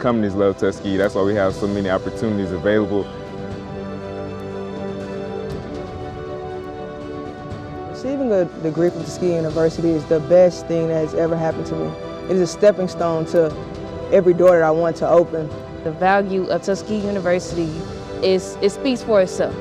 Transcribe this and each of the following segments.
companies love Tuskegee. That's why we have so many opportunities available. Receiving a degree from Tuskegee University is the best thing that has ever happened to me. It is a stepping stone to every door that I want to open. The value of Tuskegee University it speaks for itself.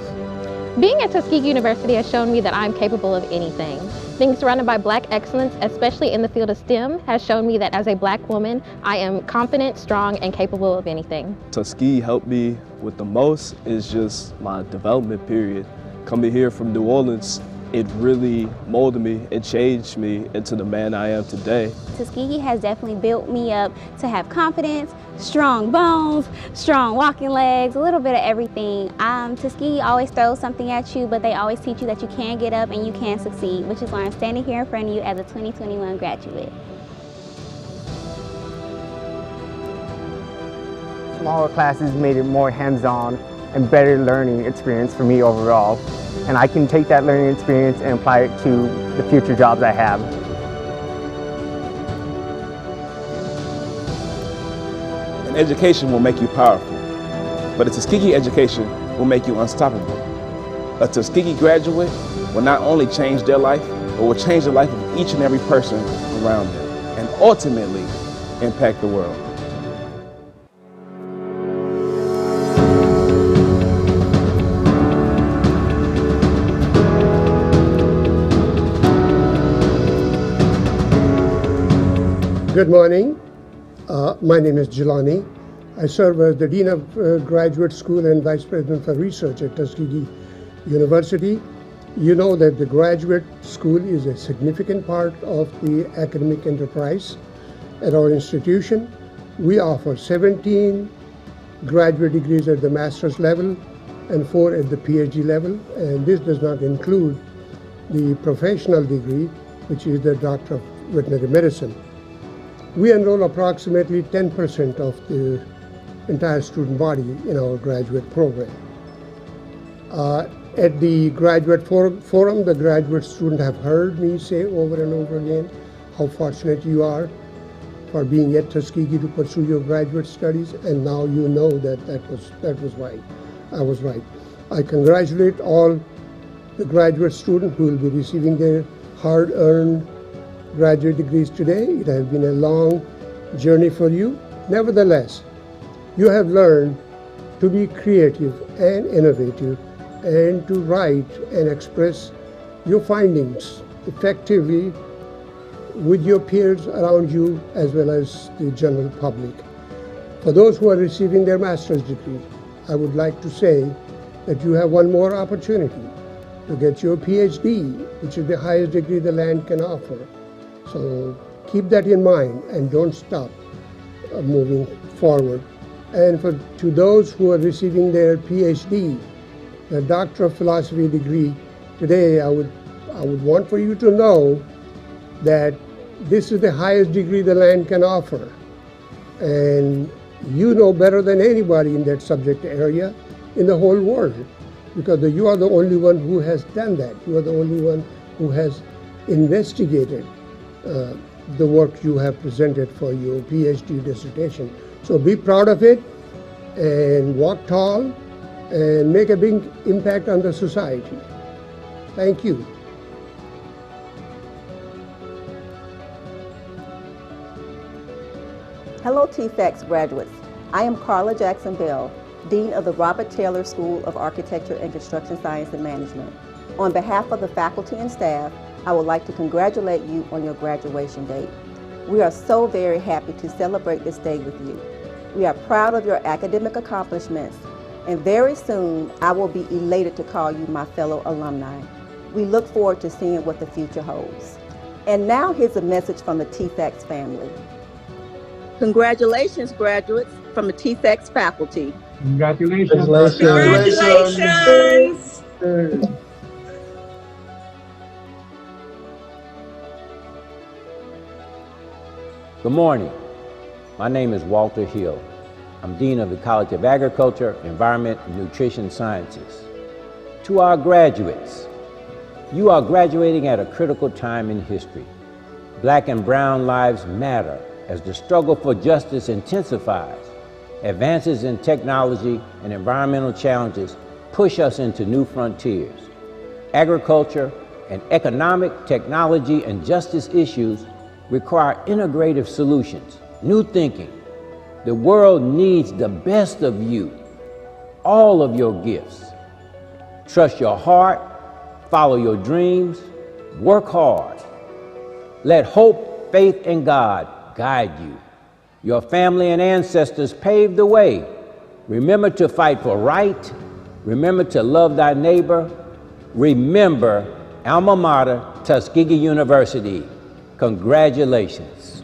Being at Tuskegee University has shown me that I'm capable of anything. Being surrounded by Black excellence, especially in the field of STEM, has shown me that as a Black woman, I am confident, strong, and capable of anything. Tuskegee helped me with the most is just my development period. Coming here from New Orleans, it really molded me and changed me into the man I am today. Tuskegee has definitely built me up to have confidence, strong bones, strong walking legs, a little bit of everything. Tuskegee always throws something at you, but they always teach you that you can get up and you can succeed, which is why I'm standing here in front of you as a 2021 graduate. Smaller classes made it more hands-on and better learning experience for me overall. And I can take that learning experience and apply it to the future jobs I have. An education will make you powerful, but a Tuskegee education will make you unstoppable. A Tuskegee graduate will not only change their life, but will change the life of each and every person around them, and ultimately impact the world. Good morning. My name is Jelani. I serve as the Dean of Graduate School and Vice President for Research at Tuskegee University. You know that the graduate school is a significant part of the academic enterprise at our institution. We offer 17 graduate degrees at the master's level and 4 at the PhD level, and this does not include the professional degree, which is the Doctor of Veterinary Medicine. We enroll approximately 10% of the entire student body in our graduate program. At the graduate forum, the graduate students have heard me say over and over again how fortunate you are for being at Tuskegee to pursue your graduate studies, and now you know that that was right. I was right. I congratulate all the graduate students who will be receiving their hard-earned graduate degrees today. It has been a long journey for you. Nevertheless, you have learned to be creative and innovative and to write and express your findings effectively with your peers around you as well as the general public. For those who are receiving their master's degree, I would like to say that you have one more opportunity to get your PhD, which is the highest degree the land can offer. So keep that in mind and don't stop moving forward. And to those who are receiving their PhD, the Doctor of Philosophy degree, today I would want for you to know that this is the highest degree the land can offer. And you know better than anybody in that subject area in the whole world, because you are the only one who has done that. You are the only one who has investigated the work you have presented for your PhD dissertation. So be proud of it and walk tall and make a big impact on the society. Thank you. Hello TFAX graduates. I am Carla Jackson Bell, Dean of the Robert Taylor School of Architecture and Construction Science and Management. On behalf of the faculty and staff, I would like to congratulate you on your graduation date. We are so very happy to celebrate this day with you. We are proud of your academic accomplishments, and very soon I will be elated to call you my fellow alumni. We look forward to seeing what the future holds. And now here's a message from the TFAX family. Congratulations, graduates, from the TFAX faculty. Congratulations. Congratulations. Good morning. My name is Walter Hill. I'm Dean of the College of Agriculture, Environment, and Nutrition Sciences. To our graduates, you are graduating at a critical time in history. Black and brown lives matter as the struggle for justice intensifies Advances in technology and environmental challenges push us into new frontiers. Agriculture and economic, technology, and justice issues require integrative solutions, new thinking. The world needs the best of you, all of your gifts. Trust your heart, follow your dreams, work hard. Let hope, faith, and God guide you. Your family and ancestors paved the way. Remember to fight for right. Remember to love thy neighbor. Remember alma mater, Tuskegee University. Congratulations.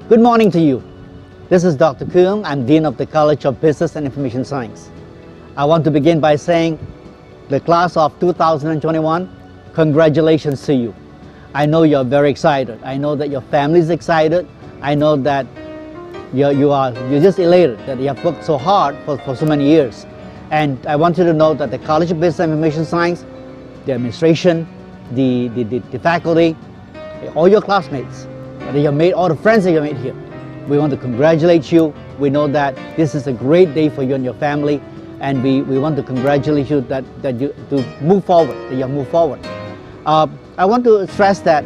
Good morning to you. This is Dr. Keung. I'm Dean of the College of Business and Information Science. I want to begin by saying the class of 2021, congratulations to you. I know you're very excited. I know that your family is excited. I know that you're just elated that you have worked so hard for so many years. And I want you to know that the College of Business and Information Science, the administration, the faculty, all your classmates, that you have made, all the friends that you have made here, we want to congratulate you. We know that this is a great day for you and your family, and we want to congratulate you that you to move forward, that you have moved forward. I want to stress that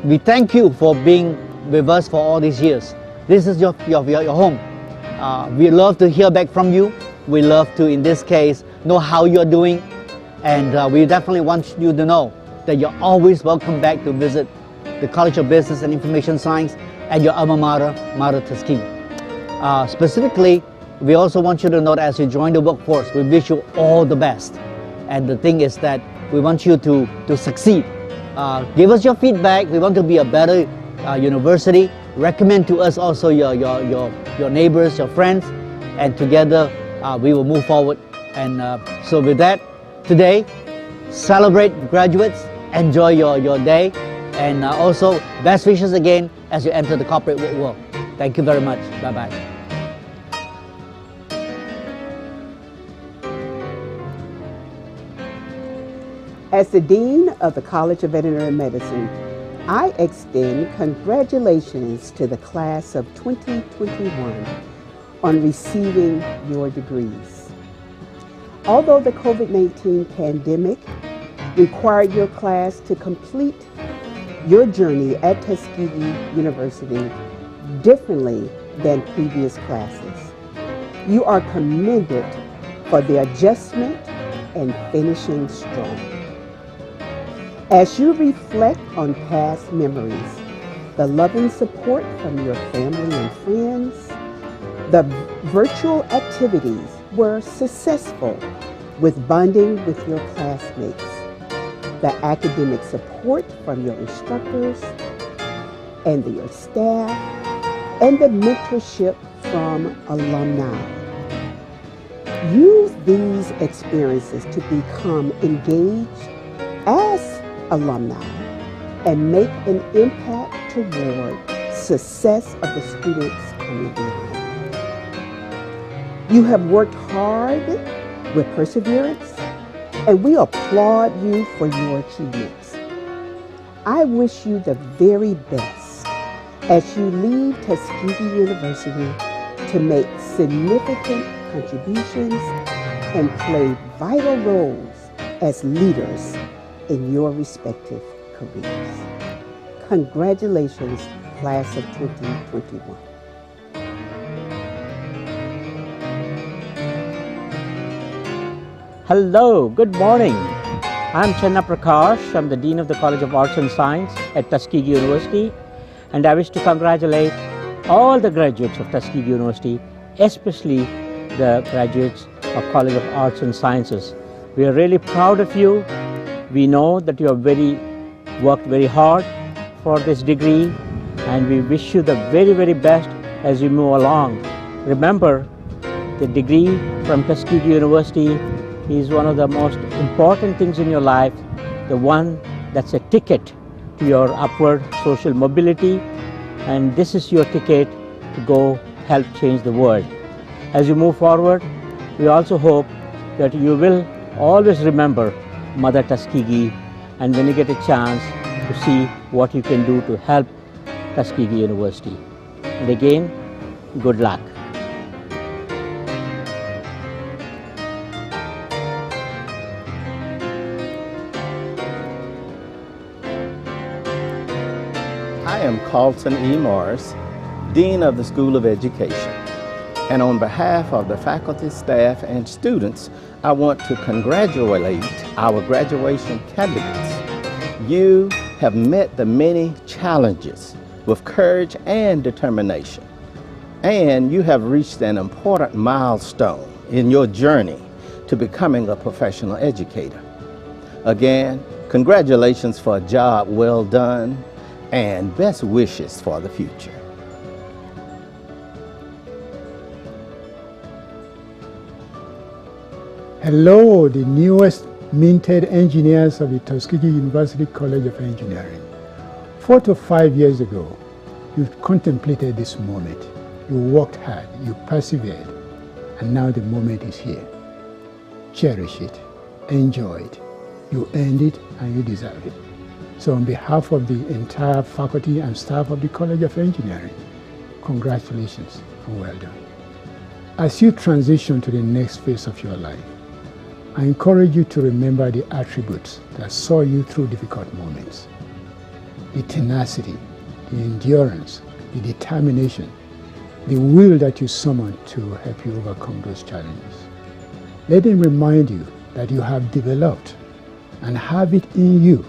we thank you for being with us for all these years. This is your home. We love to hear back from you. We love to, in this case, know how you're doing, and we definitely want you to know that you're always welcome back to visit the College of Business and Information Science at your alma mater, Tuskegee. Specifically, we also want you to know that as you join the workforce, we wish you all the best. And the thing is that we want you to succeed. Give us your feedback. We want to be a better university. Recommend to us also your neighbors, your friends, and together we will move forward. And so with that, today, celebrate graduates, enjoy your day, and also best wishes again as you enter the corporate world. Thank you very much. Bye-bye. As the Dean of the College of Veterinary Medicine, I extend congratulations to the class of 2021 on receiving your degrees. Although the COVID-19 pandemic required your class to complete your journey at Tuskegee University differently than previous classes, you are commended for the adjustment and finishing strong. As you reflect on past memories, the loving support from your family and friends, the virtual activities were successful with bonding with your classmates, the academic support from your instructors and your staff, and the mentorship from alumni. Use these experiences to become engaged as alumni and make an impact toward success of the students coming behind. You have worked hard with perseverance, and we applaud you for your achievements. I wish you the very best as you leave Tuskegee University to make significant contributions and play vital roles as leaders in your respective careers. Congratulations, class of 2021. Hello, good morning. I'm Channa Prakash. I'm the Dean of the College of Arts and Science at Tuskegee University, and I wish to congratulate all the graduates of Tuskegee University, especially the graduates of College of Arts and Sciences. We are really proud of you. We know that you have worked very hard for this degree, and we wish you the very, very best as you move along. Remember, the degree from Tuskegee University is one of the most important things in your life, the one that's a ticket to your upward social mobility, and this is your ticket to go help change the world. As you move forward, we also hope that you will always remember Mother Tuskegee, and when you get a chance, to see what you can do to help Tuskegee University. And again, good luck. I am Carlton E. Morris, Dean of the School of Education. And on behalf of the faculty, staff, and students, I want to congratulate our graduation candidates. You have met the many challenges with courage and determination. And you have reached an important milestone in your journey to becoming a professional educator. Again, congratulations for a job well done, and best wishes for the future. Hello, the newest minted engineers of the Tuskegee University College of Engineering. 4 to 5 years ago, you contemplated this moment. You worked hard, you persevered, and now the moment is here. Cherish it, enjoy it. You earned it and you deserve it. So on behalf of the entire faculty and staff of the College of Engineering, congratulations and well done. As you transition to the next phase of your life, I encourage you to remember the attributes that saw you through difficult moments. The tenacity, the endurance, the determination, the will that you summoned to help you overcome those challenges. Let them remind you that you have developed and have it in you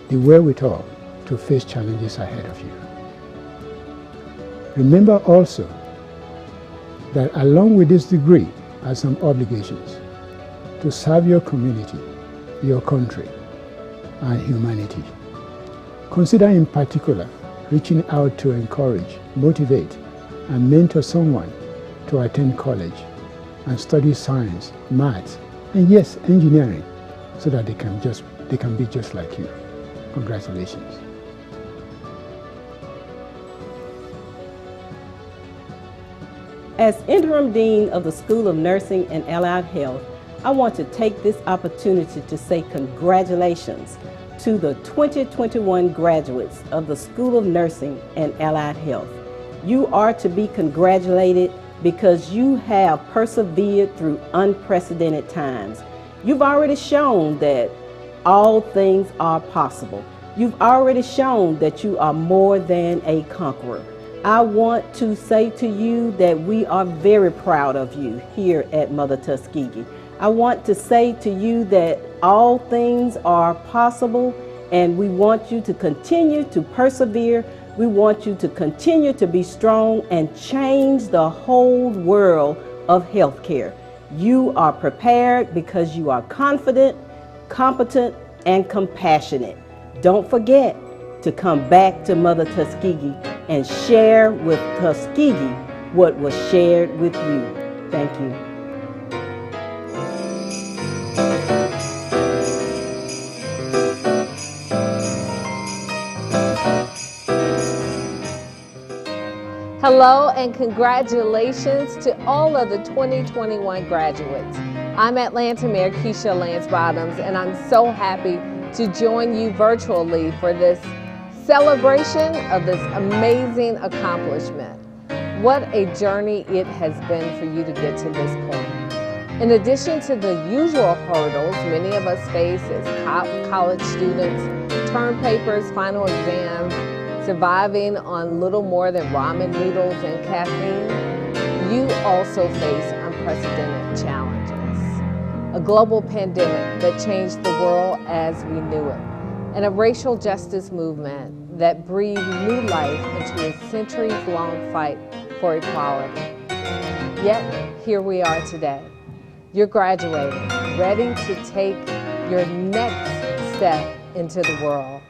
the wherewithal to face challenges ahead of you. Remember also that along with this degree are some obligations to serve your community, your country, and humanity. Consider in particular reaching out to encourage, motivate, and mentor someone to attend college and study science, maths, and yes, engineering, so that they can be just like you. Congratulations. As Interim Dean of the School of Nursing and Allied Health, I want to take this opportunity to say congratulations to the 2021 graduates of the School of Nursing and Allied Health. You are to be congratulated because you have persevered through unprecedented times. You've already shown that all things are possible. You've already shown that you are more than a conqueror. I want to say to you that we are very proud of you here at Mother Tuskegee. I want to say to you that all things are possible, and we want you to continue to persevere. We want you to continue to be strong and change the whole world of healthcare. You are prepared because you are confident, competent, and compassionate. Don't forget to come back to Mother Tuskegee and share with Tuskegee what was shared with you. Thank you. Hello and congratulations to all of the 2021 graduates. I'm Atlanta Mayor Keisha Lance Bottoms, and I'm so happy to join you virtually for this celebration of this amazing accomplishment. What a journey it has been for you to get to this point. In addition to the usual hurdles many of us face as college students, term papers, final exams, surviving on little more than ramen noodles and caffeine, you also face unprecedented challenges. A global pandemic that changed the world as we knew it, and a racial justice movement that breathed new life into a centuries-long fight for equality. Yet, here we are today. You're graduating, ready to take your next step into the world.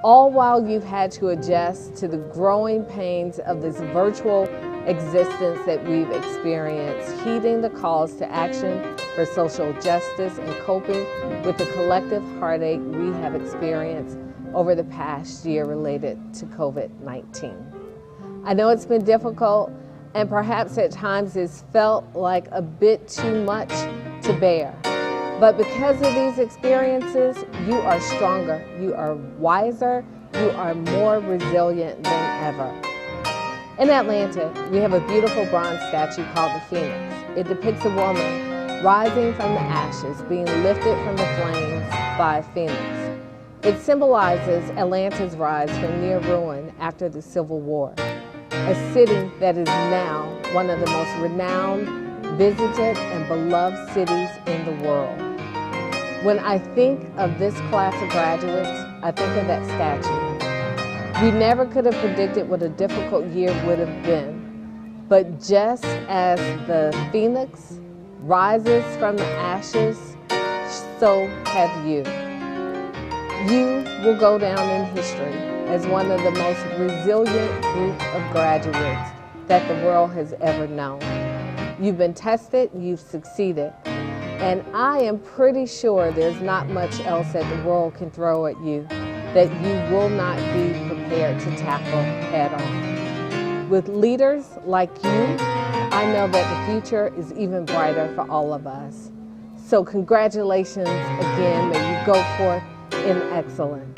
All while you've had to adjust to the growing pains of this virtual existence that we've experienced, heeding the calls to action for social justice and coping with the collective heartache we have experienced over the past year related to COVID-19. I know it's been difficult, and perhaps at times it's felt like a bit too much to bear. But because of these experiences, you are stronger, you are wiser, you are more resilient than ever. In Atlanta, we have a beautiful bronze statue called the Phoenix. It depicts a woman rising from the ashes, being lifted from the flames by a phoenix. It symbolizes Atlanta's rise from near ruin after the Civil War, a city that is now one of the most renowned, visited, and beloved cities in the world. When I think of this class of graduates, I think of that statue. We never could have predicted what a difficult year would have been, but just as the phoenix rises from the ashes, so have you. You will go down in history as one of the most resilient group of graduates that the world has ever known. You've been tested, you've succeeded, and I am pretty sure there's not much else that the world can throw at you that you will not be prepared to tackle head on. With leaders like you, I know that the future is even brighter for all of us. So congratulations again, may you go forth in excellence.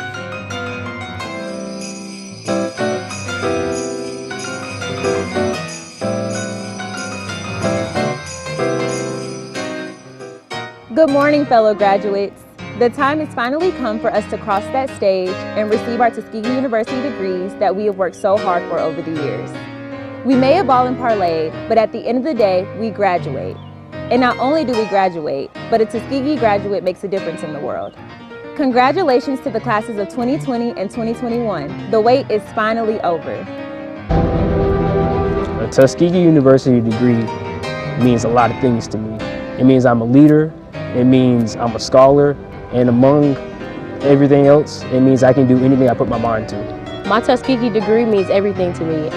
Good morning, fellow graduates. The time has finally come for us to cross that stage and receive our Tuskegee University degrees that we have worked so hard for over the years. We may have ball and parlayed, but at the end of the day, we graduate. And not only do we graduate, but a Tuskegee graduate makes a difference in the world. Congratulations to the classes of 2020 and 2021. The wait is finally over. A Tuskegee University degree means a lot of things to me. It means I'm a leader, it means I'm a scholar, and among everything else, it means I can do anything I put my mind to. My Tuskegee degree means everything to me.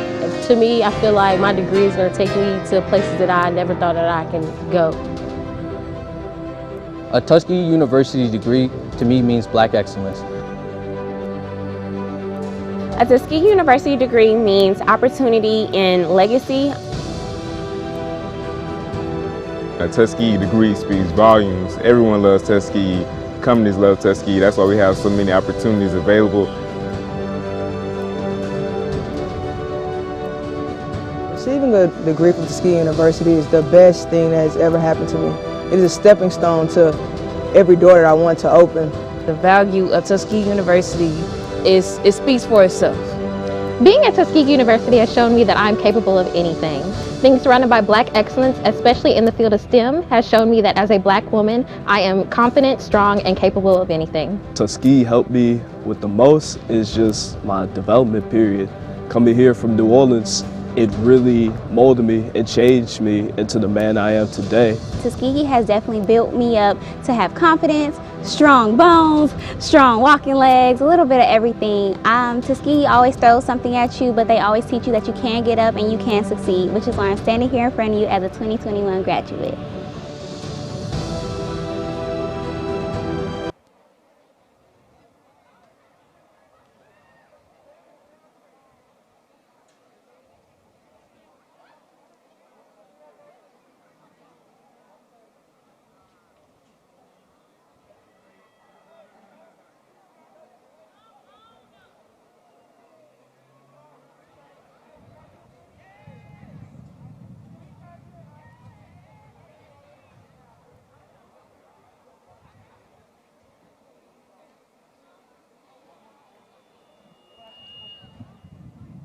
To me, I feel like my degree is going to take me to places that I never thought that I can go. A Tuskegee University degree to me means Black excellence. A Tuskegee University degree means opportunity and legacy. A Tuskegee degree speaks volumes. Everyone loves Tuskegee. Companies love Tuskegee. That's why we have so many opportunities available. Receiving a degree from Tuskegee University is the best thing that has ever happened to me. It is a stepping stone to every door that I want to open. The value of Tuskegee University it speaks for itself. Being at Tuskegee University has shown me that I'm capable of anything. Being surrounded by Black excellence, especially in the field of STEM, has shown me that as a Black woman, I am confident, strong, and capable of anything. Tuskegee helped me with the most is just my development period. Coming here from New Orleans, it really molded me and changed me into the man I am today. Tuskegee has definitely built me up to have confidence, strong bones, strong walking legs, a little bit of everything. Tuskegee always throws something at you, but they always teach you that you can get up and you can succeed, which is why I'm standing here in front of you as a 2021 graduate.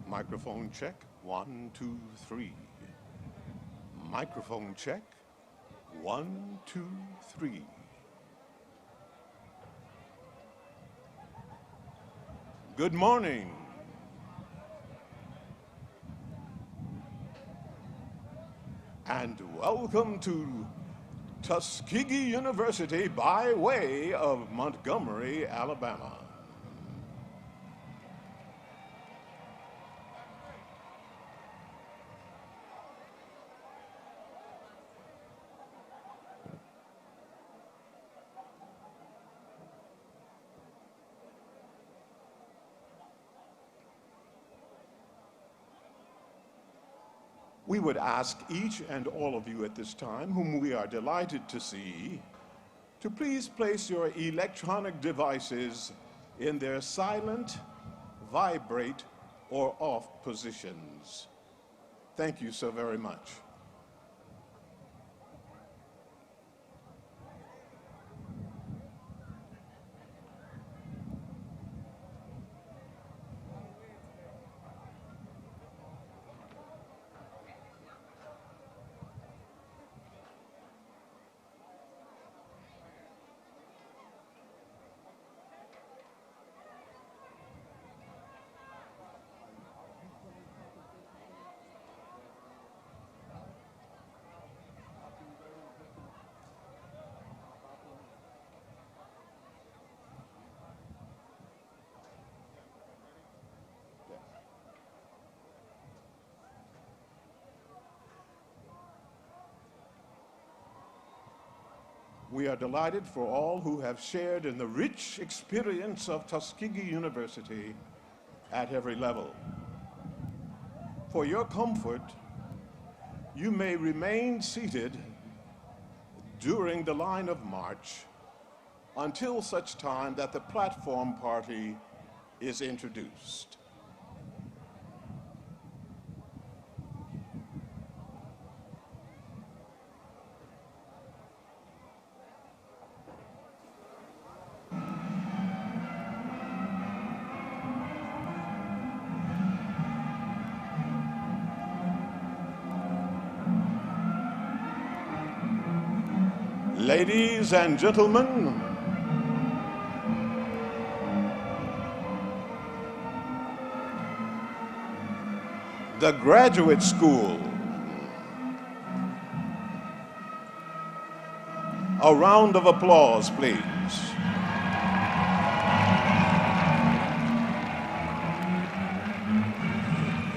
Microphone check, 1, 2, 3. Microphone check, 1, 2, 3. Good morning. And welcome to Tuskegee University by way of Montgomery, Alabama. We would ask each and all of you at this time, whom we are delighted to see, to please place your electronic devices in their silent, vibrate, or off positions. Thank you so very much. We are delighted for all who have shared in the rich experience of Tuskegee University at every level. For your comfort, you may remain seated during the line of march until such time that the platform party is introduced. Ladies and gentlemen, the Graduate School. A round of applause, please.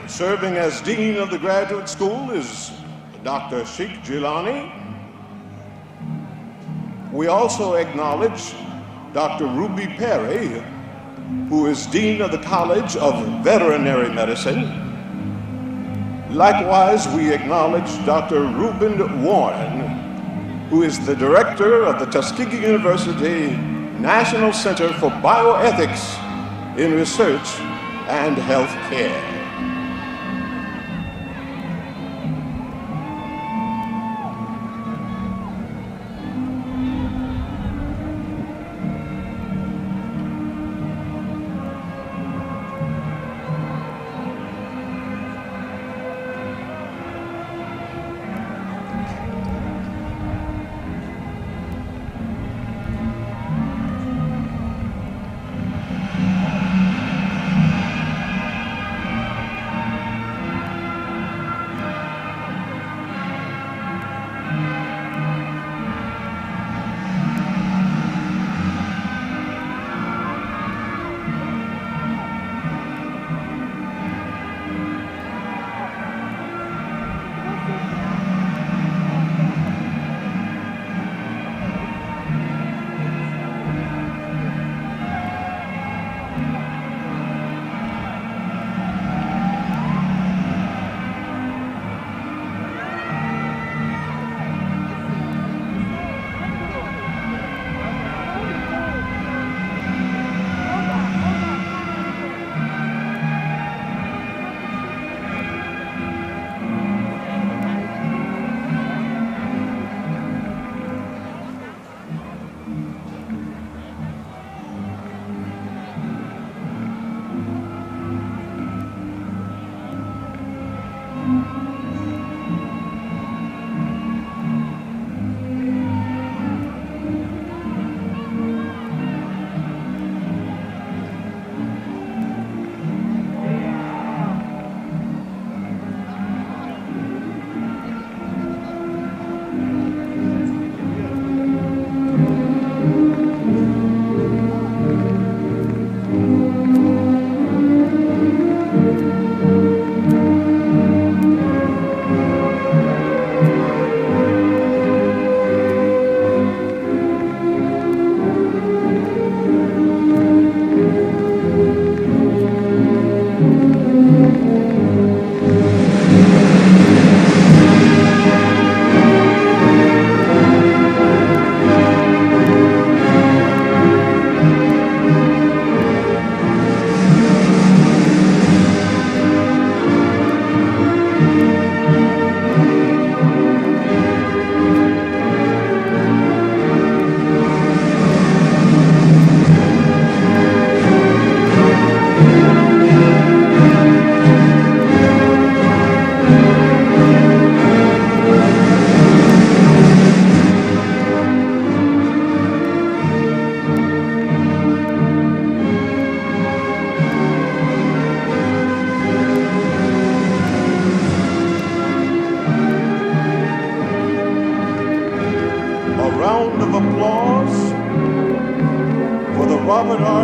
Serving as Dean of the Graduate School is Dr. Sheikh Jilani. We also acknowledge Dr. Ruby Perry, who is Dean of the College of Veterinary Medicine. Likewise, we acknowledge Dr. Reuben Warren, who is the Director of the Tuskegee University National Center for Bioethics in Research and Healthcare.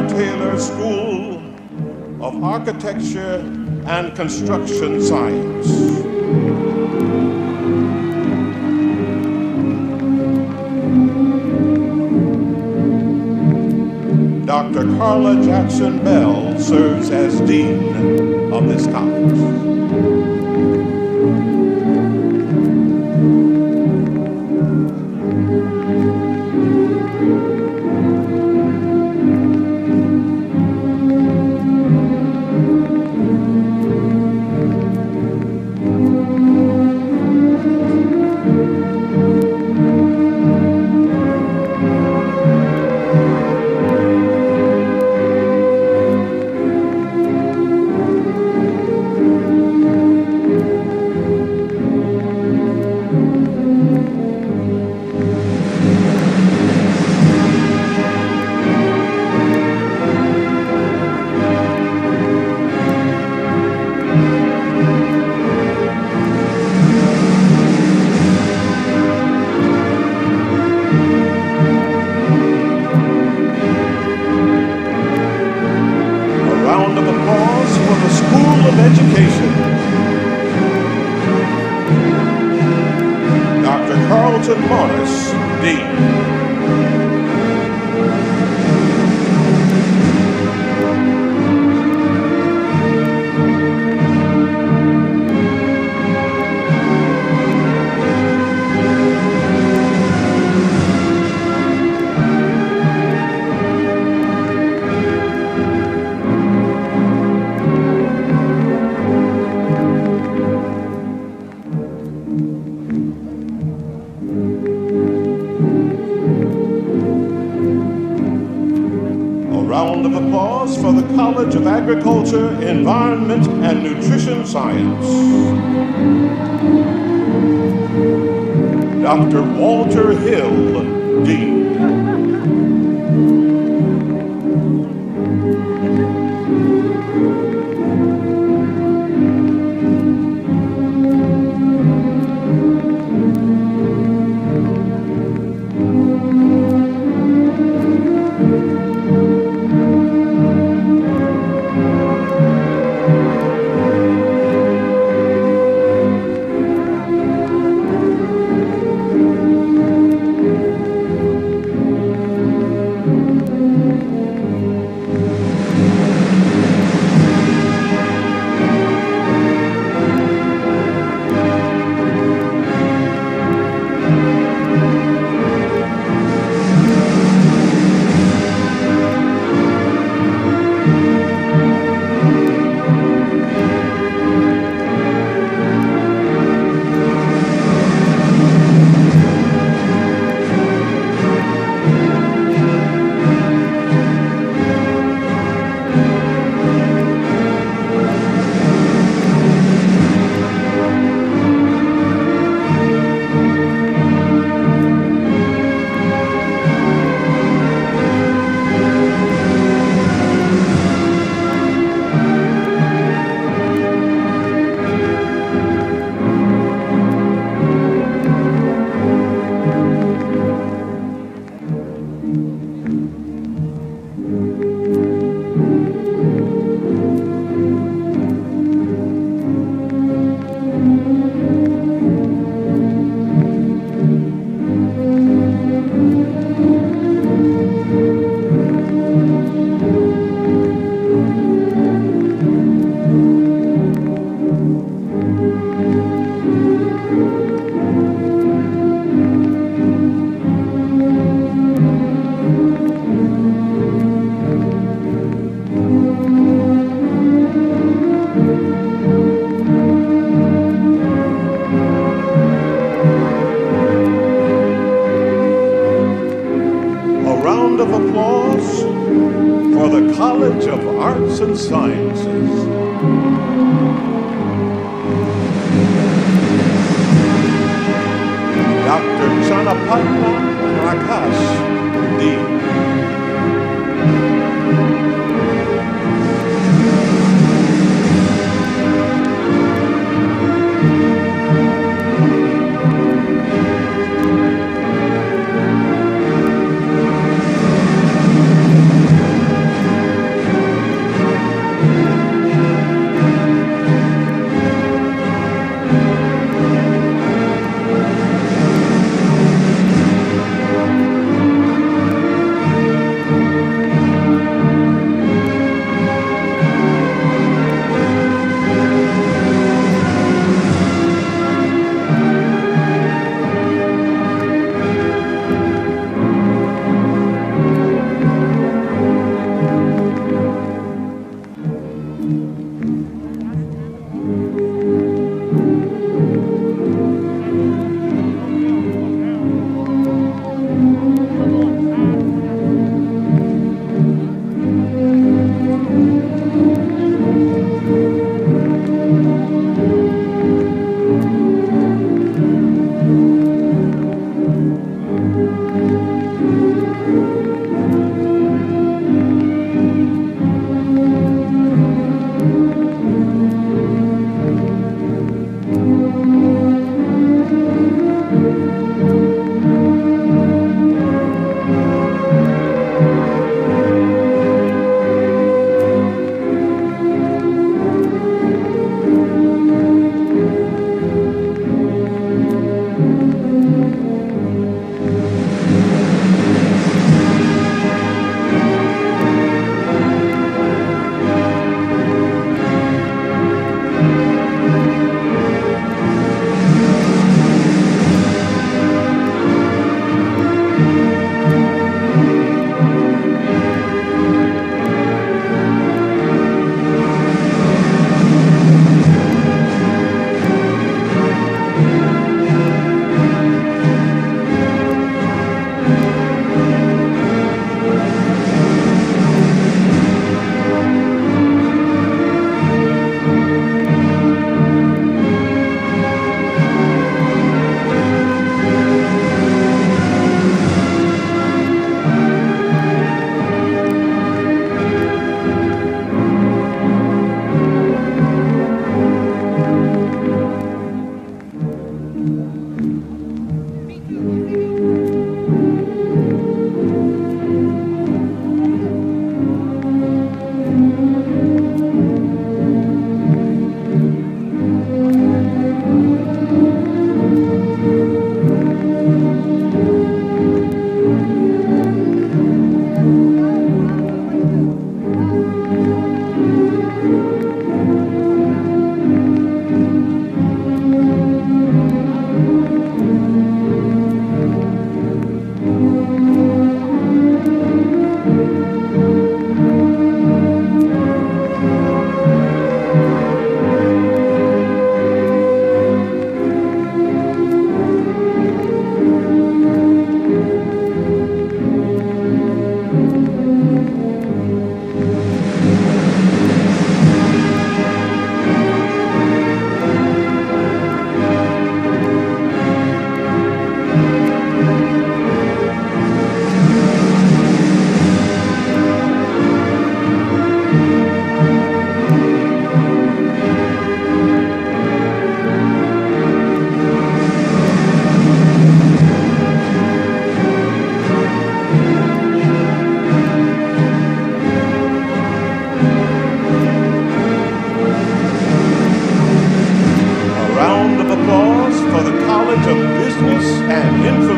Robert Taylor School of Architecture and Construction Science. Dr. Carla Jackson Bell serves as Dean of this college. College of Agriculture, Environment, and Nutrition Science. Dr. Walter Hill, Dean. College of Arts and Sciences. Dr. Chanapatna Prakash, Dean.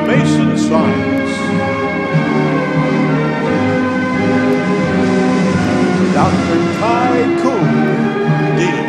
Information Science. Dr. Kai Kuhn, Dean.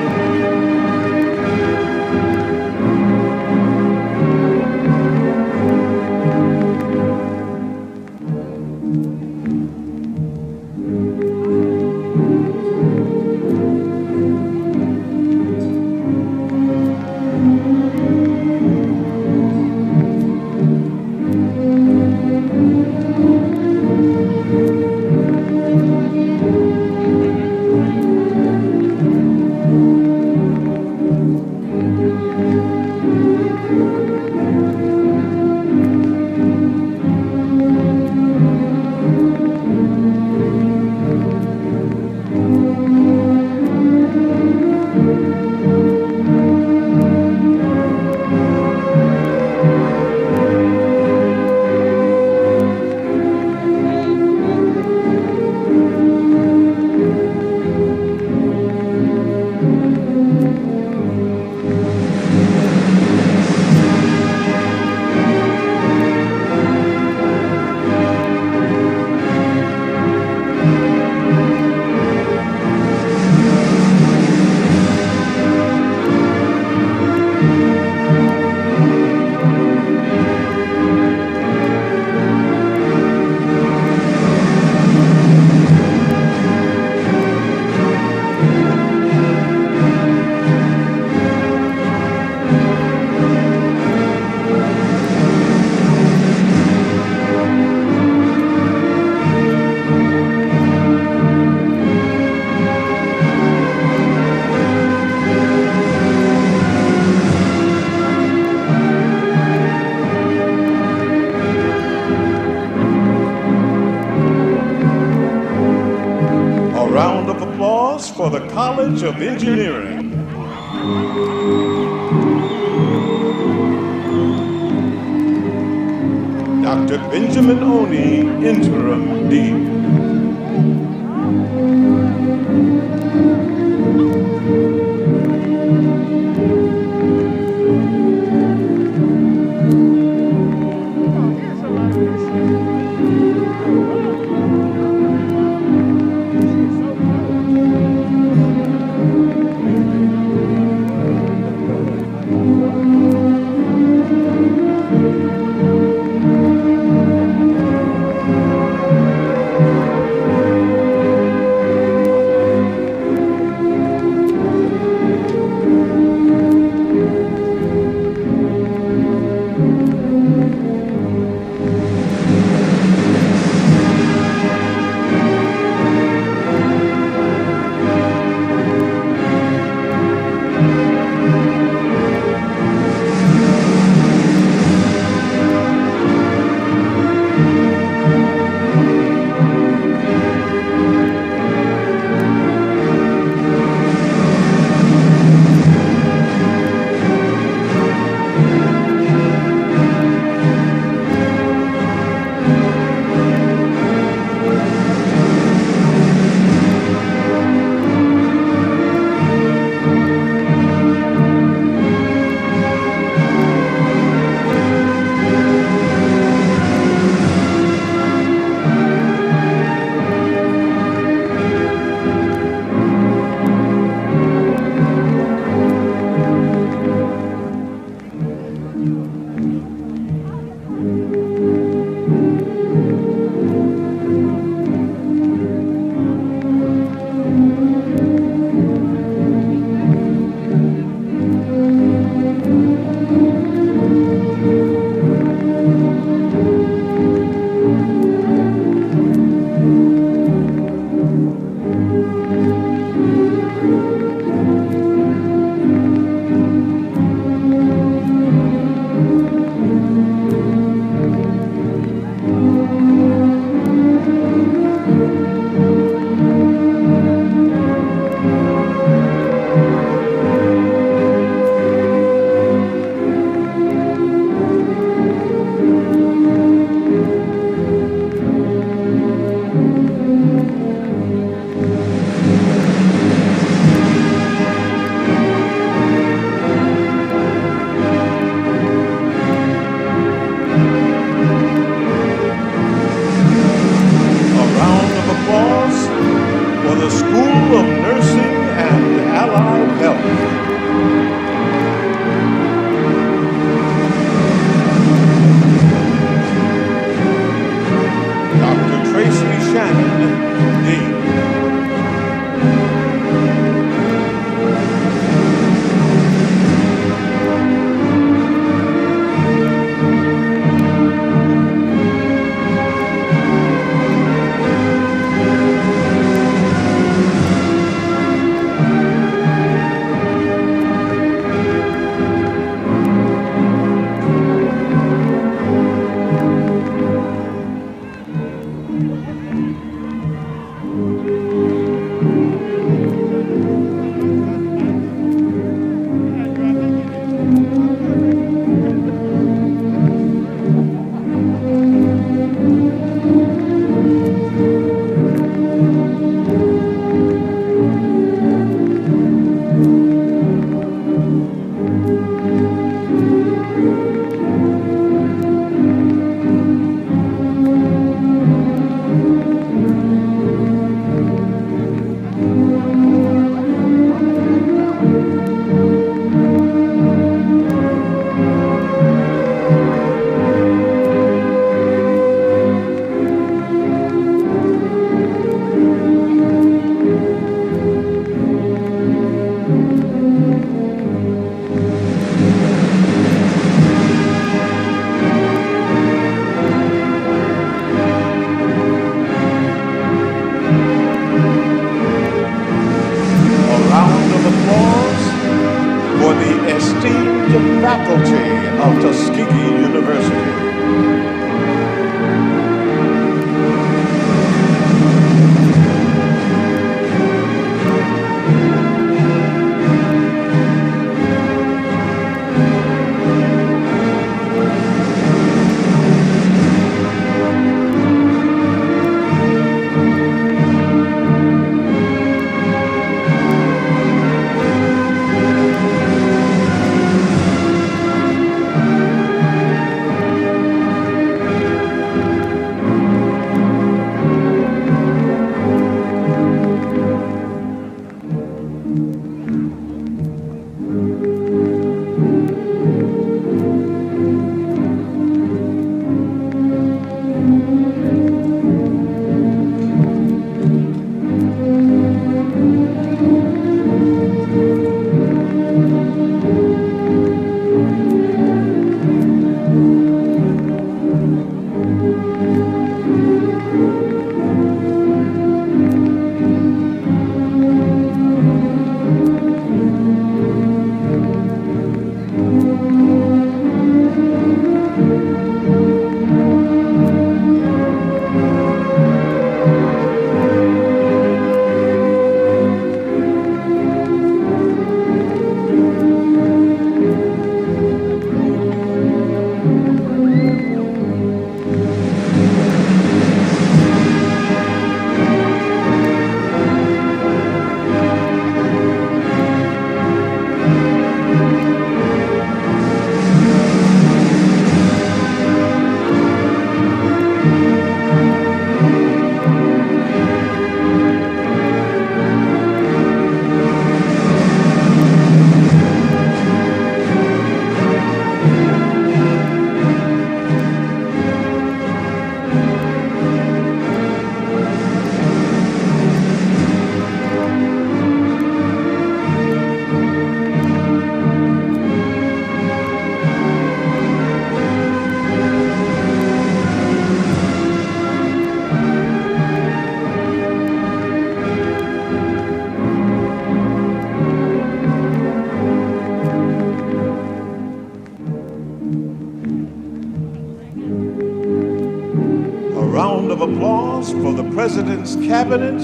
For the College of Engineering. Dr. Benjamin Oney, Interim Dean. faculty of Tuskegee University. Of applause for the President's Cabinet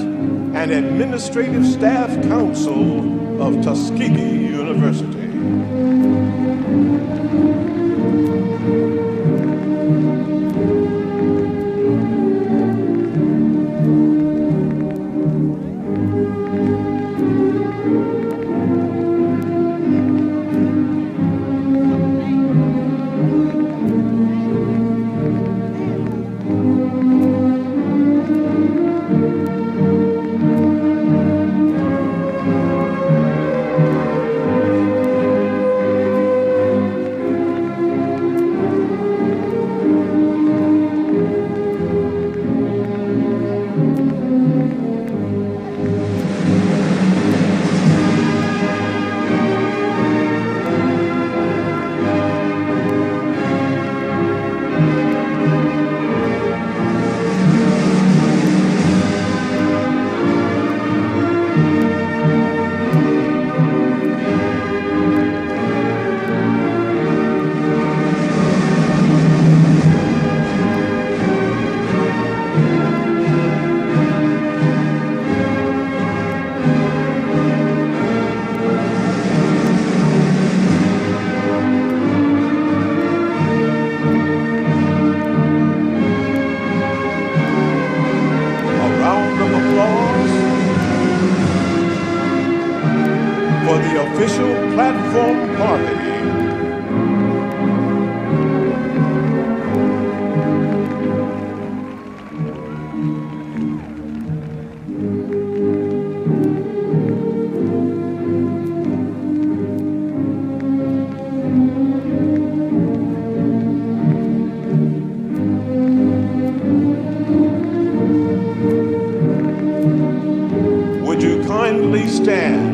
and Administrative Staff Council of Tuskegee University. Official platform party. Would you kindly stand?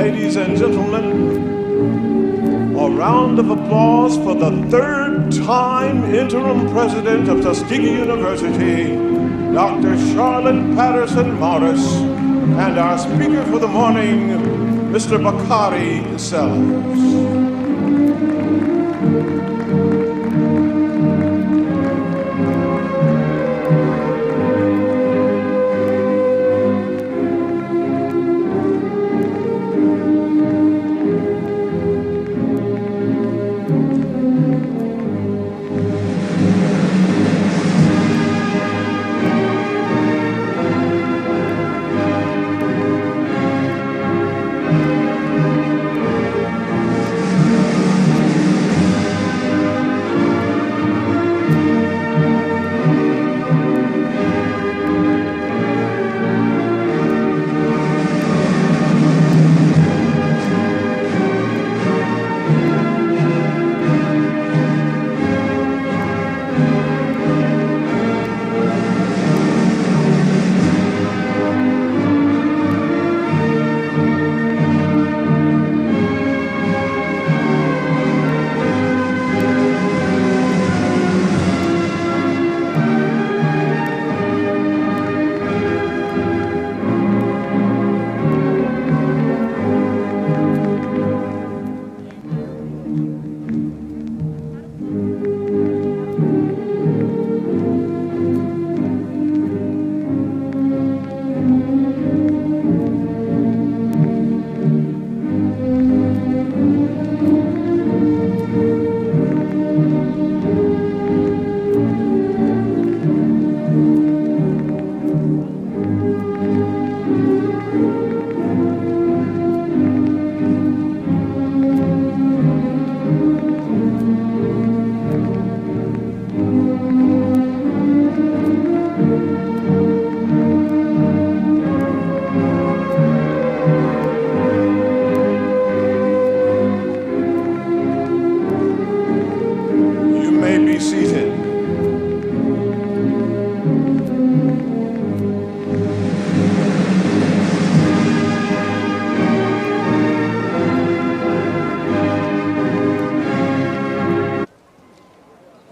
Ladies and gentlemen, a round of applause for the third time interim president of Tuskegee University, Dr. Charlotte Patterson Morris, and our speaker for the morning, Mr. Bakari Sellers.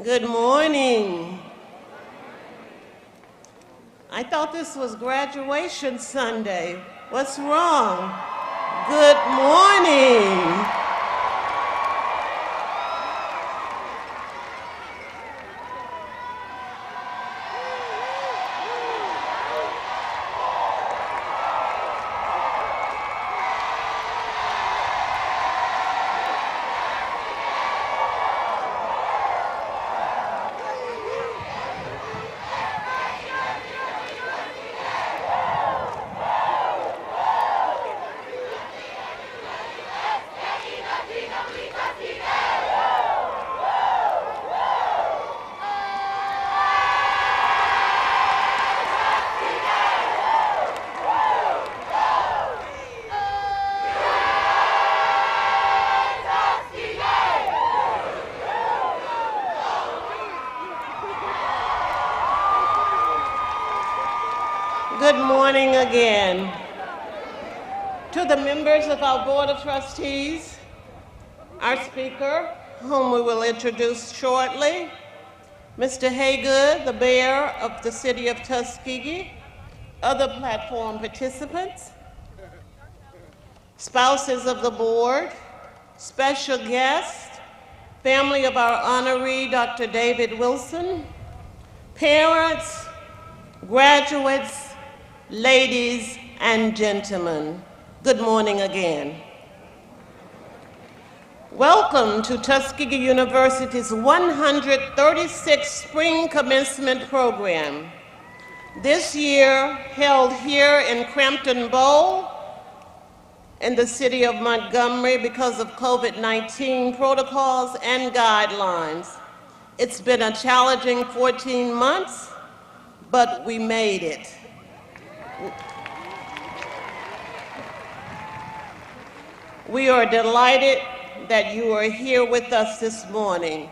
Good morning. I thought this was graduation Sunday. What's wrong? Good morning. Good morning again. To the members of our Board of Trustees, our speaker, whom we will introduce shortly, Mr. Haygood, the mayor of the city of Tuskegee, other platform participants, spouses of the board, special guests, family of our honoree, Dr. David Wilson, parents, graduates, ladies and gentlemen, good morning again. Welcome to Tuskegee University's 136th Spring Commencement Program. This year, held here in Cramton Bowl in the city of Montgomery because of COVID-19 protocols and guidelines. It's been a challenging 14 months, but we made it. We are delighted that you are here with us this morning.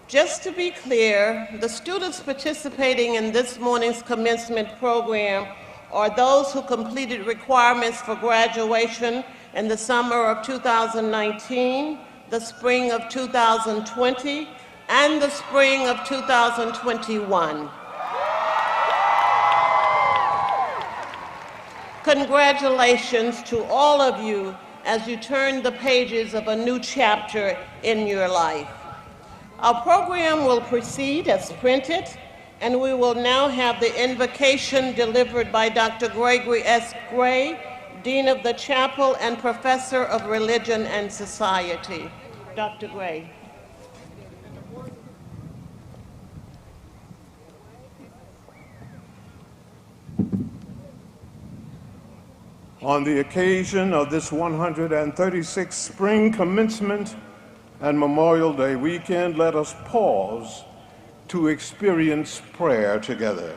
Just to be clear, the students participating in this morning's commencement program or those who completed requirements for graduation in the summer of 2019, the spring of 2020, and the spring of 2021. Congratulations to all of you as you turn the pages of a new chapter in your life. Our program will proceed as printed, and we will now have the invocation delivered by Dr. Gregory S. Gray, Dean of the Chapel and Professor of Religion and Society. Dr. Gray. On the occasion of this 136th Spring Commencement and Memorial Day weekend, let us pause to experience prayer together.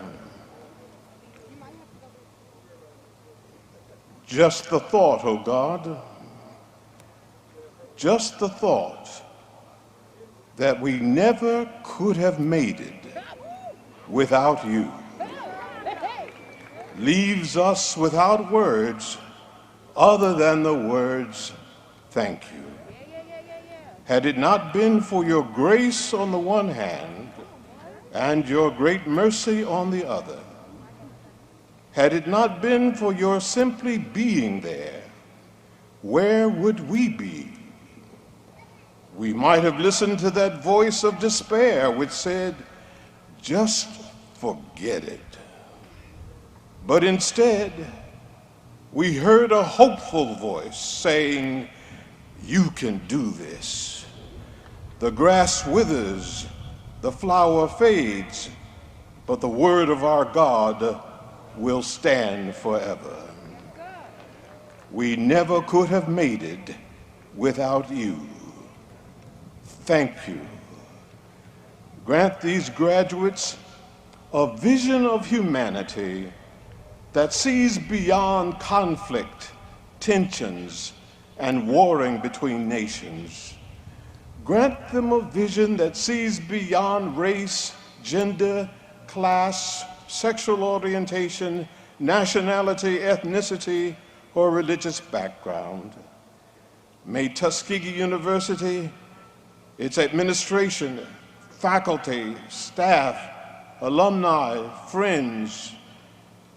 Just the thought, O God, just the thought that we never could have made it without you leaves us without words other than the words, thank you. Had it not been for your grace on the one hand and your great mercy on the other, had it not been for your simply being there, where would we be? We might have listened to that voice of despair which said, just forget it. But instead, we heard a hopeful voice saying, you can do this. The grass withers, the flower fades, but the word of our God will stand forever. We never could have made it without you. Thank you. Grant these graduates a vision of humanity that sees beyond conflict, tensions, and warring between nations. Grant them a vision that sees beyond race, gender, class, sexual orientation, nationality, ethnicity, or religious background. May Tuskegee University, its administration, faculty, staff, alumni, friends,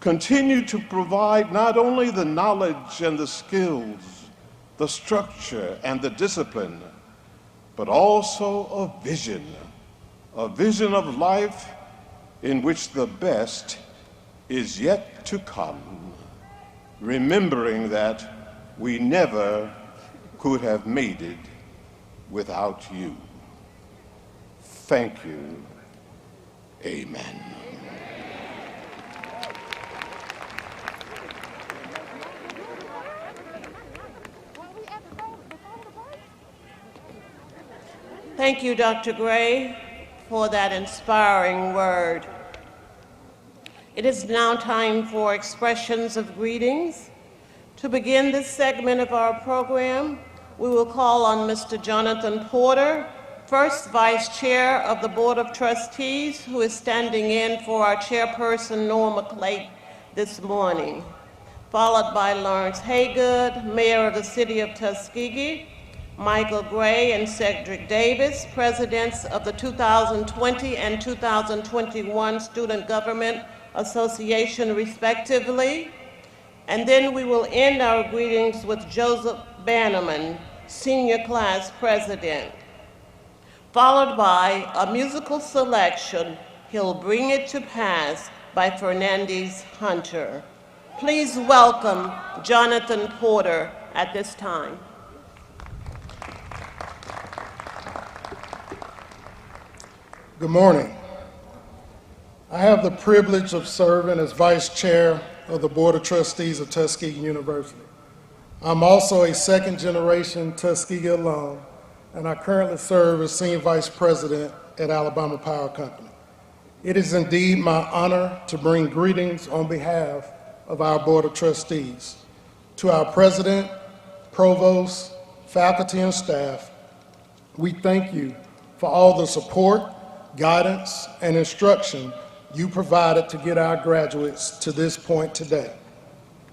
continue to provide not only the knowledge and the skills, the structure and the discipline, but also a vision of life in which the best is yet to come, remembering that we never could have made it without you. Thank you. Amen. Thank you, Dr. Gray, for that inspiring word. It is now time for expressions of greetings. To begin this segment of our program, we will call on Mr. Jonathan Porter, first Vice Chair of the Board of Trustees, who is standing in for our Chairperson, Norma Clate, this morning, followed by Lawrence Haygood, Mayor of the City of Tuskegee, Michael Gray and Cedric Davis, Presidents of the 2020 and 2021 Student Government Association, respectively. And then we will end our greetings with Joseph Bannerman, Senior Class President, followed by a musical selection, He'll Bring It to Pass, by Fernandez Hunter. Please welcome Jonathan Porter at this time. Good morning. I have the privilege of serving as Vice Chair of the Board of Trustees of Tuskegee University. I'm also a second-generation Tuskegee alum, and I currently serve as Senior Vice President at Alabama Power Company. It is indeed my honor to bring greetings on behalf of our Board of Trustees. To our President, Provost, faculty, and staff, we thank you for all the support, guidance, and instruction you provided to get our graduates to this point today.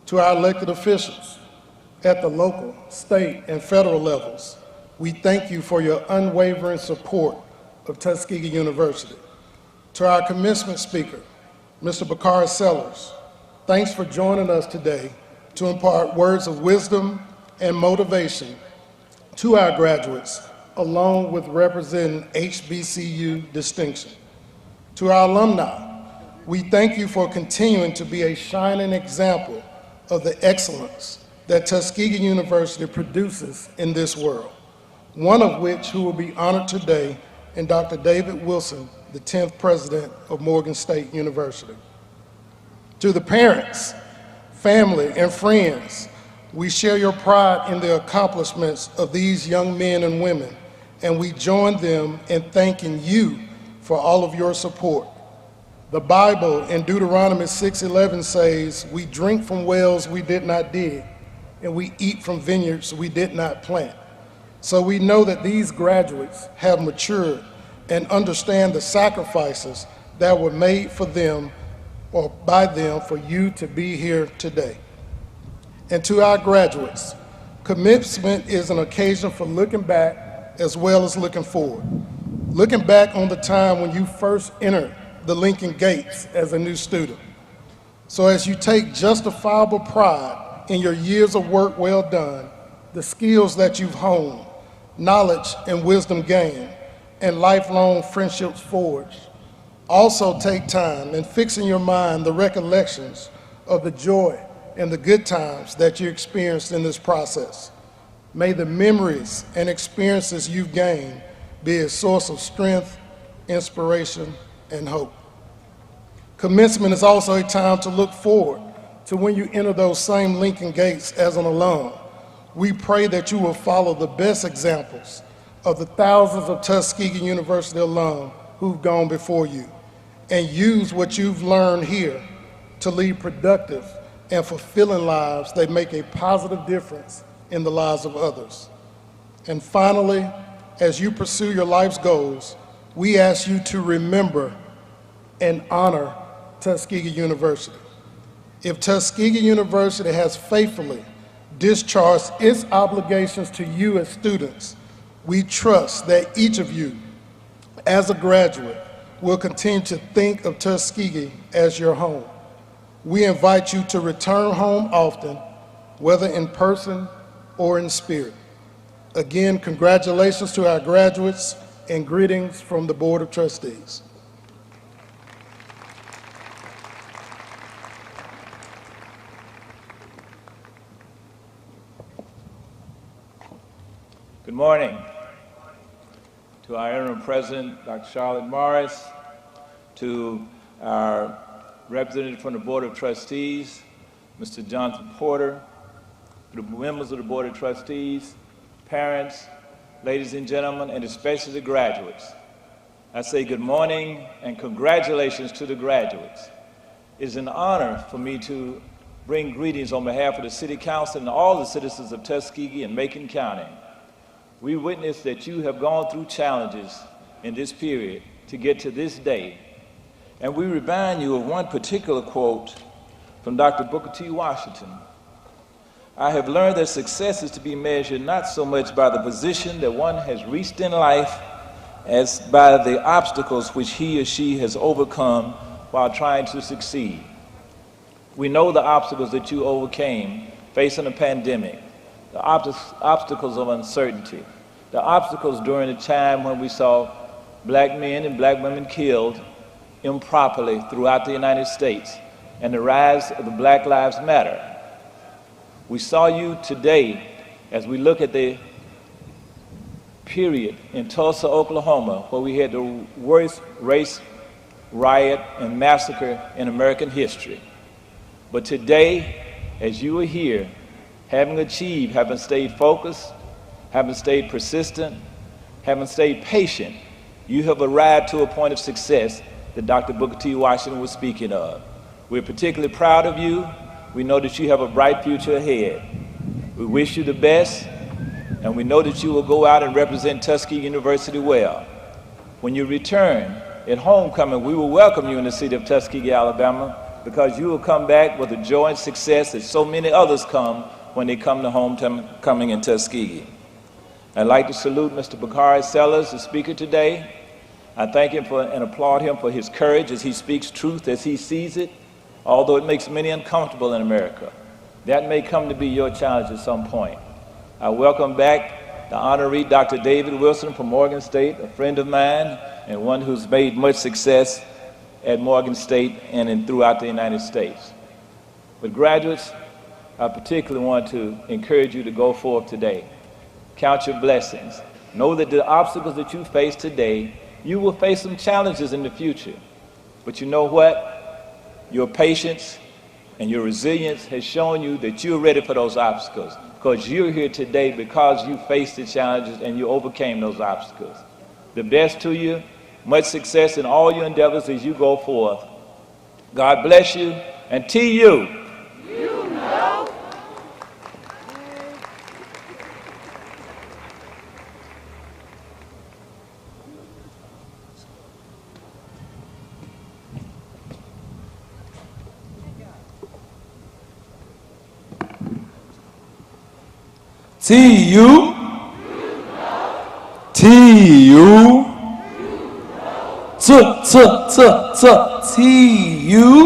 To our elected officials at the local, state, and federal levels, we thank you for your unwavering support of Tuskegee University. To our commencement speaker, Mr. Bakari Sellers, thanks for joining us today to impart words of wisdom and motivation to our graduates, along with representing HBCU distinction. To our alumni, we thank you for continuing to be a shining example of the excellence that Tuskegee University produces in this world, one of which who will be honored today in Dr. David Wilson, the 10th president of Morgan State University. To the parents, family, and friends, we share your pride in the accomplishments of these young men and women, and we join them in thanking you for all of your support. The Bible in Deuteronomy 6:11 says, "We drink from wells we did not dig, and we eat from vineyards we did not plant." So we know that these graduates have matured and understand the sacrifices that were made for them or by them for you to be here today. And to our graduates, commencement is an occasion for looking back as well as looking forward. Looking back on the time when you first entered the Lincoln Gates as a new student. So as you take justifiable pride in your years of work well done, the skills that you've honed, knowledge and wisdom gained, and lifelong friendships forged, also take time in fixing your mind the recollections of the joy and the good times that you experienced in this process. May the memories and experiences you've gained be a source of strength, inspiration, and hope. Commencement is also a time to look forward to when you enter those same Lincoln Gates as an alum. We pray that you will follow the best examples of the thousands of Tuskegee University alum who've gone before you, and use what you've learned here to lead productive and fulfilling lives that make a positive difference in the lives of others. And finally, as you pursue your life's goals, we ask you to remember and honor Tuskegee University. If Tuskegee University has faithfully discharged its obligations to you as students, we trust that each of you, as a graduate, will continue to think of Tuskegee as your home. We invite you to return home often, whether in person or in spirit. Again, congratulations to our graduates and greetings from the Board of Trustees. Good morning to our interim president, Dr. Charlotte Morris, to our representative from the Board of Trustees, Mr. Jonathan Porter, to the members of the Board of Trustees, parents, ladies and gentlemen, and especially the graduates. I say good morning and congratulations to the graduates. It is an honor for me to bring greetings on behalf of the City Council and all the citizens of Tuskegee and Macon County. We witness that you have gone through challenges in this period to get to this day. And we remind you of one particular quote from Dr. Booker T. Washington. "I have learned that success is to be measured not so much by the position that one has reached in life as by the obstacles which he or she has overcome while trying to succeed." We know the obstacles that you overcame facing a pandemic, the obstacles of uncertainty, the obstacles during the time when we saw black men and black women killed improperly throughout the United States, and the rise of the Black Lives Matter. We saw you today as we look at the period in Tulsa, Oklahoma, where we had the worst race riot and massacre in American history. But today, as you are here, having achieved, having stayed focused, having stayed persistent, having stayed patient, you have arrived to a point of success that Dr. Booker T. Washington was speaking of. We're particularly proud of you. We know that you have a bright future ahead. We wish you the best, and we know that you will go out and represent Tuskegee University well. When you return, at homecoming, we will welcome you in the city of Tuskegee, Alabama, because you will come back with the joy and success that so many others come when they come to homecoming in Tuskegee. I'd like to salute Mr. Bakari Sellers, the speaker today. I thank him for and applaud him for his courage as he speaks truth as he sees it, although it makes many uncomfortable in America. That may come to be your challenge at some point. I welcome back the Honorary Dr. David Wilson from Morgan State, a friend of mine and one who's made much success at Morgan State and throughout the United States. But graduates, I particularly want to encourage you to go forth today. Count your blessings. Know that the obstacles that you face today, you will face some challenges in the future. But you know what? Your patience and your resilience has shown you that you're ready for those obstacles, because you're here today because you faced the challenges and you overcame those obstacles. The best to you, much success in all your endeavors as you go forth. God bless you, and to you. You know. T-U, T-U, T-U.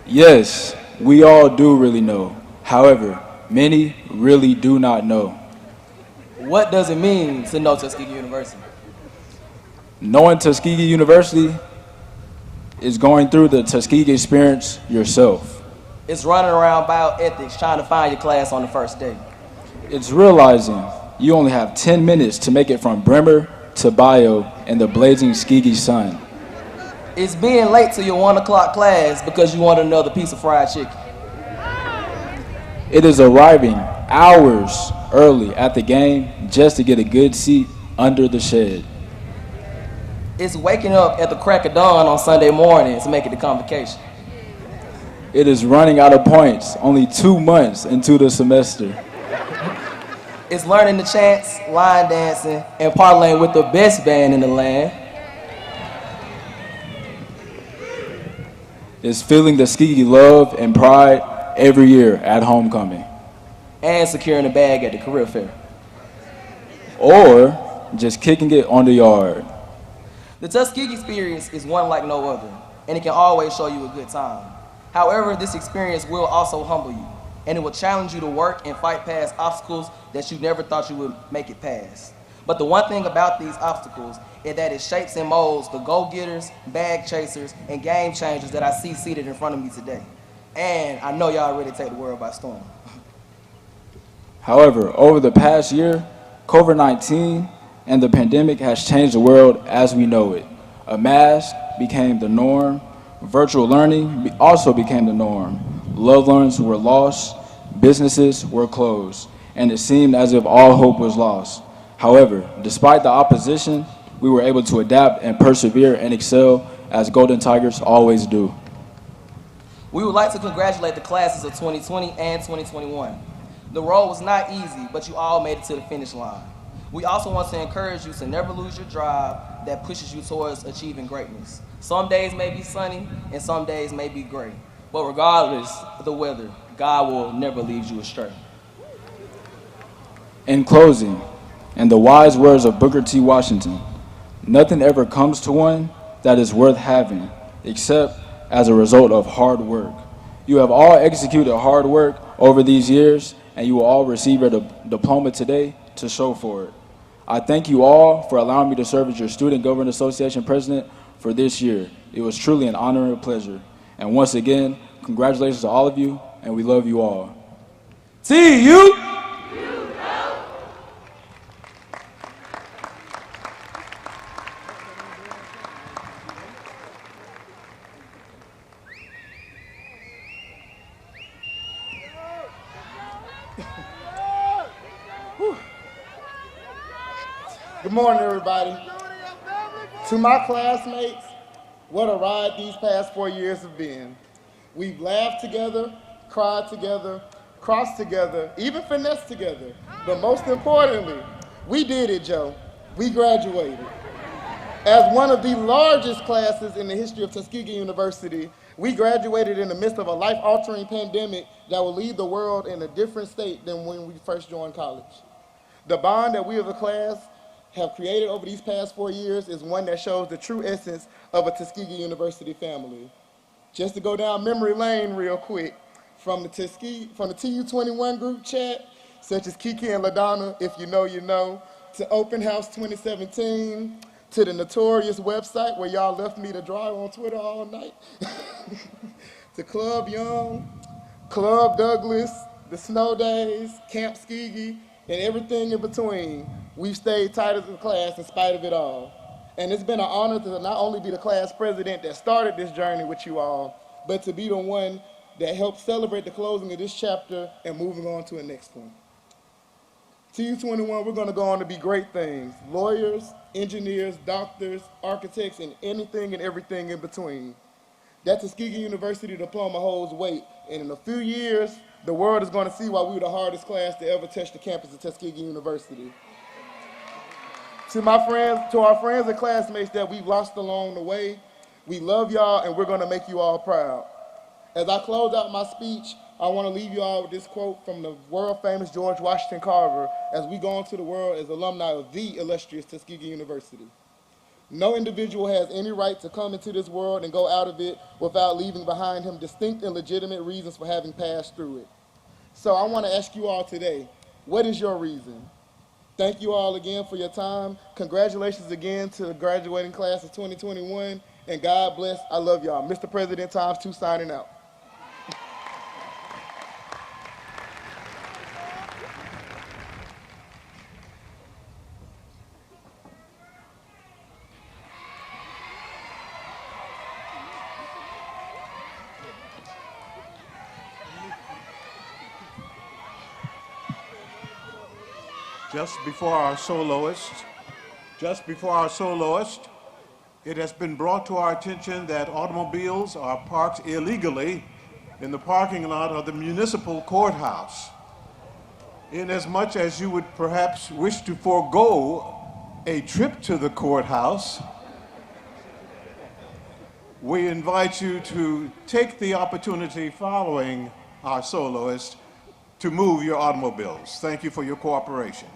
Yes, we all do really know. However, many really do not know. What does it mean to know Tuskegee University? Knowing Tuskegee University is going through the Tuskegee experience yourself. It's running around bioethics trying to find your class on the first day. It's realizing you only have 10 minutes to make it from Bremer to bio in the blazing Tuskegee sun. It's being late to your 1 o'clock class because you want another piece of fried chicken. It is arriving hours early at the game just to get a good seat under the shed. It's waking up at the crack of dawn on Sunday morning to make it to convocation. It is running out of points only 2 months into the semester. It's learning the chants, line dancing, and parlaying with the best band in the land. It's feeling the Tuskegee love and pride every year at homecoming. And securing a bag at the career fair. Or just kicking it on the yard. The Tuskegee experience is one like no other, and it can always show you a good time. However, this experience will also humble you, and it will challenge you to work and fight past obstacles that you never thought you would make it past. But the one thing about these obstacles is that it shapes and molds the go-getters, bag chasers, and game changers that I see seated in front of me today. And I know y'all ready to take the world by storm. However, over the past year, COVID-19 and the pandemic has changed the world as we know it. A mask became the norm. Virtual learning also became the norm. Loved ones were lost, businesses were closed, and it seemed as if all hope was lost. However, despite the opposition, we were able to adapt and persevere and excel as Golden Tigers always do. We would like to congratulate the classes of 2020 and 2021. The road was not easy, but you all made it to the finish line. We also want to encourage you to never lose your drive that pushes you towards achieving greatness. Some days may be sunny and some days may be gray, but regardless of the weather, God will never lead you astray. In closing, in the wise words of Booker T. Washington, nothing ever comes to one that is worth having except as a result of hard work. You have all executed hard work over these years, and you will all receive your diploma today to show for it. I thank you all for allowing me to serve as your Student Government Association President for this year. It was truly an honor and a pleasure. And once again, congratulations to all of you, and we love you all. See you! Good morning, everybody. To my classmates, what a ride these past 4 years have been. We've laughed together, cried together, crossed together, even finessed together. But most importantly, we did it, Joe. We graduated. As one of the largest classes in the history of Tuskegee University, we graduated in the midst of a life-altering pandemic that will leave the world in a different state than when we first joined college. The bond that we as a class have created over these past 4 years is one that shows the true essence of a Tuskegee University family. Just to go down memory lane real quick, from the TU21 group chat, such as Kiki and LaDonna, if you know, you know, to Open House 2017, to the notorious website where y'all left me to drive on Twitter all night, to Club Young, Club Douglas, the Snow Days, Camp Tuskegee, and everything in between. We've stayed tight as a class in spite of it all. And it's been an honor to not only be the class president that started this journey with you all, but to be the one that helped celebrate the closing of this chapter and moving on to the next one. TU21, we're gonna go on to be great things. Lawyers, engineers, doctors, architects, and anything and everything in between. That Tuskegee University diploma holds weight, and in a few years, the world is gonna see why we were the hardest class to ever touch the campus of Tuskegee University. To our friends and classmates that we've lost along the way, we love y'all and we're gonna make you all proud. As I close out my speech, I wanna leave you all with this quote from the world famous George Washington Carver as we go into the world as alumni of the illustrious Tuskegee University. No individual has any right to come into this world and go out of it without leaving behind him distinct and legitimate reasons for having passed through it. So I wanna ask you all today, what is your reason? Thank you all again for your time. Congratulations again to the graduating class of 2021, and God bless. I love y'all. Mr. President ×2 signing out. Just before our soloist, it has been brought to our attention that automobiles are parked illegally in the parking lot of the municipal courthouse. Inasmuch as you would perhaps wish to forego a trip to the courthouse, we invite you to take the opportunity following our soloist to move your automobiles. Thank you for your cooperation.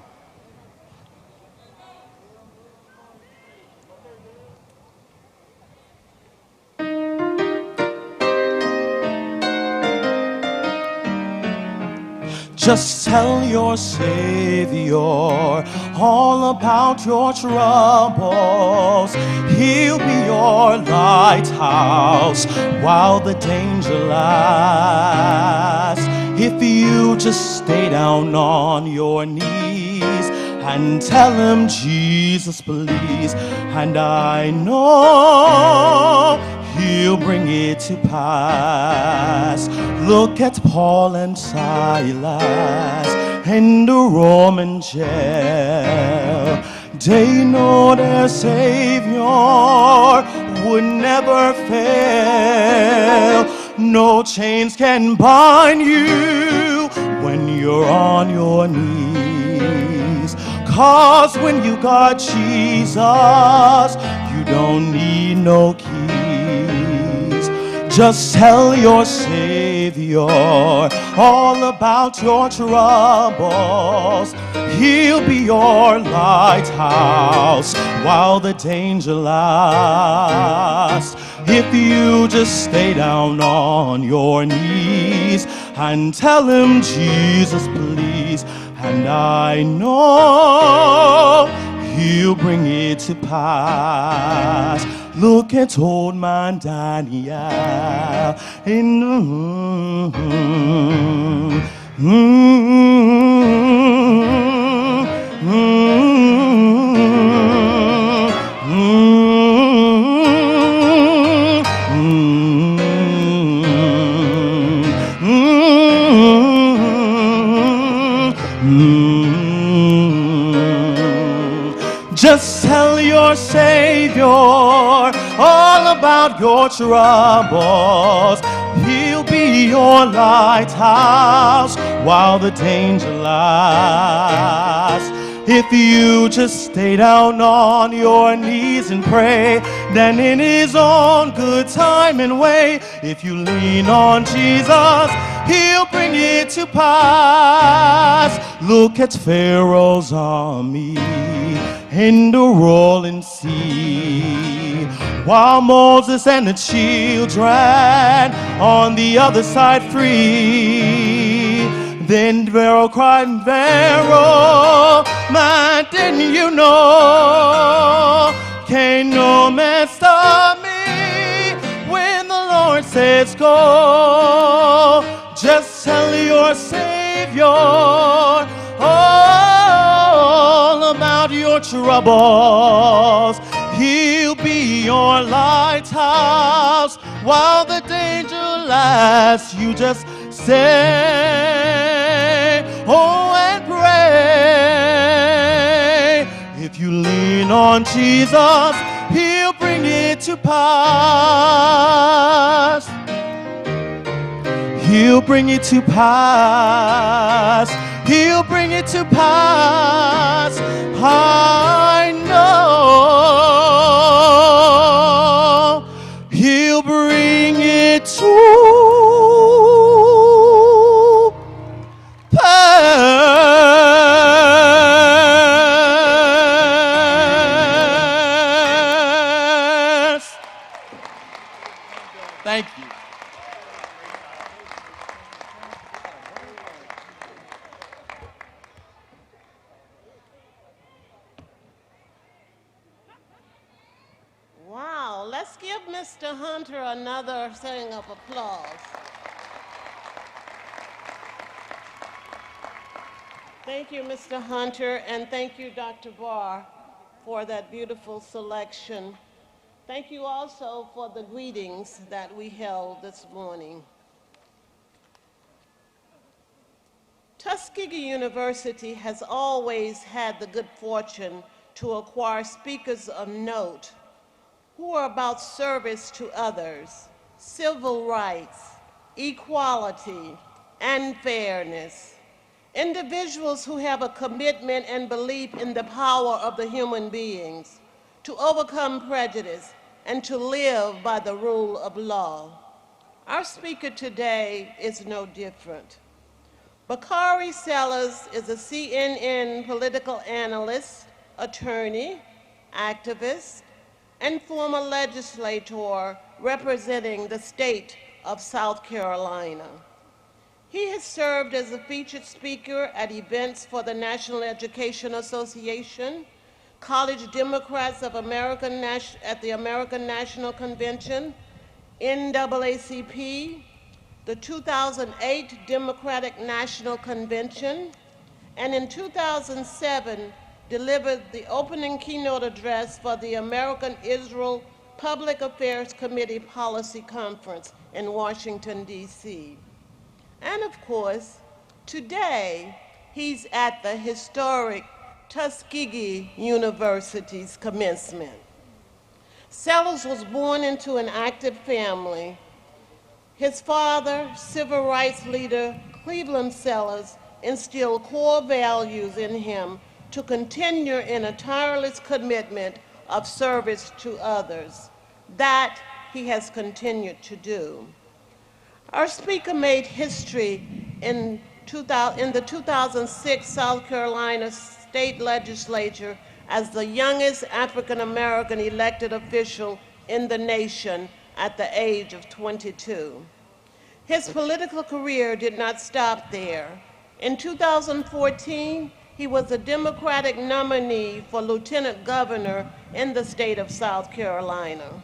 Just tell your Savior all about your troubles. He'll be your lighthouse while the danger lasts. If you just stay down on your knees and tell him, Jesus, please, and I know he'll bring it to pass. Look at Paul and Silas in the Roman jail. They know their Savior would never fail. No chains can bind you when you're on your knees. 'Cause when you got Jesus, you don't need no keys. Just tell your Savior all about your troubles. He'll be your lighthouse while the danger lasts. If you just stay down on your knees and tell him, Jesus, please, and I know he'll bring it to pass. Look at old man Daniel in Just tell your Savior all about your troubles. He'll be your lighthouse while the danger lasts. If you just stay down on your knees and pray, then in his own good time and way, if you lean on Jesus, he'll bring it to pass. Look at Pharaoh's army in the rolling sea, while Moses and the children on the other side free. Then Pharaoh cried, Pharaoh, man, didn't you know? Can't no man stop me when the Lord says go. Just tell your Savior all about your troubles. He'll be your lighthouse while the danger lasts. You just say, oh, and pray. If you lean on Jesus, he'll bring it to pass. He'll bring it to pass. He'll bring it to pass. I know he'll bring it to pass. Thank you. Wow, let's give Mr. Hunter another thing of applause. Thank you, Mr. Hunter, and thank you, Dr. Barr, for that beautiful selection. Thank you also for the greetings that we held this morning. Tuskegee University has always had the good fortune to acquire speakers of note who are about service to others, civil rights, equality, and fairness. Individuals who have a commitment and belief in the power of the human beings to overcome prejudice and to live by the rule of law. Our speaker today is no different. Bakari Sellers is a CNN political analyst, attorney, activist, and former legislator representing the state of South Carolina. He has served as a featured speaker at events for the National Education Association, College Democrats of America at the American National Convention, NAACP, the 2008 Democratic National Convention, and in 2007 delivered the opening keynote address for the American Israel Public Affairs Committee Policy Conference in Washington, D.C. And of course, today he's at the historic Tuskegee University's commencement. Sellers was born into an active family. His father, civil rights leader Cleveland Sellers, instilled core values in him to continue in a tireless commitment of service to others. That he has continued to do. Our speaker made history in the 2006 South Carolina State Legislature as the youngest African-American elected official in the nation at the age of 22. His political career did not stop there. In 2014, he was a Democratic nominee for Lieutenant Governor in the state of South Carolina.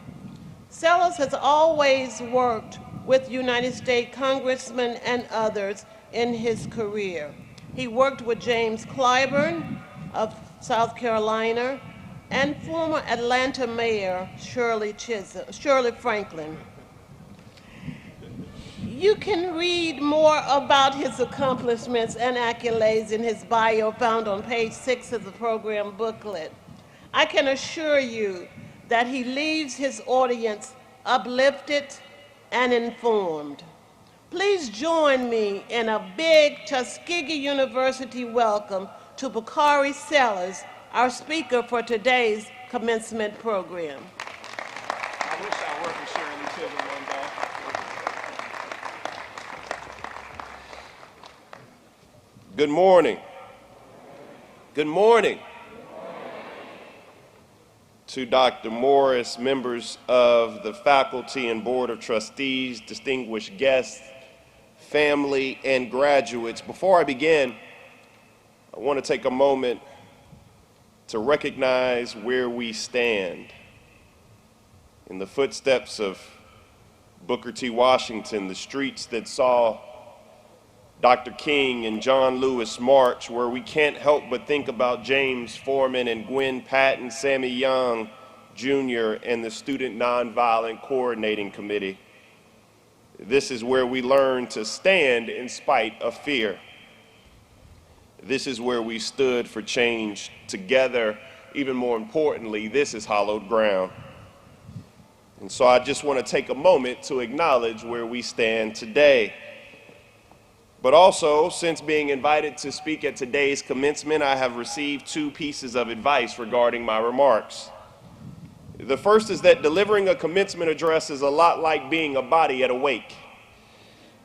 Sellers has always worked with United States congressmen and others in his career. He worked with James Clyburn of South Carolina and former Atlanta Mayor Shirley Franklin. You can read more about his accomplishments and accolades in his bio found on page 6 of the program booklet. I can assure you that he leaves his audience uplifted and informed. Please join me in a big Tuskegee University welcome to Bakari Sellers, our speaker for today's commencement program. I wish I worked with Shirley Chisholm one day. Good morning. Good morning. To Dr. Morris, members of the faculty and board of trustees, distinguished guests, family, and graduates. Before I begin, I want to take a moment to recognize where we stand. In the footsteps of Booker T. Washington, the streets that saw Dr. King and John Lewis march, where we can't help but think about James Foreman and Gwen Patton, Sammy Young Jr., and the Student Nonviolent Coordinating Committee. This is where we learn to stand in spite of fear. This is where we stood for change together. Even more importantly, this is hallowed ground. And so I just want to take a moment to acknowledge where we stand today. But also, since being invited to speak at today's commencement, I have received 2 pieces of advice regarding my remarks. The first is that delivering a commencement address is a lot like being a body at a wake.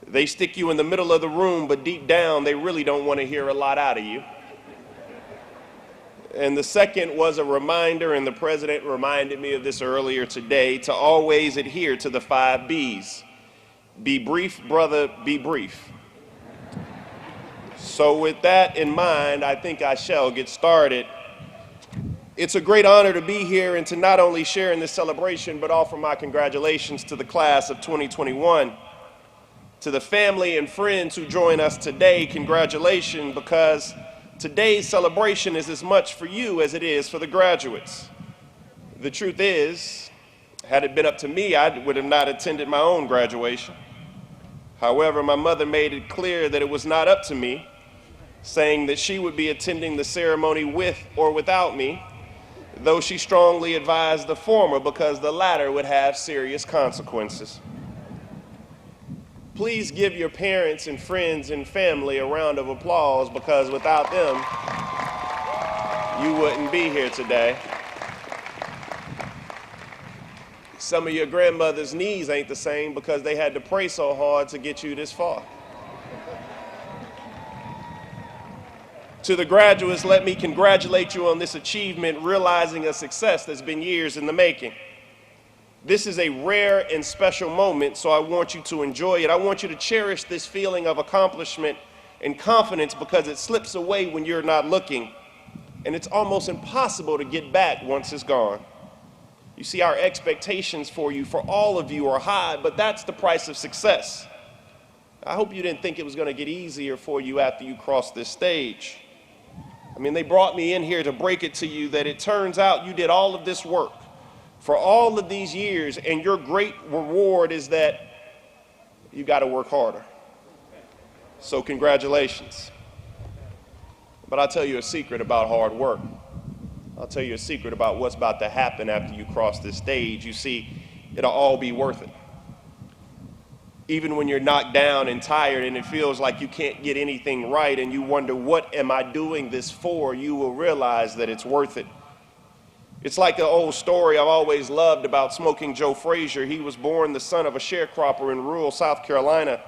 They stick you in the middle of the room, but deep down, they really don't want to hear a lot out of you. And the second was a reminder, and the president reminded me of this earlier today, to always adhere to the 5 B's. Be brief, brother, be brief. So with that in mind, I think I shall get started. It's a great honor to be here and to not only share in this celebration, but offer my congratulations to the class of 2021. To the family and friends who join us today, congratulations, because today's celebration is as much for you as it is for the graduates. The truth is, had it been up to me, I would have not attended my own graduation. However, my mother made it clear that it was not up to me, saying that she would be attending the ceremony with or without me, though she strongly advised the former because the latter would have serious consequences. Please give your parents and friends and family a round of applause, because without them, you wouldn't be here today. Some of your grandmother's knees ain't the same because they had to pray so hard to get you this far. To the graduates, let me congratulate you on this achievement, realizing a success that's been years in the making. This is a rare and special moment, so I want you to enjoy it. I want you to cherish this feeling of accomplishment and confidence, because it slips away when you're not looking, and it's almost impossible to get back once it's gone. You see, our expectations for you, for all of you, are high, but that's the price of success. I hope you didn't think it was going to get easier for you after you crossed this stage. I mean, they brought me in here to break it to you that it turns out you did all of this work for all of these years, and your great reward is that you got to work harder. So congratulations. But I'll tell you a secret about hard work. I'll tell you a secret about what's about to happen after you cross this stage. You see, it'll all be worth it. Even when you're knocked down and tired and it feels like you can't get anything right and you wonder, what am I doing this for? You will realize that it's worth it. It's like the old story I've always loved about Smoking Joe Frazier. He was born the son of a sharecropper in rural South Carolina,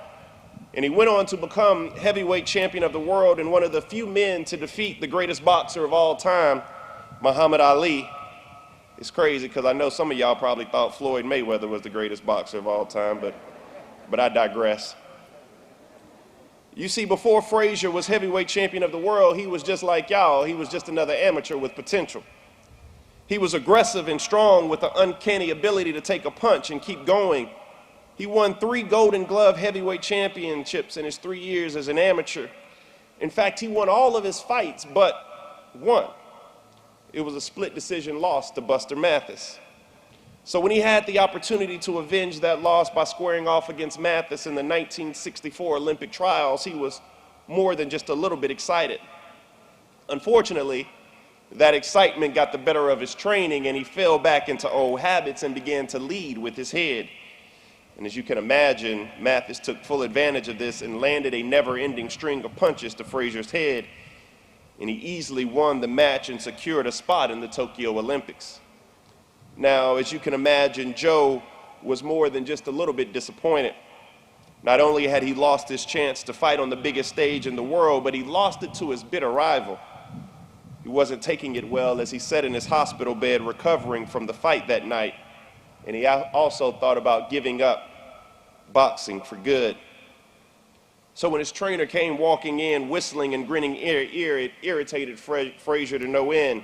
and he went on to become heavyweight champion of the world and one of the few men to defeat the greatest boxer of all time, Muhammad Ali. It's crazy because I know some of y'all probably thought Floyd Mayweather was the greatest boxer of all time, but I digress. You see, before Frazier was heavyweight champion of the world, he was just like y'all. He was just another amateur with potential. He was aggressive and strong with an uncanny ability to take a punch and keep going. He won 3 Golden Glove heavyweight championships in his 3 years as an amateur. In fact, he won all of his fights but one. It was a split decision loss to Buster Mathis. So when he had the opportunity to avenge that loss by squaring off against Mathis in the 1964 Olympic trials, he was more than just a little bit excited. Unfortunately, that excitement got the better of his training, and he fell back into old habits and began to lead with his head. And as you can imagine, Mathis took full advantage of this and landed a never-ending string of punches to Frazier's head. and he easily won the match and secured a spot in the Tokyo Olympics. Now, as you can imagine, Joe was more than just a little bit disappointed. Not only had he lost his chance to fight on the biggest stage in the world, but he lost it to his bitter rival. He wasn't taking it well as he sat in his hospital bed recovering from the fight that night, and he also thought about giving up boxing for good. So when his trainer came walking in, whistling and grinning ear to ear, it irritated Frazier to no end.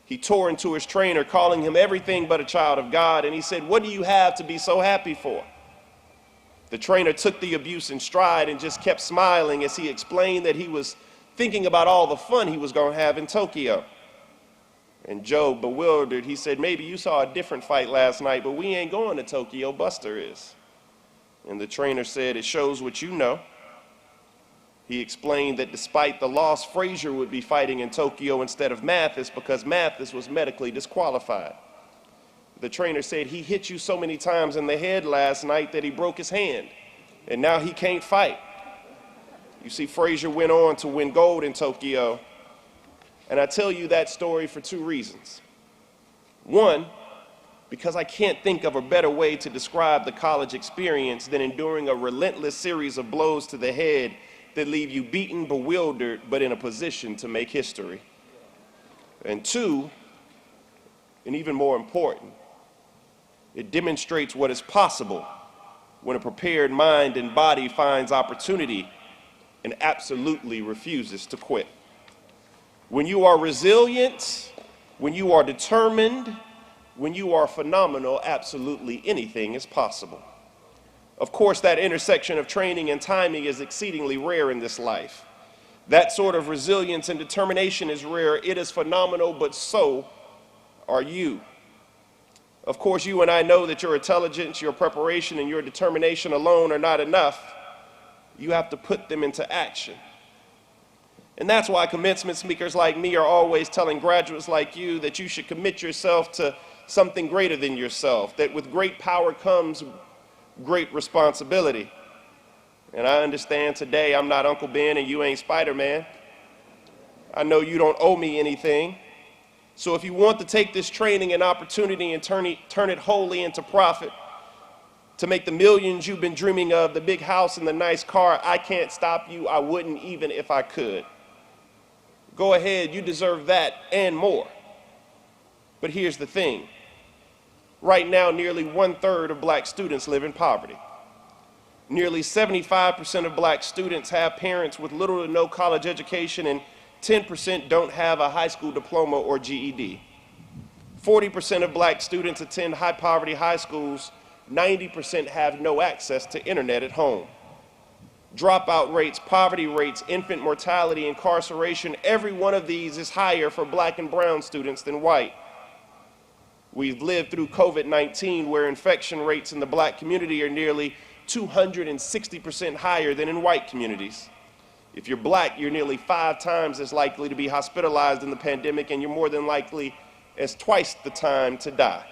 He tore into his trainer, calling him everything but a child of God, and he said, "What do you have to be so happy for?" The trainer took the abuse in stride and just kept smiling as he explained that he was thinking about all the fun he was going to have in Tokyo. And Joe, bewildered, he said, "Maybe you saw a different fight last night, but we ain't going to Tokyo, Buster is." And the trainer said, "It shows what you know." He explained that despite the loss, Frazier would be fighting in Tokyo instead of Mathis because Mathis was medically disqualified. The trainer said, "He hit you so many times in the head last night that he broke his hand, and now he can't fight." You see, Frazier went on to win gold in Tokyo, and I tell you that story for two reasons. One, because I can't think of a better way to describe the college experience than enduring a relentless series of blows to the head that leave you beaten, bewildered, but in a position to make history. And two, and even more important, it demonstrates what is possible when a prepared mind and body finds opportunity and absolutely refuses to quit. When you are resilient, when you are determined, when you are phenomenal, absolutely anything is possible. Of course, that intersection of training and timing is exceedingly rare in this life. That sort of resilience and determination is rare. It is phenomenal, but so are you. Of course, you and I know that your intelligence, your preparation, and your determination alone are not enough. You have to put them into action. And that's why commencement speakers like me are always telling graduates like you that you should commit yourself to something greater than yourself, that with great power comes great responsibility. And I understand today I'm not Uncle Ben and you ain't Spider-Man. I know you don't owe me anything. So if you want to take this training and opportunity and turn it wholly into profit, to make the millions you've been dreaming of, the big house and the nice car, I can't stop you. I wouldn't even if I could. Go ahead, you deserve that and more. But here's the thing. Right now, nearly 1/3 of black students live in poverty. Nearly 75% of black students have parents with little to no college education, and 10% don't have a high school diploma or GED. 40% of black students attend high poverty high schools. 90% have no access to internet at home. Dropout rates, poverty rates, infant mortality, incarceration, every one of these is higher for black and brown students than white. We've lived through COVID-19, where infection rates in the black community are nearly 260% higher than in white communities. If you're black, you're nearly 5 times as likely to be hospitalized in the pandemic, and you're more than likely as twice the time to die.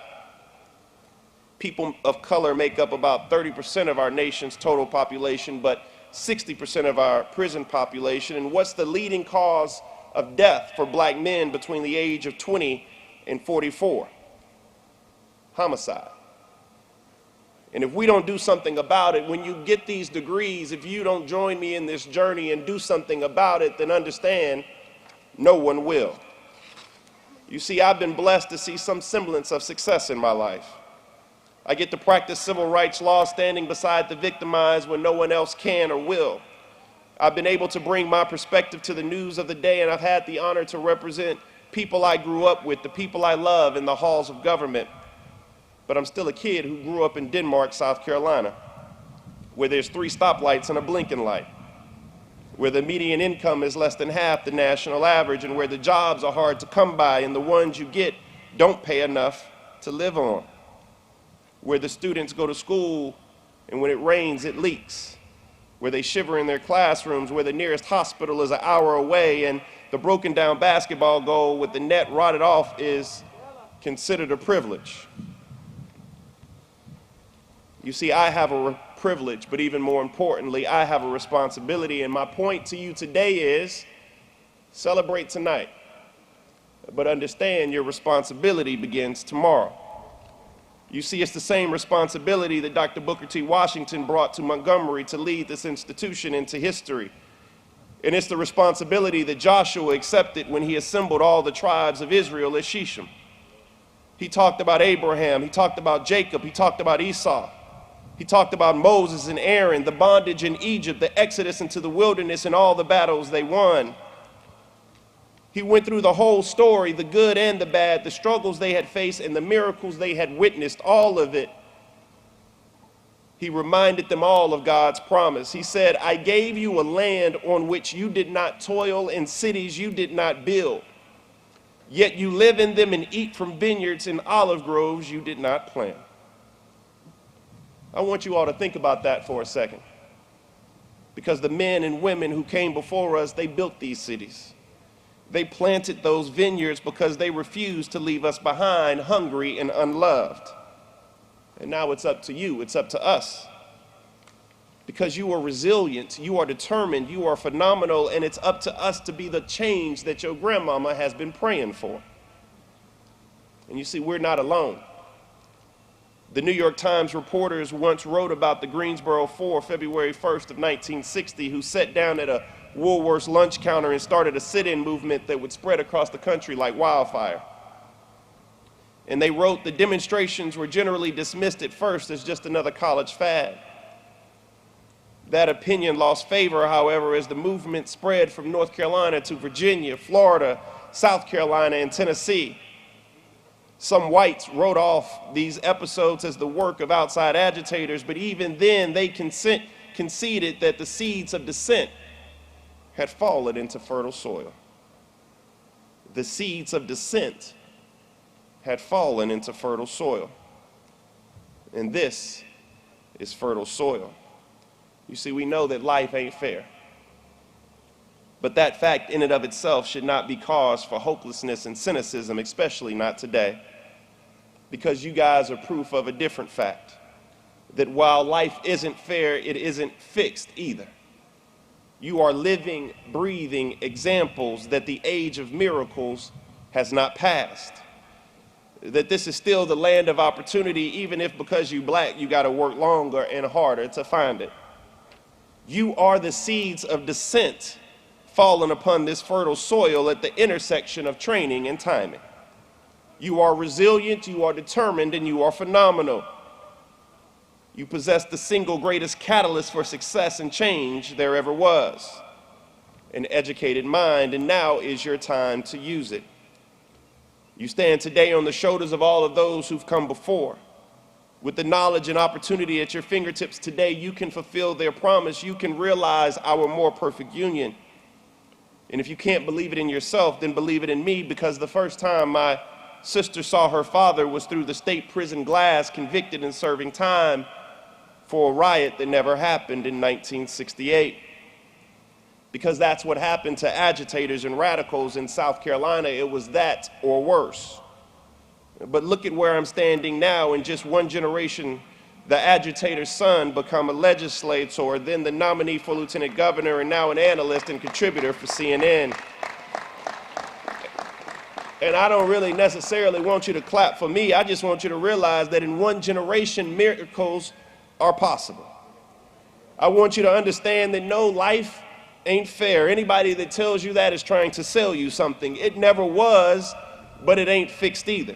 People of color make up about 30% of our nation's total population, but 60% of our prison population. And what's the leading cause of death for black men between the age of 20 and 44? Homicide. And if we don't do something about it, when you get these degrees, if you don't join me in this journey and do something about it, then understand, no one will. You see, I've been blessed to see some semblance of success in my life. I get to practice civil rights law standing beside the victimized when no one else can or will. I've been able to bring my perspective to the news of the day, and I've had the honor to represent people I grew up with, the people I love in the halls of government. But I'm still a kid who grew up in Denmark, South Carolina, where there's 3 stoplights and a blinking light, where the median income is less than half the national average, and where the jobs are hard to come by and the ones you get don't pay enough to live on, where the students go to school and when it rains it leaks, where they shiver in their classrooms, where the nearest hospital is an hour away, and the broken down basketball goal with the net rotted off is considered a privilege. You see, I have a privilege, but even more importantly, I have a responsibility. And my point to you today is, Celebrate tonight, but understand your responsibility begins tomorrow. You see, it's the same responsibility that Dr. Booker T. Washington brought to Montgomery to lead this institution into history. And it's the responsibility that Joshua accepted when he assembled all the tribes of Israel at Shechem. He talked about Abraham, he talked about Jacob, he talked about Esau. He talked about Moses and Aaron, the bondage in Egypt, the exodus into the wilderness, and all the battles they won. He went through the whole story, the good and the bad, the struggles they had faced and the miracles they had witnessed, all of it. He reminded them all of God's promise. He said, I gave you a land on which you did not toil and cities you did not build. Yet you live in them and eat from vineyards and olive groves you did not plant. I want you all to think about that for a second. Because the men and women who came before us, they built these cities. They planted those vineyards because they refused to leave us behind hungry and unloved. And now it's up to you, it's up to us. Because you are resilient, you are determined, you are phenomenal, and it's up to us to be the change that your grandmama has been praying for. And you see, we're not alone. The New York Times reporters once wrote about the Greensboro Four, February 1st of 1960, who sat down at a Woolworth's lunch counter and started a sit-in movement that would spread across the country like wildfire. And they wrote the demonstrations were generally dismissed at first as just another college fad. That opinion lost favor, however, as the movement spread from North Carolina to Virginia, Florida, South Carolina, and Tennessee. Some whites wrote off these episodes as the work of outside agitators, but even then they conceded that the seeds of dissent had fallen into fertile soil. The seeds of dissent had fallen into fertile soil. And this is fertile soil. You see, we know that life ain't fair. But that fact in and of itself should not be cause for hopelessness and cynicism, especially not today. Because you guys are proof of a different fact. That while life isn't fair, it isn't fixed either. You are living, breathing examples that the age of miracles has not passed. That this is still the land of opportunity, even if because you're black, you got to work longer and harder to find it. You are the seeds of dissent fallen upon this fertile soil at the intersection of training and timing. You are resilient, you are determined, and you are phenomenal. You possess the single greatest catalyst for success and change there ever was, an educated mind, and now is your time to use it. You stand today on the shoulders of all of those who've come before. With the knowledge and opportunity at your fingertips today, you can fulfill their promise. You can realize our more perfect union. And if you can't believe it in yourself, then believe it in me, because the first time my sister saw her father was through the state prison glass, convicted and serving time for a riot that never happened in 1968. Because that's what happened to agitators and radicals in South Carolina. It was that or worse. But look at where I'm standing now. In just one generation, the agitator's son become a legislator, then the nominee for lieutenant governor, and now an analyst and contributor for CNN. And I don't really necessarily want you to clap for me. I just want you to realize that in one generation, miracles are possible. I want you to understand that no, life ain't fair. Anybody that tells you that is trying to sell you something. It never was, but it ain't fixed either.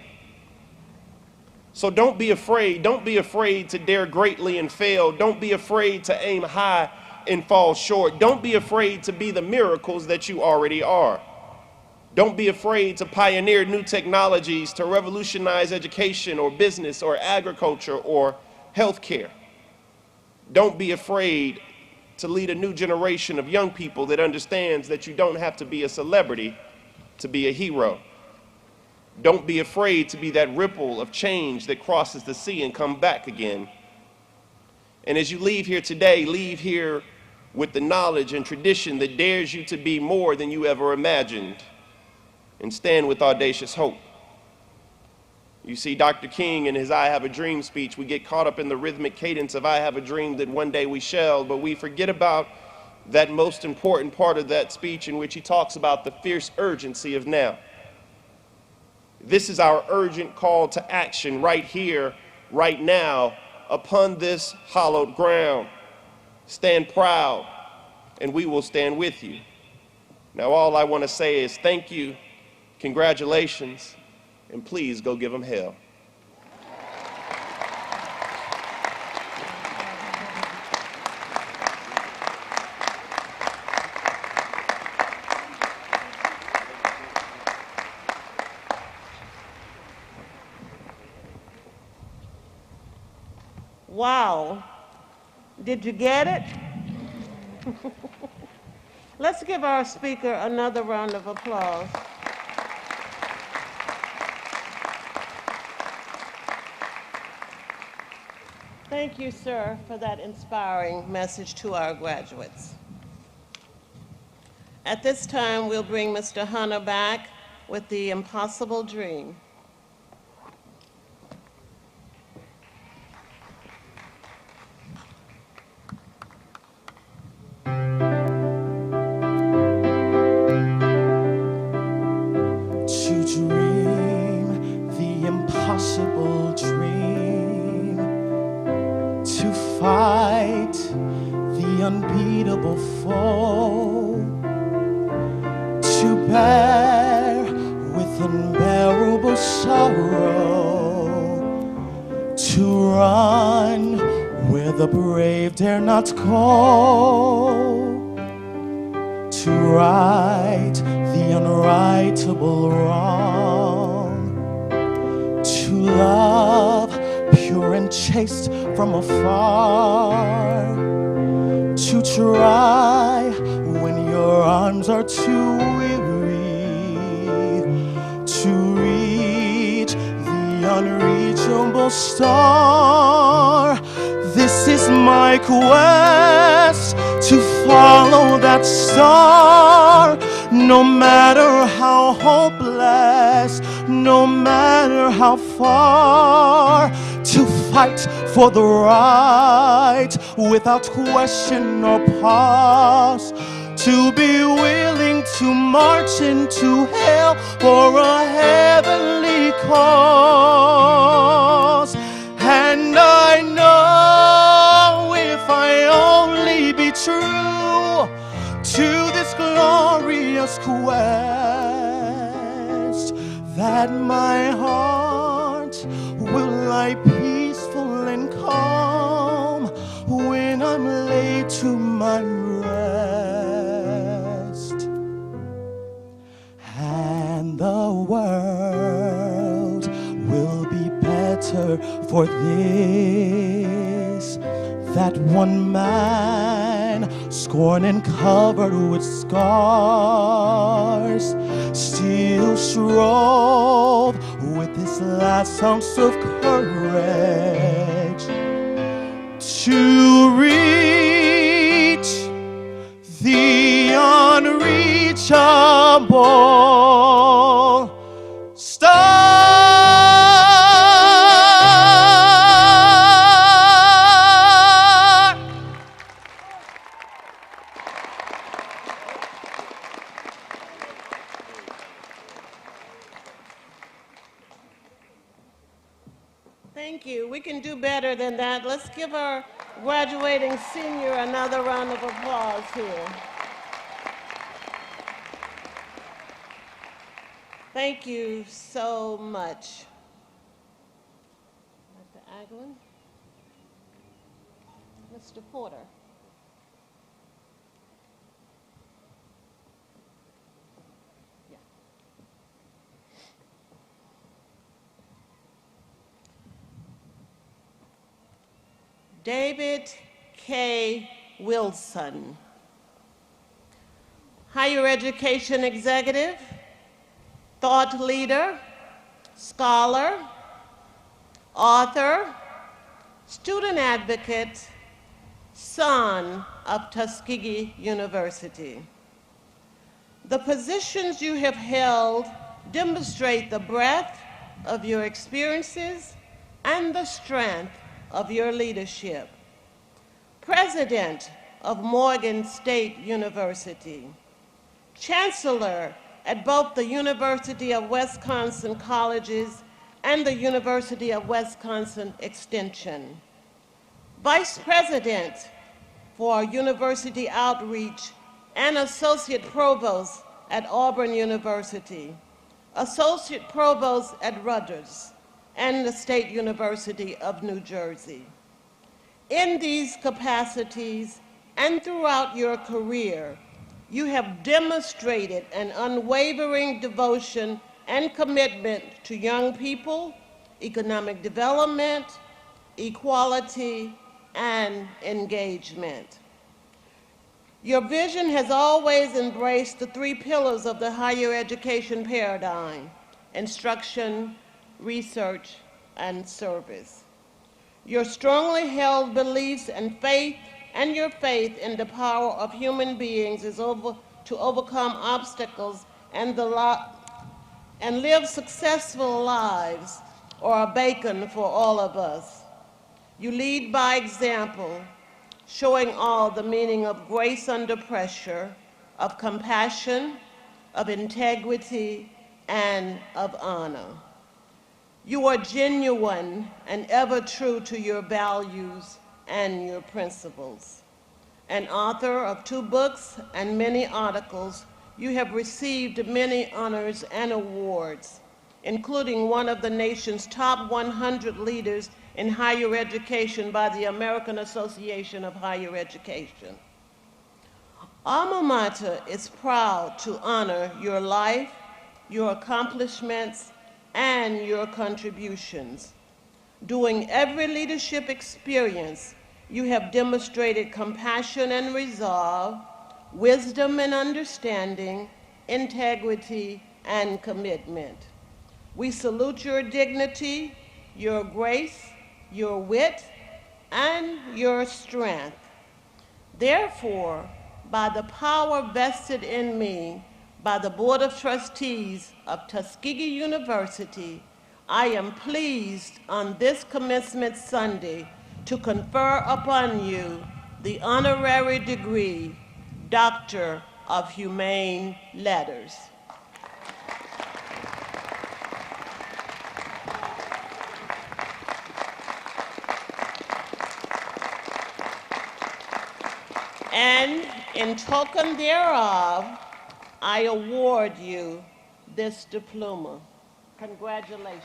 So don't be afraid. Don't be afraid to dare greatly and fail. Don't be afraid to aim high and fall short. Don't be afraid to be the miracles that you already are. Don't be afraid to pioneer new technologies to revolutionize education or business or agriculture or healthcare. Don't be afraid to lead a new generation of young people that understands that you don't have to be a celebrity to be a hero. Don't be afraid to be that ripple of change that crosses the sea and come back again. And as you leave here today, leave here with the knowledge and tradition that dares you to be more than you ever imagined, and stand with audacious hope. You see, Dr. King in his I Have a Dream speech, we get caught up in the rhythmic cadence of I have a dream that one day we shall, but we forget about that most important part of that speech in which he talks about the fierce urgency of now. This is our urgent call to action right here, right now, upon this hallowed ground. Stand proud, and we will stand with you. Now, all I want to say is thank you, congratulations, and please go give them hell. Wow. Did you get it? Let's give our speaker another round of applause. Thank you, sir, for that inspiring message to our graduates. At this time, we'll bring Mr. Hunter back with the impossible dream. Impossible dream, to fight the unbeatable foe, to bear with unbearable sorrow, to run where the brave dare not go, to right the unrightable wrong, to love pure and chaste from afar, to try when your arms are too weary, to reach the unreachable star. This is my quest, to follow that star, no matter how hopeless, no matter how far, to fight for the right without question or pause, to be willing to march into hell for a heavenly cause. And I know if I only be true to this glorious quest, that my heart will lie peaceful and calm when I'm laid to my rest. And the world will be better for this, that one man, scorned and covered with scars, still strove with this last ounce of courage to reach the unreachable star. Thank you. We can do better than that. Let's give our graduating senior another round of applause here. Thank you so much. Dr. Aglin. Mr. Porter. David K. Wilson, higher education executive, thought leader, scholar, author, student advocate, son of Tuskegee University. The positions you have held demonstrate the breadth of your experiences and the strength of your leadership. President of Morgan State University, Chancellor at both the University of Wisconsin Colleges and the University of Wisconsin Extension, Vice President for University Outreach and Associate Provost at Auburn University, Associate Provost at Rutgers, and the State University of New Jersey. In these capacities and throughout your career, you have demonstrated an unwavering devotion and commitment to young people, economic development, equality, and engagement. Your vision has always embraced the three pillars of the higher education paradigm: instruction, research, and service. Your strongly held beliefs and faith, and your faith in the power of human beings to overcome obstacles and live successful lives are a beacon for all of us. You lead by example, showing all the meaning of grace under pressure, of compassion, of integrity, and of honor. You are genuine and ever true to your values and your principles. An author of 2 books and many articles, you have received many honors and awards, including one of the nation's top 100 leaders in higher education by the American Association of Higher Education. Alma Mater is proud to honor your life, your accomplishments, and your contributions. During every leadership experience, you have demonstrated compassion and resolve, wisdom and understanding, integrity and commitment. We salute your dignity, your grace, your wit, and your strength. Therefore, by the power vested in me by the Board of Trustees of Tuskegee University, I am pleased on this Commencement Sunday to confer upon you the honorary degree, Doctor of Humane Letters. And in token thereof, I award you this diploma. Congratulations.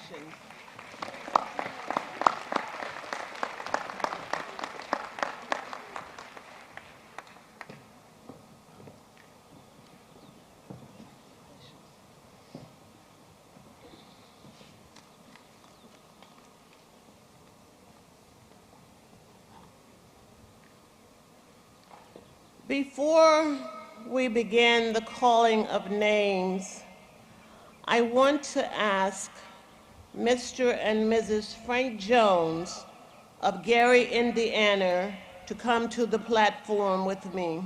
Before we begin the calling of names, I want to ask Mr. and Mrs. Frank Jones of Gary, Indiana, to come to the platform with me.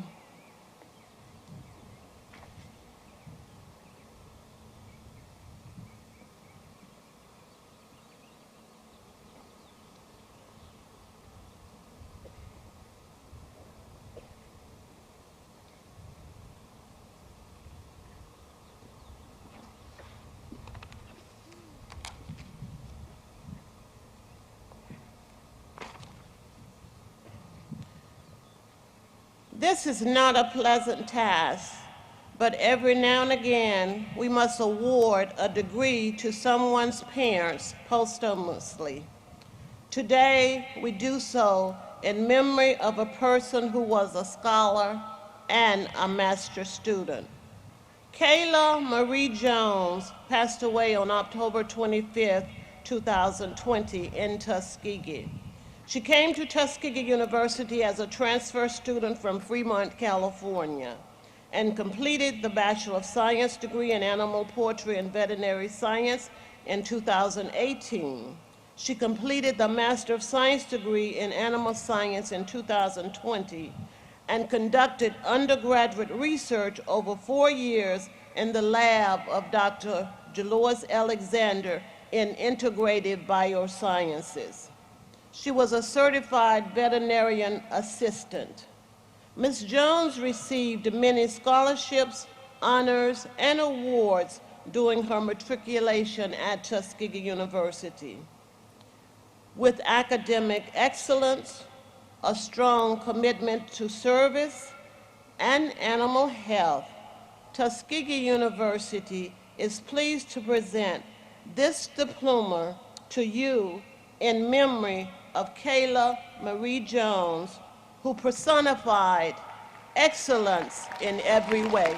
This is not a pleasant task, but every now and again, we must award a degree to someone's parents posthumously. Today, we do so in memory of a person who was a scholar and a master student. Kayla Marie Jones passed away on October 25th, 2020 in Tuskegee. She came to Tuskegee University as a transfer student from Fremont, California, and completed the Bachelor of Science degree in Animal Poultry and Veterinary Science in 2018. She completed the Master of Science degree in Animal Science in 2020 and conducted undergraduate research over 4 years in the lab of Dr. Dolores Alexander in Integrative Biosciences. She was a certified veterinarian assistant. Ms. Jones received many scholarships, honors, and awards during her matriculation at Tuskegee University. With academic excellence, a strong commitment to service, and animal health, Tuskegee University is pleased to present this diploma to you in memory of Kayla Marie Jones, who personified excellence in every way.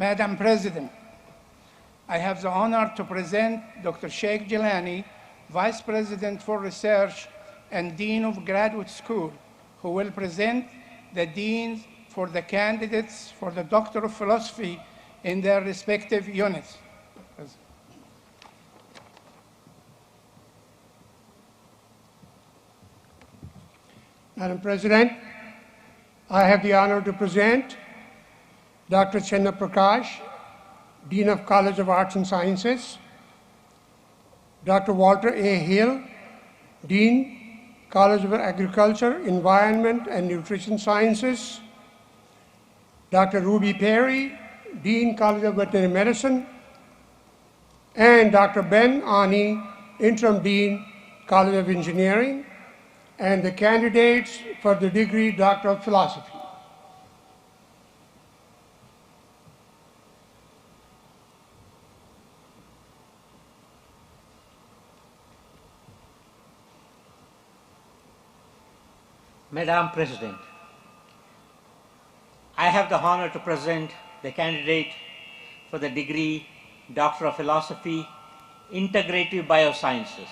Madam President, I have the honor to present Dr. Sheikh Jilani, Vice President for Research and Dean of Graduate School, who will present the deans for the candidates for the Doctor of Philosophy in their respective units. Madam President, I have the honor to present Dr. Chandra Prakash, Dean of College of Arts and Sciences, Dr. Walter A. Hill, Dean, College of Agriculture, Environment, and Nutrition Sciences, Dr. Ruby Perry, Dean, College of Veterinary Medicine, and Dr. Ben Ani, Interim Dean, College of Engineering, and the candidates for the degree Doctor of Philosophy. Madam President, I have the honor to present the candidate for the degree Doctor of Philosophy, Integrative Biosciences.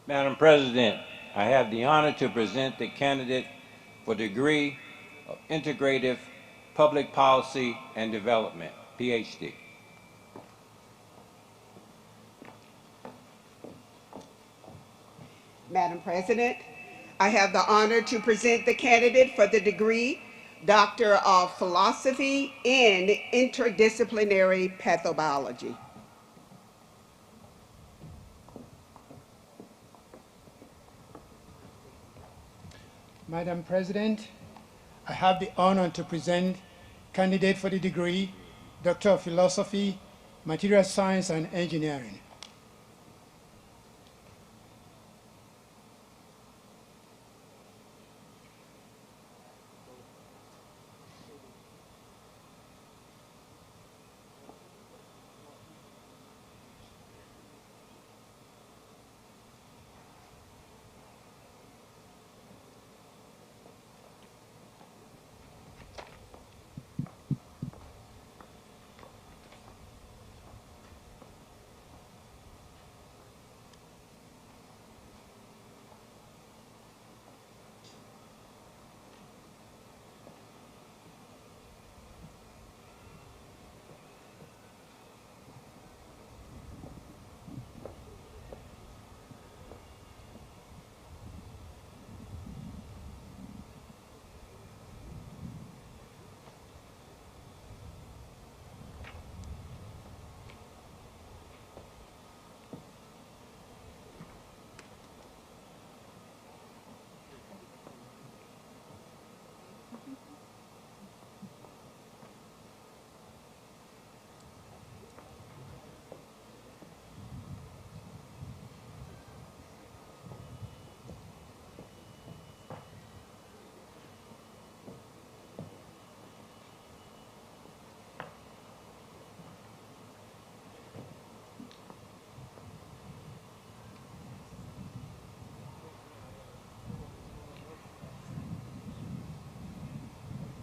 Madam President, I have the honor to present the candidate for the degree of Integrative Public Policy and Development, PhD. Madam President, I have the honor to present the candidate for the degree Doctor of Philosophy in Interdisciplinary Pathobiology. Madam President, I have the honor to present candidate for the degree Doctor of Philosophy, Material Science and Engineering.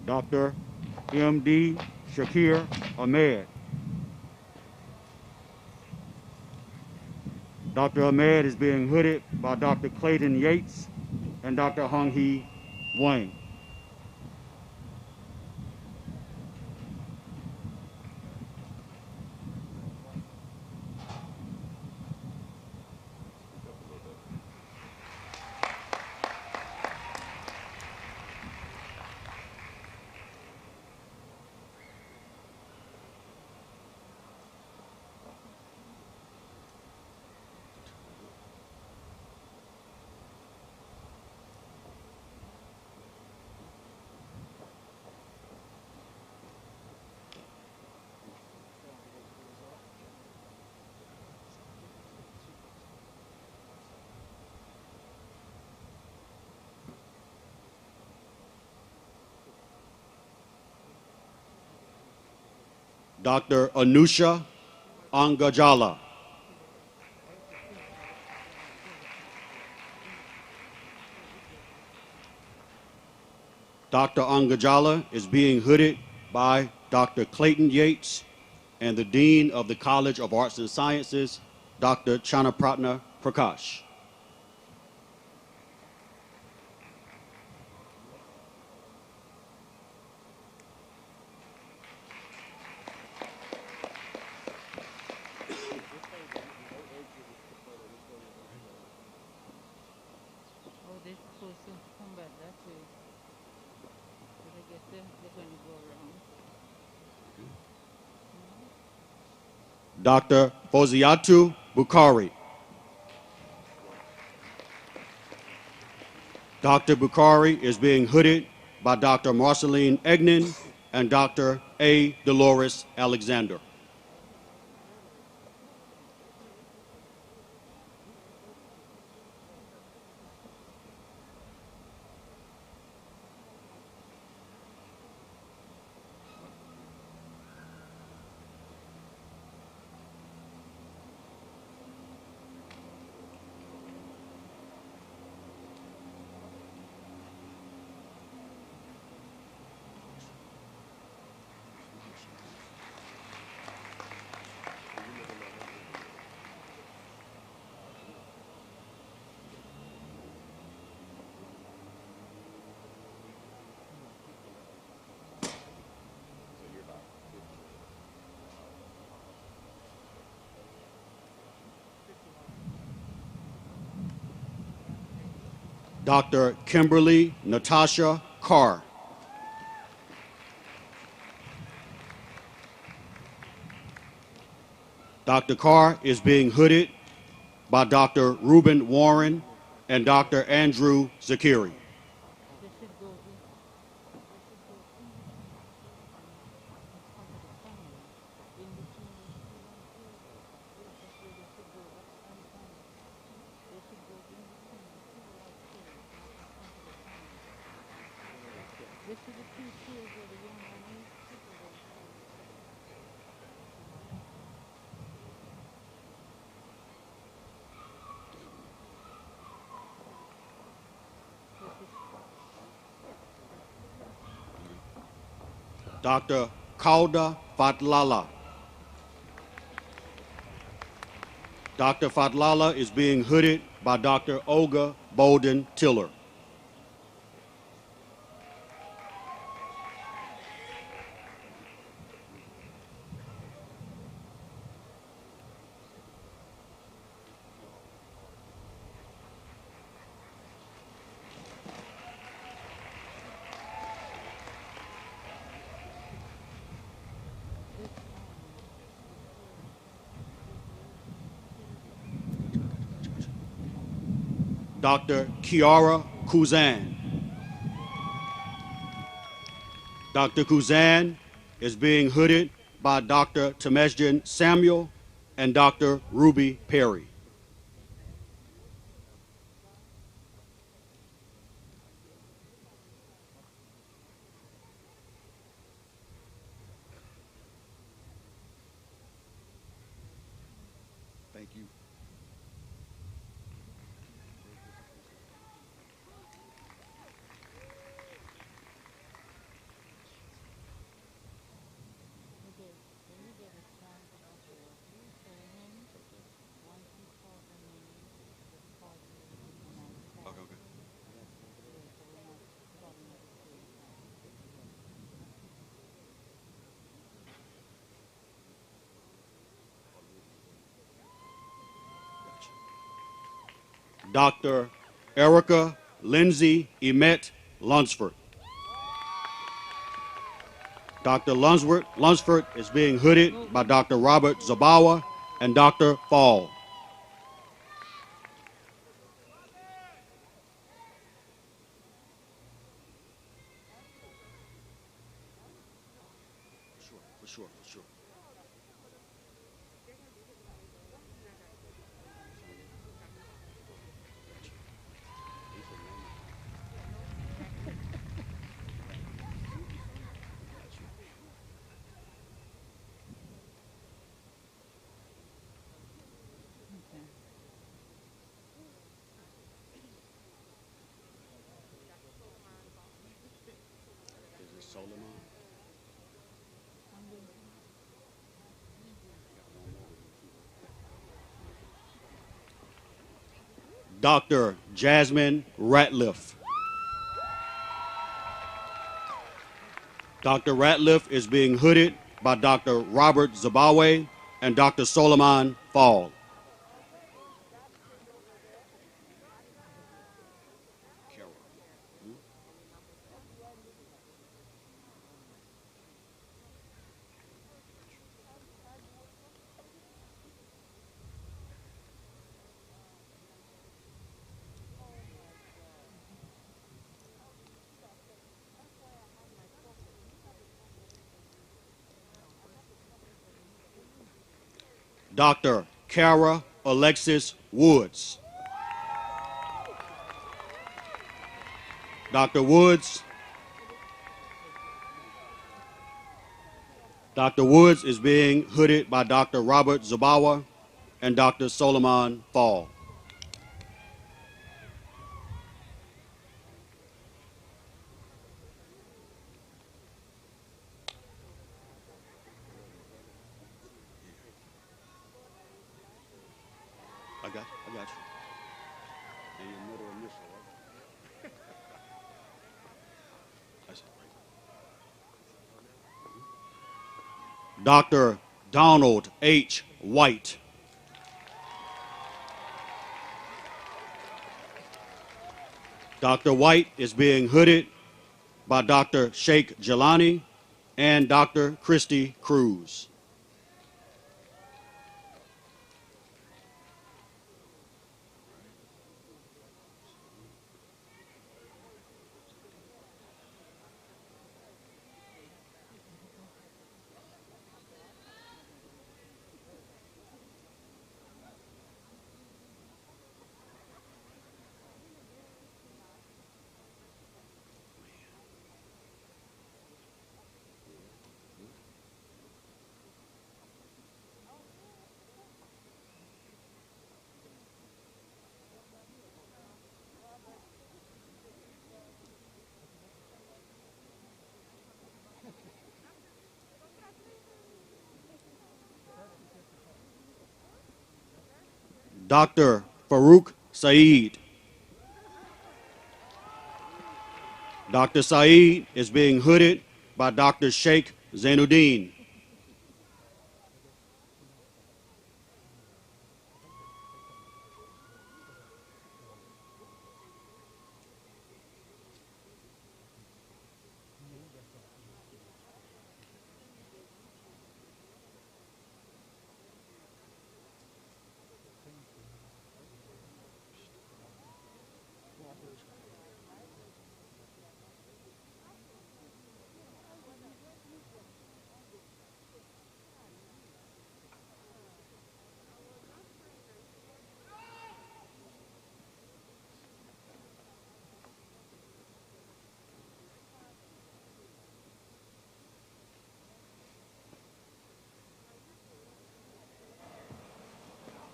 Dr. M.D. Shakir Ahmed. Dr. Ahmed is being hooded by Dr. Clayton Yates and Dr. Hong Hee Wang. Dr. Anusha Angajala. Dr. Angajala is being hooded by Dr. Clayton Yates and the Dean of the College of Arts and Sciences, Dr. Chanapratna Prakash. Dr. Foziatu Bukhari. Dr. Bukhari is being hooded by Dr. Marceline Egnan and Dr. A. Dolores Alexander. Dr. Kimberly Natasha Carr. Dr. Carr is being hooded by Dr. Reuben Warren and Dr. Andrew Zakiri. Dr. Kauda Fatlala. Dr. Fatlala is being hooded by Dr. Olga Bolden Tiller. Dr. Kiara Kuzan. Dr. Kuzan is being hooded by Dr. Temesjan Samuel and Dr. Ruby Perry. Thank you. Dr. Erica Lindsay Emet Lunsford. Dr. Lunsford is being hooded by Dr. Robert Zabawa and Dr. Fall. For sure. Dr. Jasmine Ratliff. Dr. Ratliff is being hooded by Dr. Robert Zabawe and Dr. Solomon Fall. Dr. Kara Alexis Woods. Dr. Woods is being hooded by Dr. Robert Zabawa and Dr. Solomon Fall. I got you. And your middle initial, right? Dr. Donald H. White. Dr. White is being hooded by Dr. Sheikh Jelani and Dr. Christy Cruz. Dr. Farouk Saeed. Dr. Saeed is being hooded by Dr. Sheikh Zainuddin.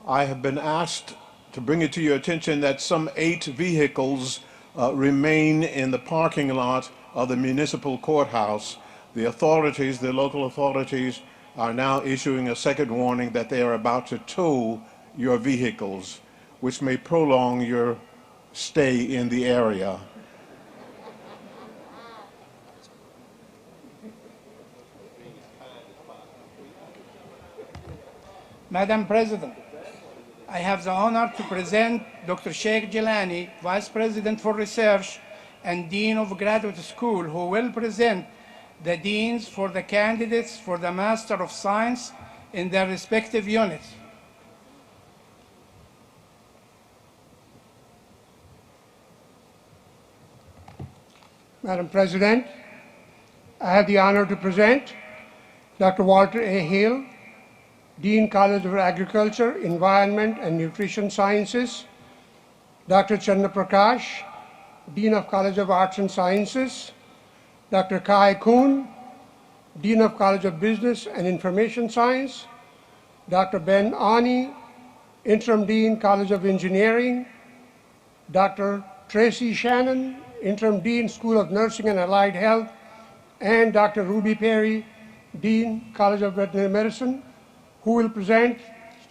I have been asked to bring it to your attention that some 8 vehicles remain in the parking lot of the municipal courthouse. The authorities, the local authorities, are now issuing a second warning that they are about to tow your vehicles, which may prolong your stay in the area. Madam President, I have the honor to present Dr. Sheikh Jelani, Vice President for Research and Dean of Graduate School, who will present the deans for the candidates for the Master of Science in their respective units. Madam President, I have the honor to present Dr. Walter A. Hill, Dean, College of Agriculture, Environment and Nutrition Sciences, Dr. Chandra Prakash, Dean of College of Arts and Sciences, Dr. Kai Kuhn, Dean of College of Business and Information Science, Dr. Ben Ani, Interim Dean, College of Engineering, Dr. Tracy Shannon, Interim Dean, School of Nursing and Allied Health, and Dr. Ruby Perry, Dean, College of Veterinary Medicine, who will present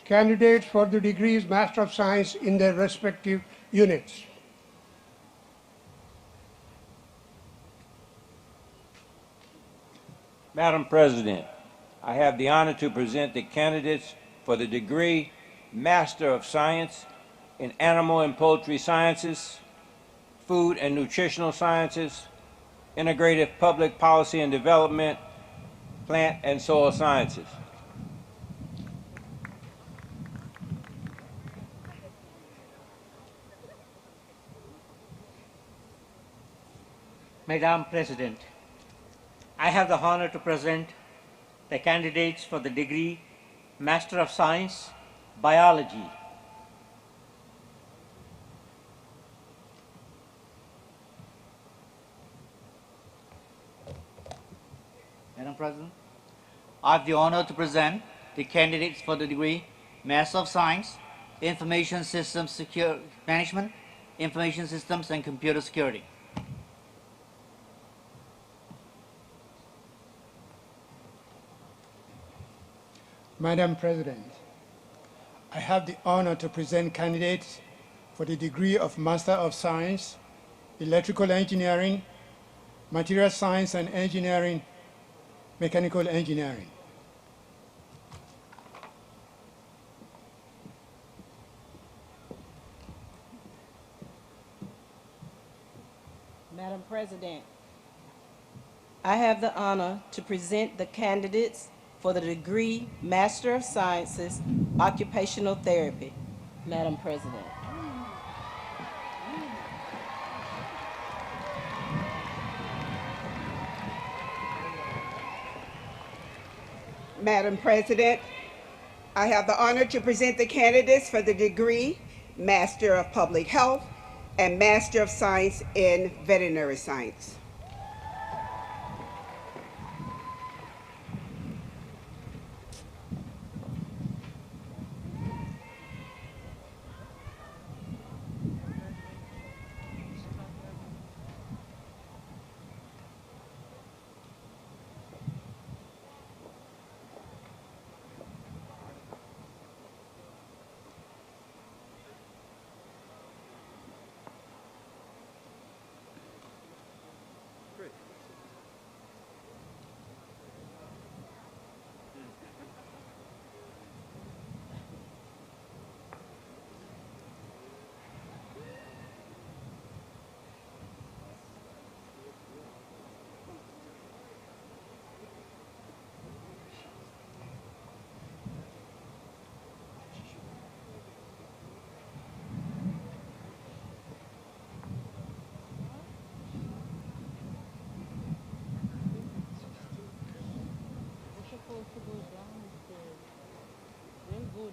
candidates for the degrees Master of Science in their respective units. Madam President, I have the honor to present the candidates for the degree Master of Science in Animal and Poultry Sciences, Food and Nutritional Sciences, Integrative Public Policy and Development, Plant and Soil Sciences. Madam President, I have the honor to present the candidates for the degree Master of Science, Biology. Madam President, I have the honor to present the candidates for the degree Master of Science, Information Systems Management, Information Systems and Computer Security. Madam President, I have the honor to present candidates for the degree of Master of Science, Electrical Engineering, Material Science and Engineering, Mechanical Engineering. Madam President, I have the honor to present the candidates for the degree Master of Sciences, Occupational Therapy. Madam President. Madam President, I have the honor to present the candidates for the degree Master of Public Health and Master of Science in Veterinary Science.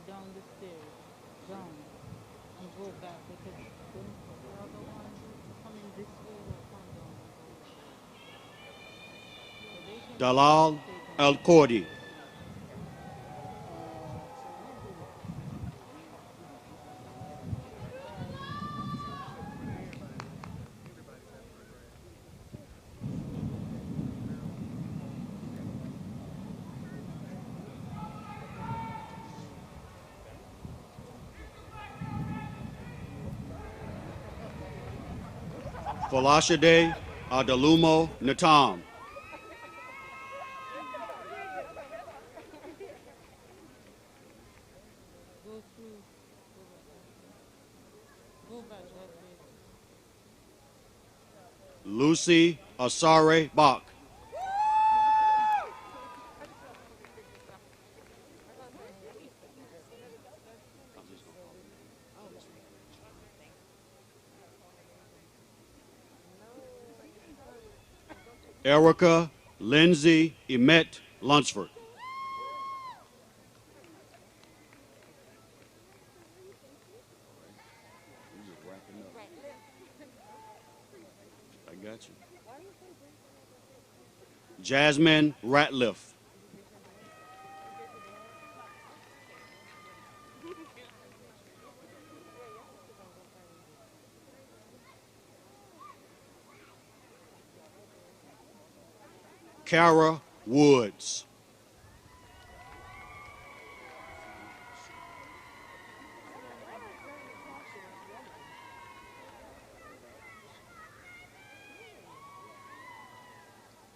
Down the stairs, down, and go back because the other one coming this way will come down. Dalal Al-Qurdi. Falashade Adalumo Natam. Go through, go Lucy Asare Bach. Erica Lindsay Emet Lunsford. I got you. Jasmine Ratliff. Kara Woods.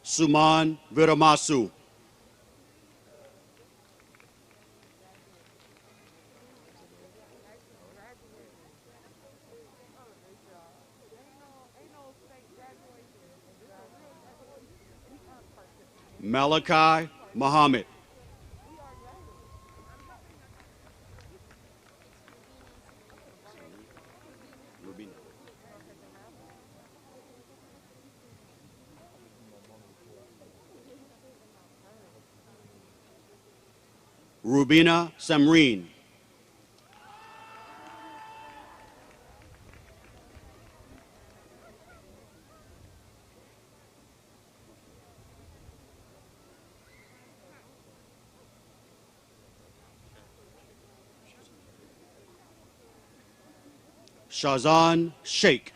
Suman Viramasu. Malachi Muhammad. Rubina Samreen. Shazan Sheikh.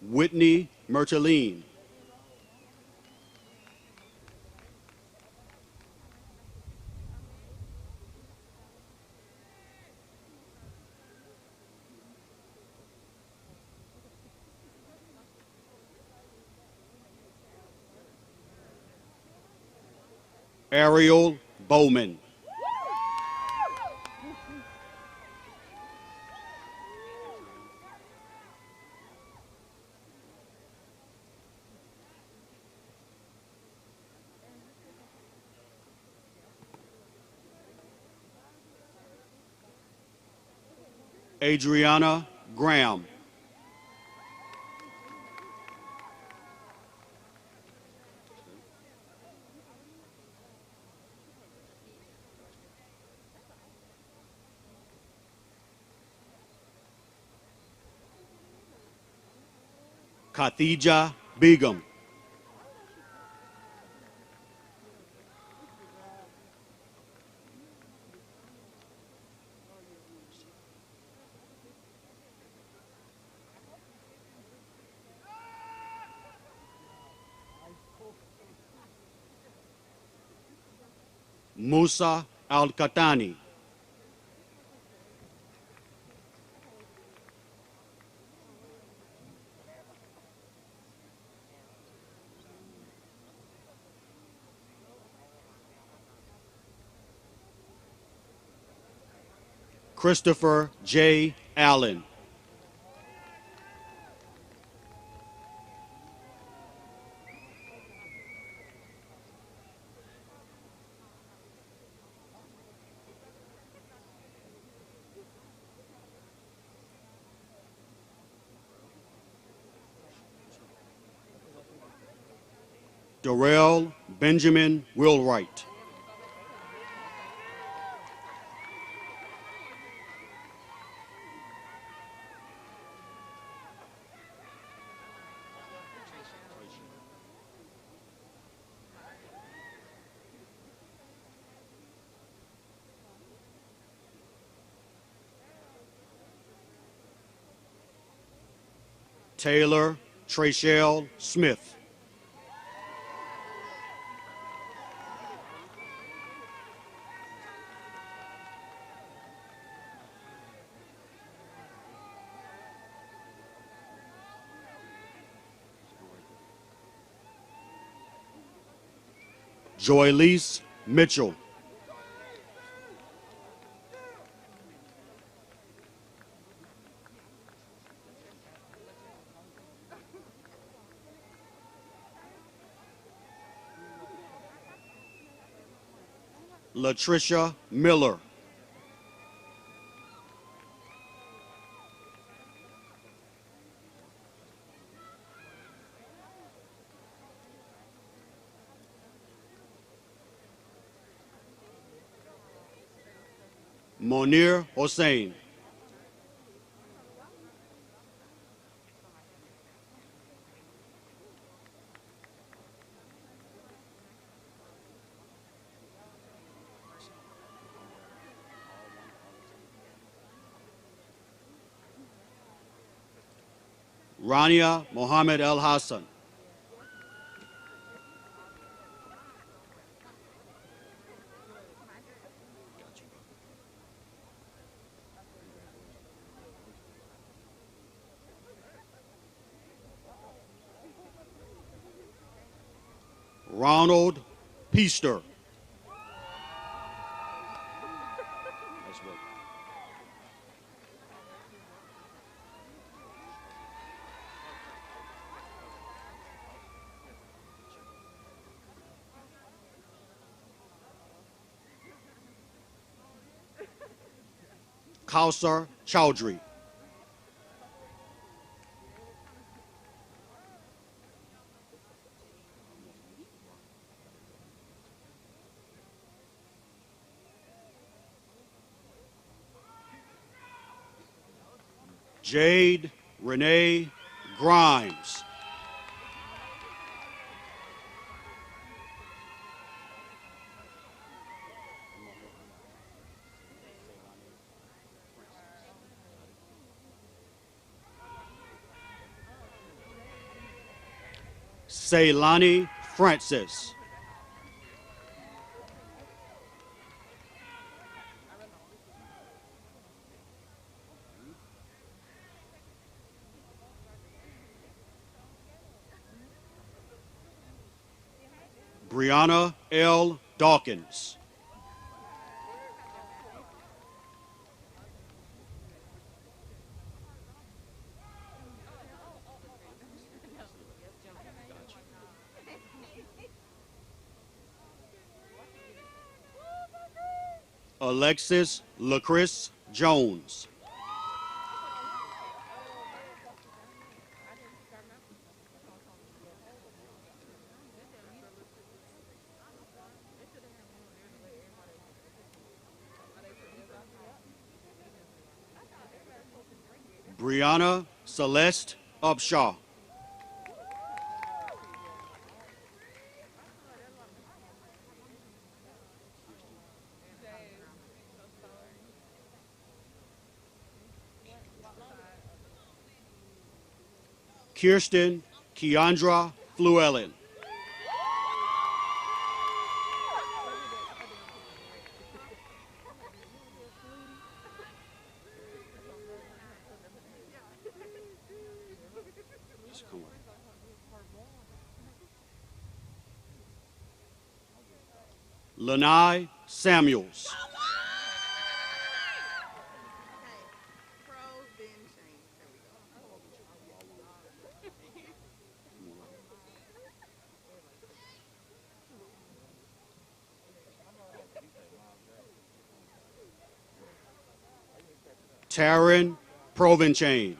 Whitney Merteline. Ariel Bowman. Adriana Graham. Khadija Begum. Musa Al-Katani. Christopher J. Allen. Darrell Benjamin Willwright. Taylor Treshelle Smith. Joylise Mitchell. Latricia Miller. Monir Hossein. Rania Mohammed El Hassan. Ronald Peaster. Kausar Chowdhury. Jade Renee Grimes. Ceylani Francis. Brianna L. Dawkins. Alexis LaChris Jones. Brianna Celeste Upshaw. Kirsten Keandra Fluellen. Lanai Samuels. Taryn Provenchain.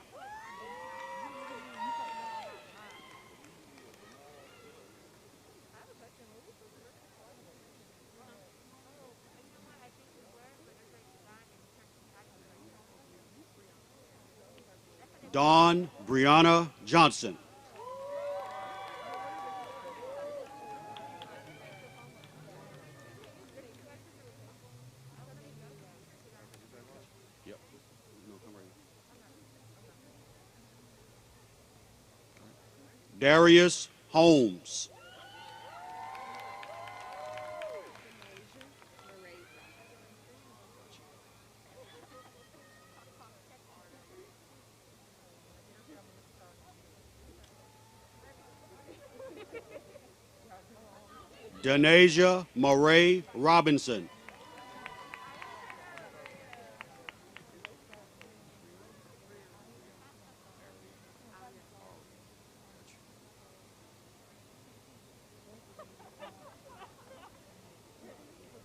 Dawn Brianna Johnson. Darius Holmes. Denasia Murray Robinson.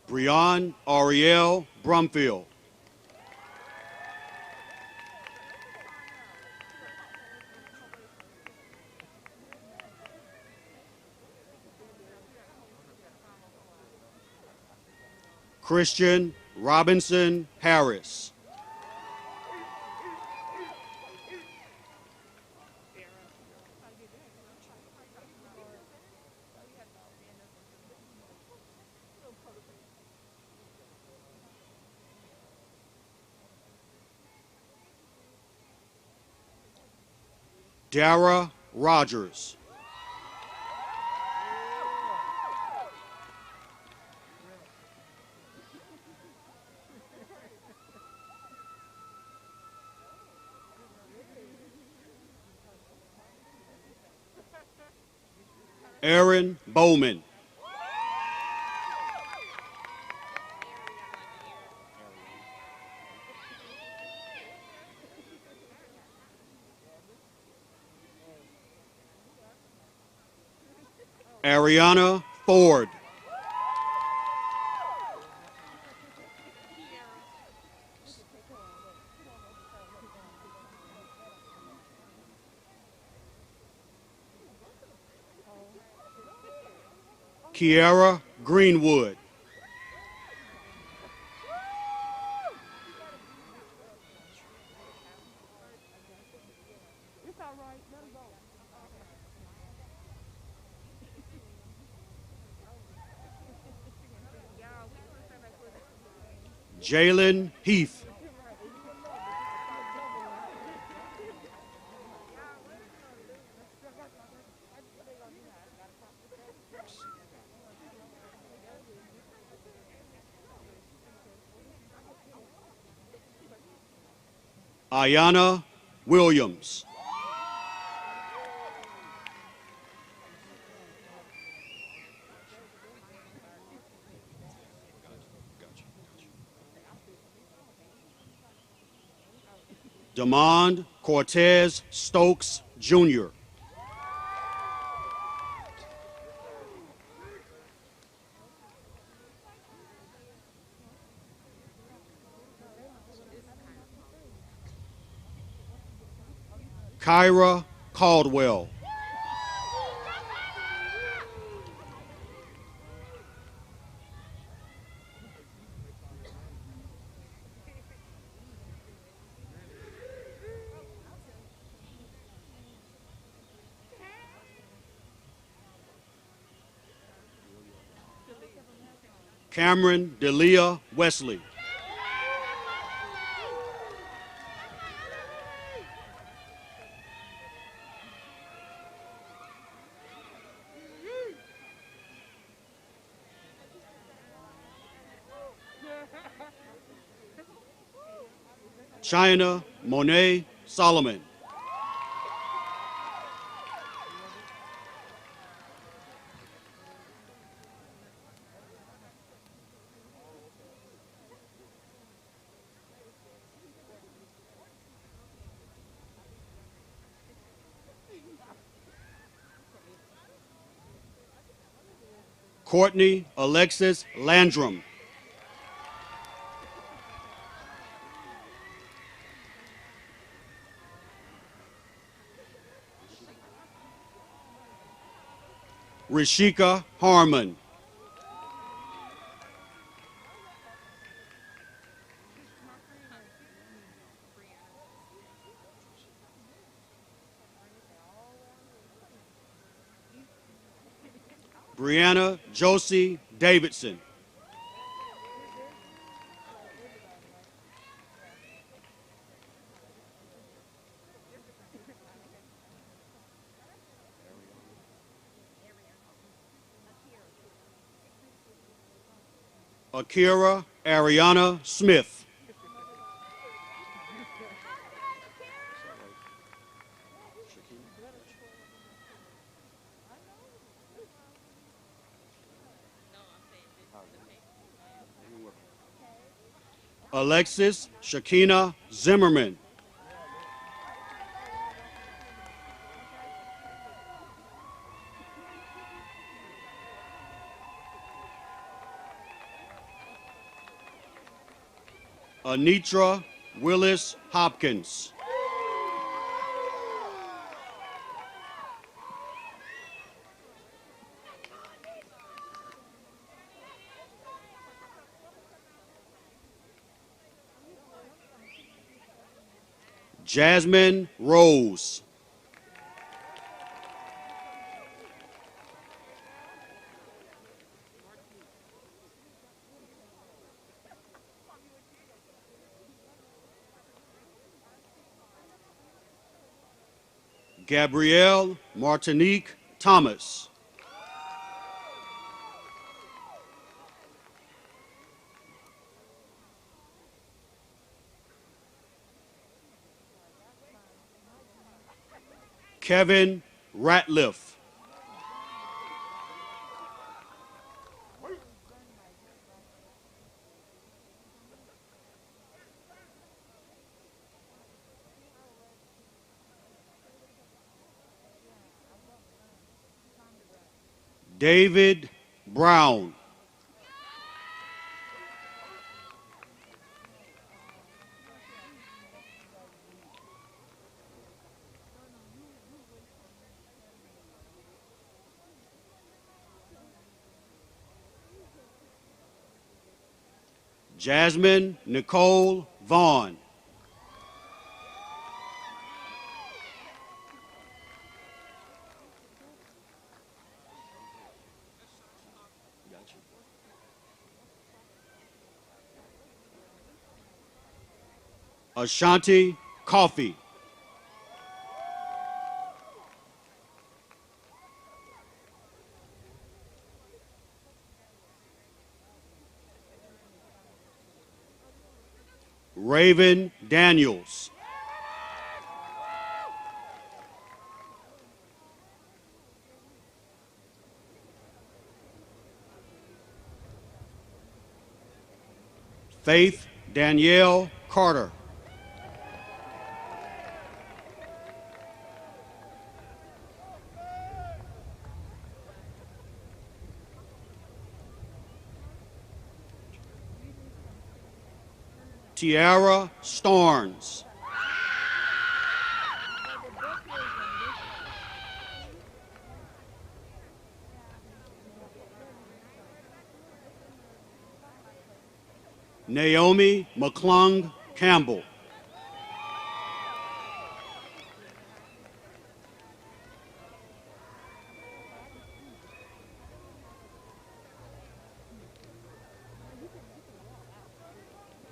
Breon Ariel Brumfield. Christian Robinson Harris. Dara Rogers. Aaron Bowman. Ariana Ford. Kiara Greenwood. Jalen Heath. Ayana Williams. Damond Cortez Stokes, Jr. Kyra Caldwell. Cameron Delia Wesley. China Monet Solomon. Courtney Alexis Landrum. Rishika Harmon. Brianna Josie Davidson. Akira Ariana Smith. Alexis Shakina Zimmerman. Anitra Willis Hopkins. Jasmine Rose. Gabrielle Martinique Thomas. Kevin Ratliff. David Brown. Jasmine Nicole Vaughn. Ashanti Coffee. Raven Daniels. Faith Danielle Carter. Tiara Starnes. Naomi McClung Campbell.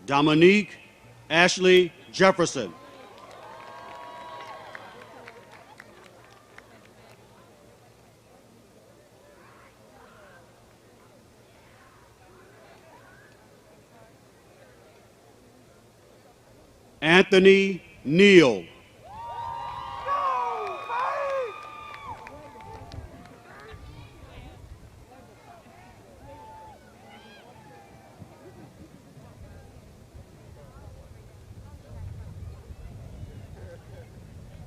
Dominique Ashley Jefferson. Anthony Neal.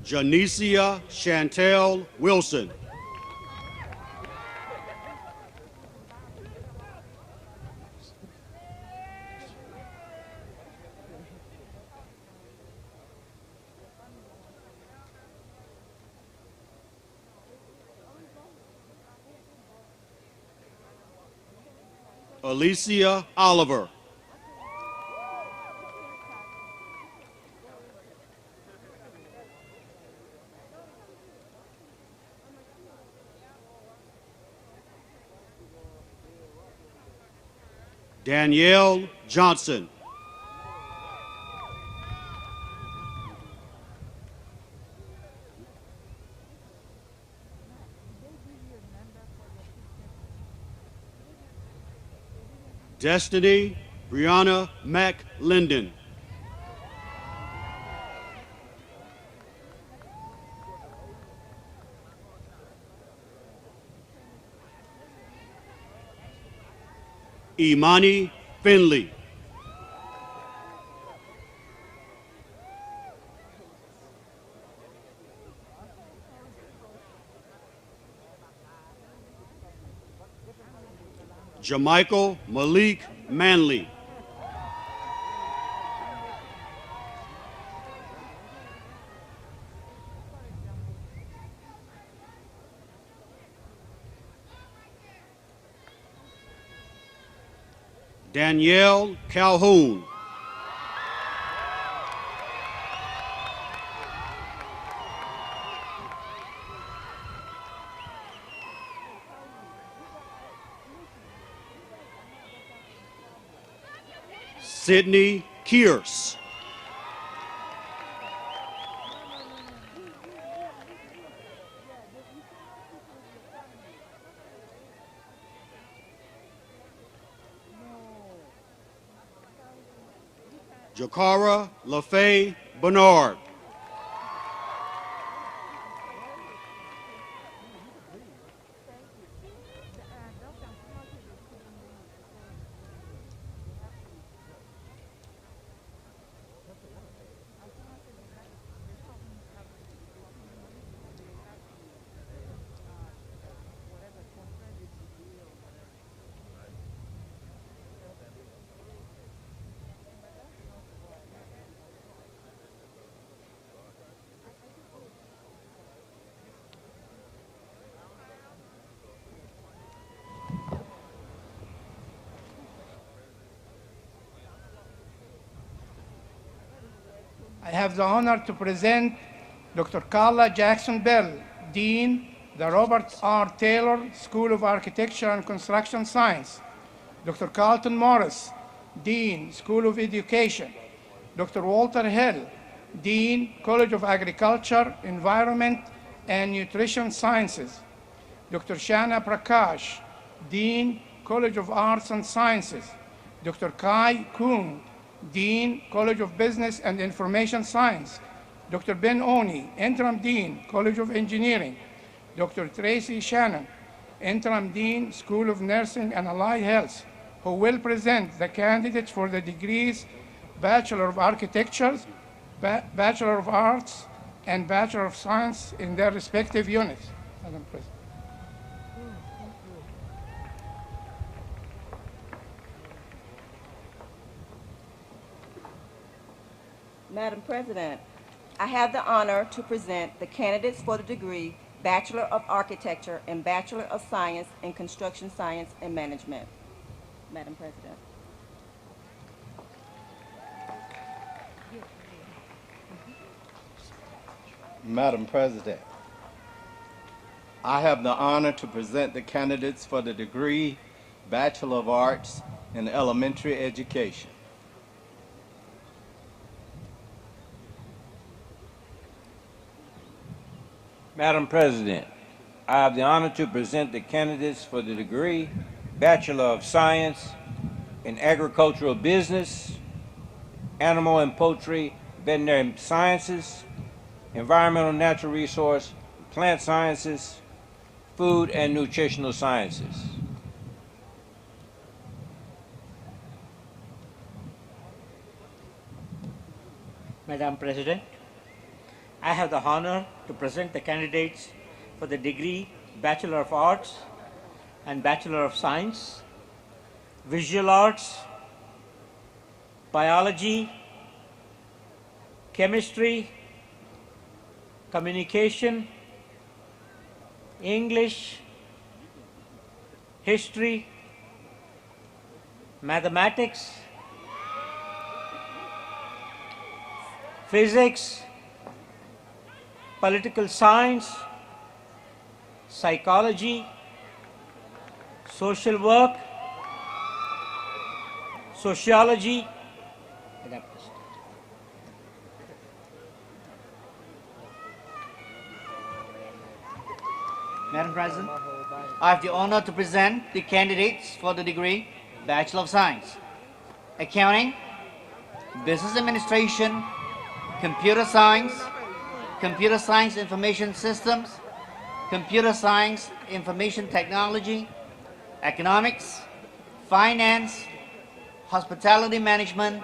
Janicia Chantel Wilson. Alicia Oliver. Danielle Johnson. Destiny Brianna McLinden. Imani Finley. Jamichael Malik Manley. Danielle Calhoun. Sydney Kearse. Jakara LaFay Bernard. I have the honor to present Dr. Carla Jackson Bell, Dean, the Robert R. Taylor School of Architecture and Construction Science. Dr. Carlton Morris, Dean, School of Education. Dr. Walter Hill, Dean, College of Agriculture, Environment, and Nutrition Sciences. Dr. Shanna Prakash, Dean, College of Arts and Sciences. Dr. Kai Kuhn, Dean, College of Business and Information Science. Dr. Ben Oni, Interim Dean, College of Engineering. Dr. Tracy Shannon, Interim Dean, School of Nursing and Allied Health, who will present the candidates for the degrees Bachelor of Architecture, Bachelor of Arts, and Bachelor of Science in their respective units. Madam President. Madam President, I have the honor to present the candidates for the degree Bachelor of Architecture and Bachelor of Science in Construction Science and Management. Madam President. Madam President, I have the honor to present the candidates for the degree Bachelor of Arts in Elementary Education. Madam President, I have the honor to present the candidates for the degree Bachelor of Science in Agricultural Business, Animal and Poultry Veterinary Sciences, Environmental Natural Resource, Plant Sciences, Food and Nutritional Sciences. Madam President, I have the honor to present the candidates for the degree Bachelor of Arts and Bachelor of Science, Visual Arts, Biology, Chemistry, Communication, English, History, Mathematics, Physics, Political Science, Psychology, Social Work, Sociology. Madam President, I have the honor to present the candidates for the degree Bachelor of Science, Accounting, Business Administration, Computer Science Information Systems, Computer Science Information Technology, Economics, Finance, Hospitality Management,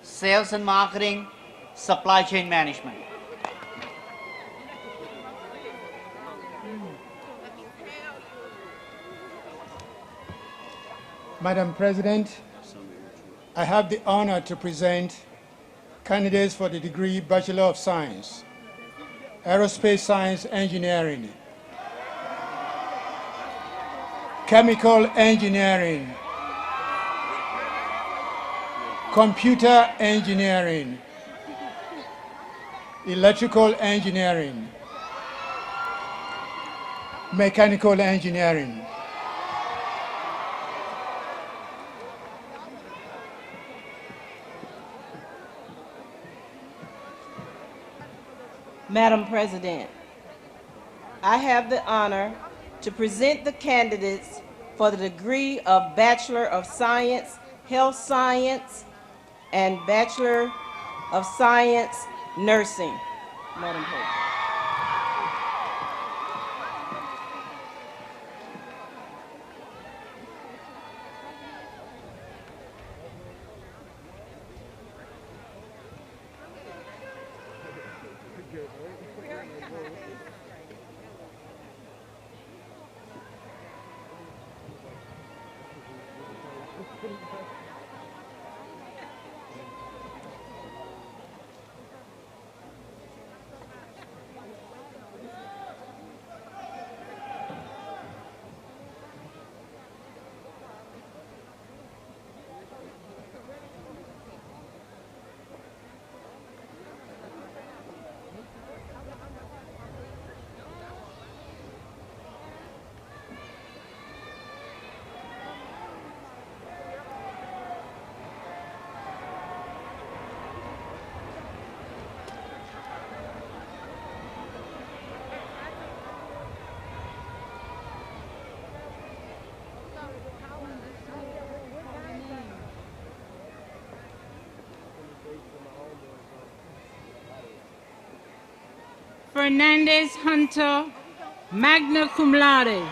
Sales and Marketing, Supply Chain Management. Madam President, I have the honor to present candidates for the degree Bachelor of Science, Aerospace Science Engineering, Chemical Engineering, Computer Engineering, Electrical Engineering, Mechanical Engineering. Madam President, I have the honor to present the candidates for the degree of Bachelor of Science, Health Science, and Bachelor of Science, Nursing. Madam President. Fernandez Hunter, magna cum laude.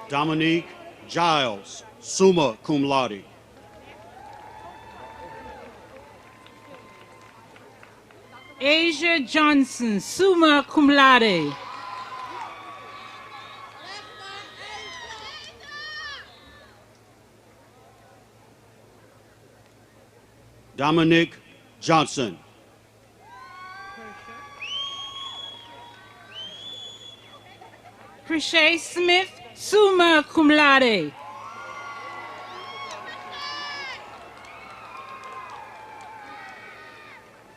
Dominique Giles, summa cum laude. Asia Johnson, summa cum laude. Dominic Johnson. Prishay Smith, summa cum laude.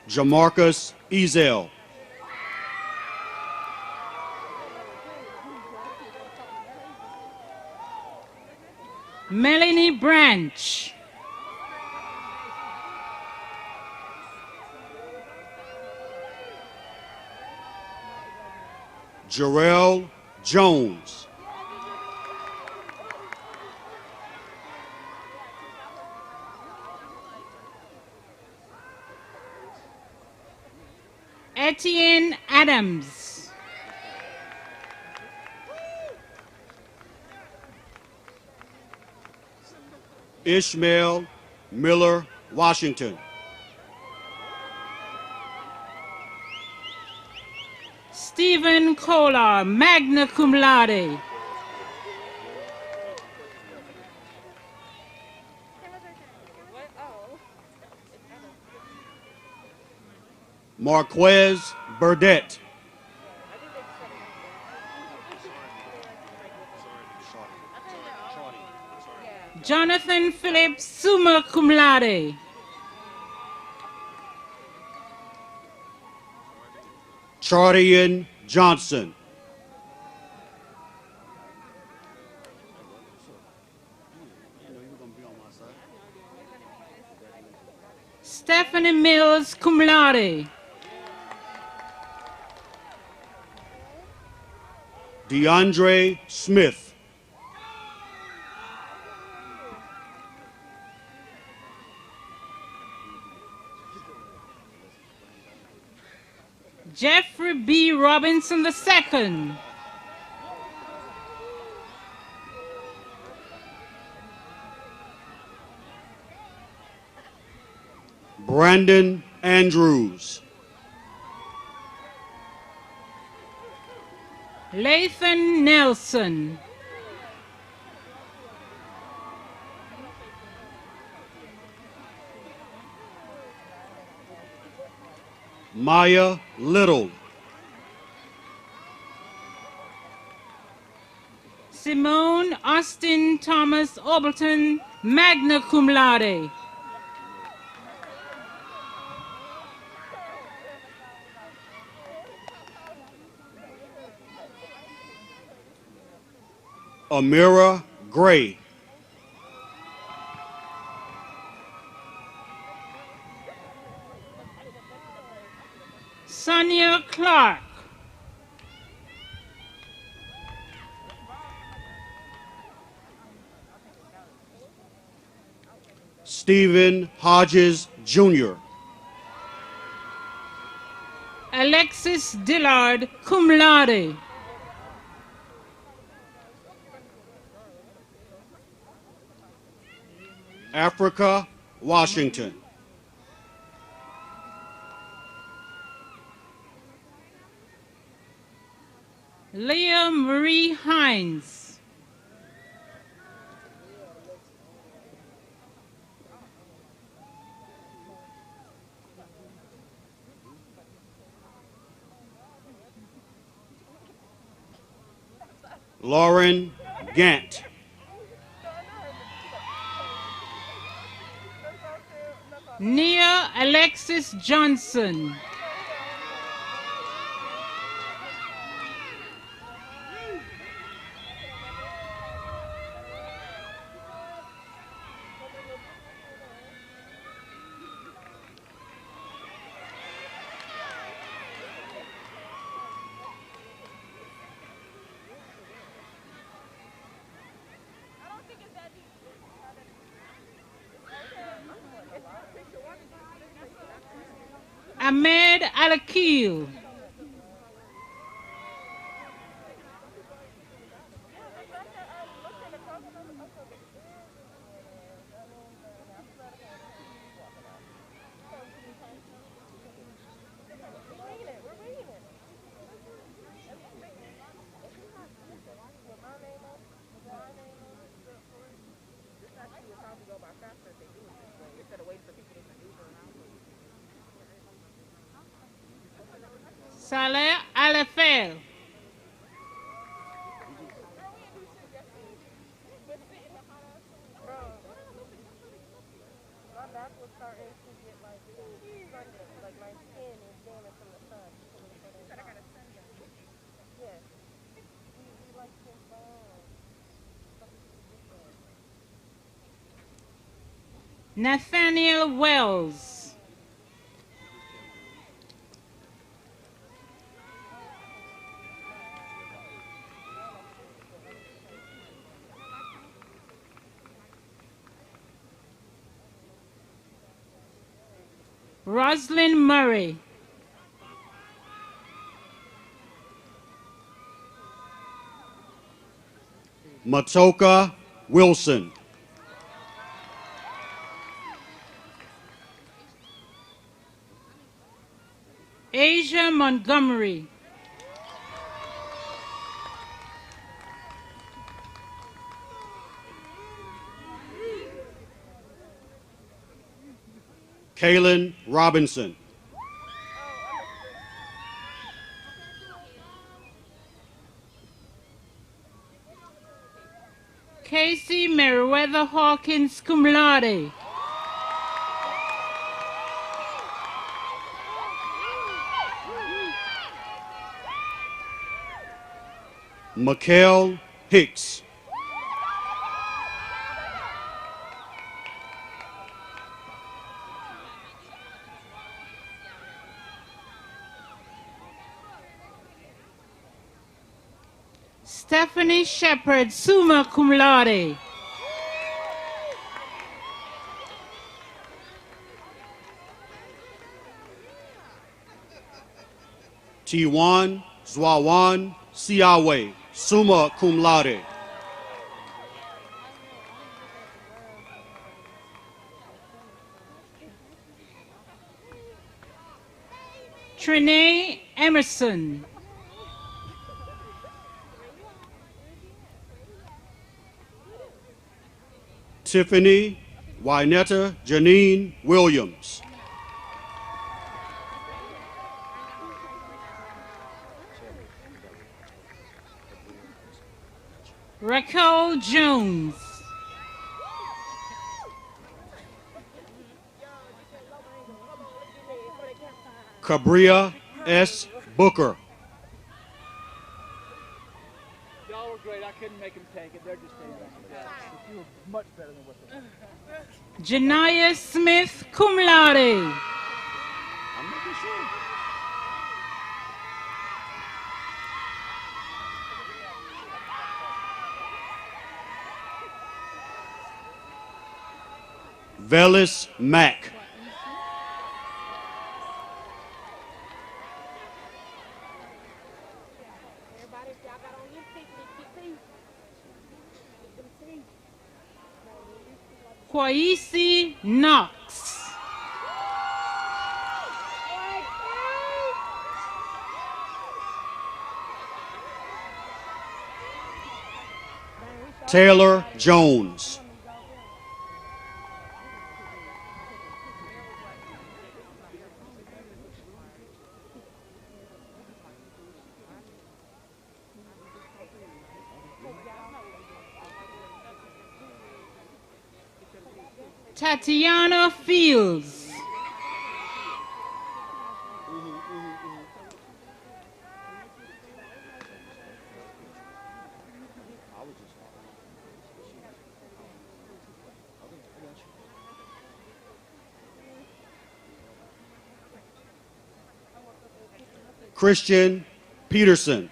Jamarcus Ezel. Melanie Branch. Jarrell Jones. Etienne Adams. Ishmael Miller Washington. Stephen Kolar, magna cum laude. Marquez Burdette. Jonathan Phillips, summa cum laude. Chardian Johnson. Stephanie Mills, cum laude. DeAndre Smith. Jeffrey B. Robinson II. Brandon Andrews. Lathan Nelson. Maya Little. Simone Austin Thomas Obleton, magna cum laude. Amira Gray. Sonia Clark. Stephen Hodges Jr. Alexis Dillard, cum laude. Africa Washington. Leah Marie Hines. Lauren Gant. Nia Alexis Johnson. Ahmed Alakil. Saleh Alafel. Nathaniel Wells. Roslyn Murray. Matoka Wilson. Asia Montgomery. Kaylin Robinson. Casey Meriwether Hawkins, cum laude. Mikhail Hicks. Stephanie Shepard, summa cum laude. Tiwan Zwawan Siawe, summa cum laude. Trinae Emerson. Tiffany Wynetta Janine Williams. Raquel Jones. Cabria S. Booker. Y'all were great. I couldn't make them take it. They're just taking it. You were much better than what they were. Janiyah Smith, cum laude. I'm making sure. Velis Mack. Kwaisi Knox. Taylor Jones. Tatiana Fields. Christian Peterson.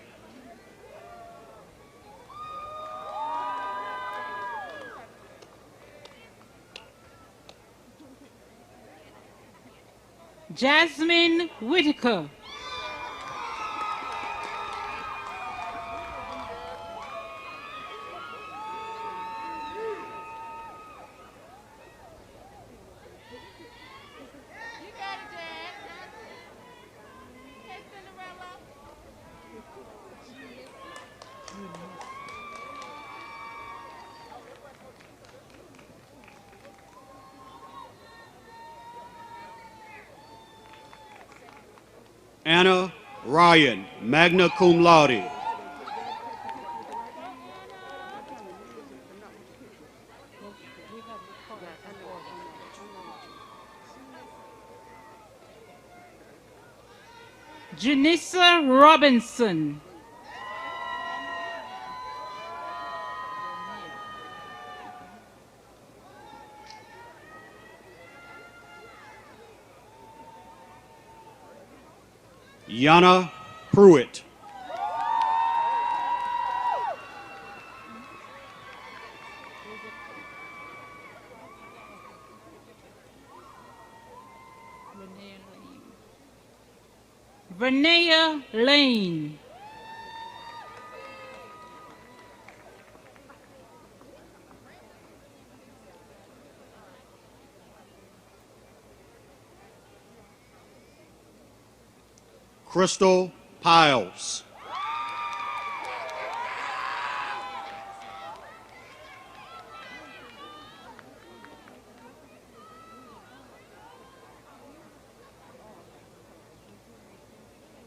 Jasmine Whitaker. Anna Ryan, magna cum laude. Janissa Robinson. Yana Pruitt. Vernea Lane. Crystal Piles.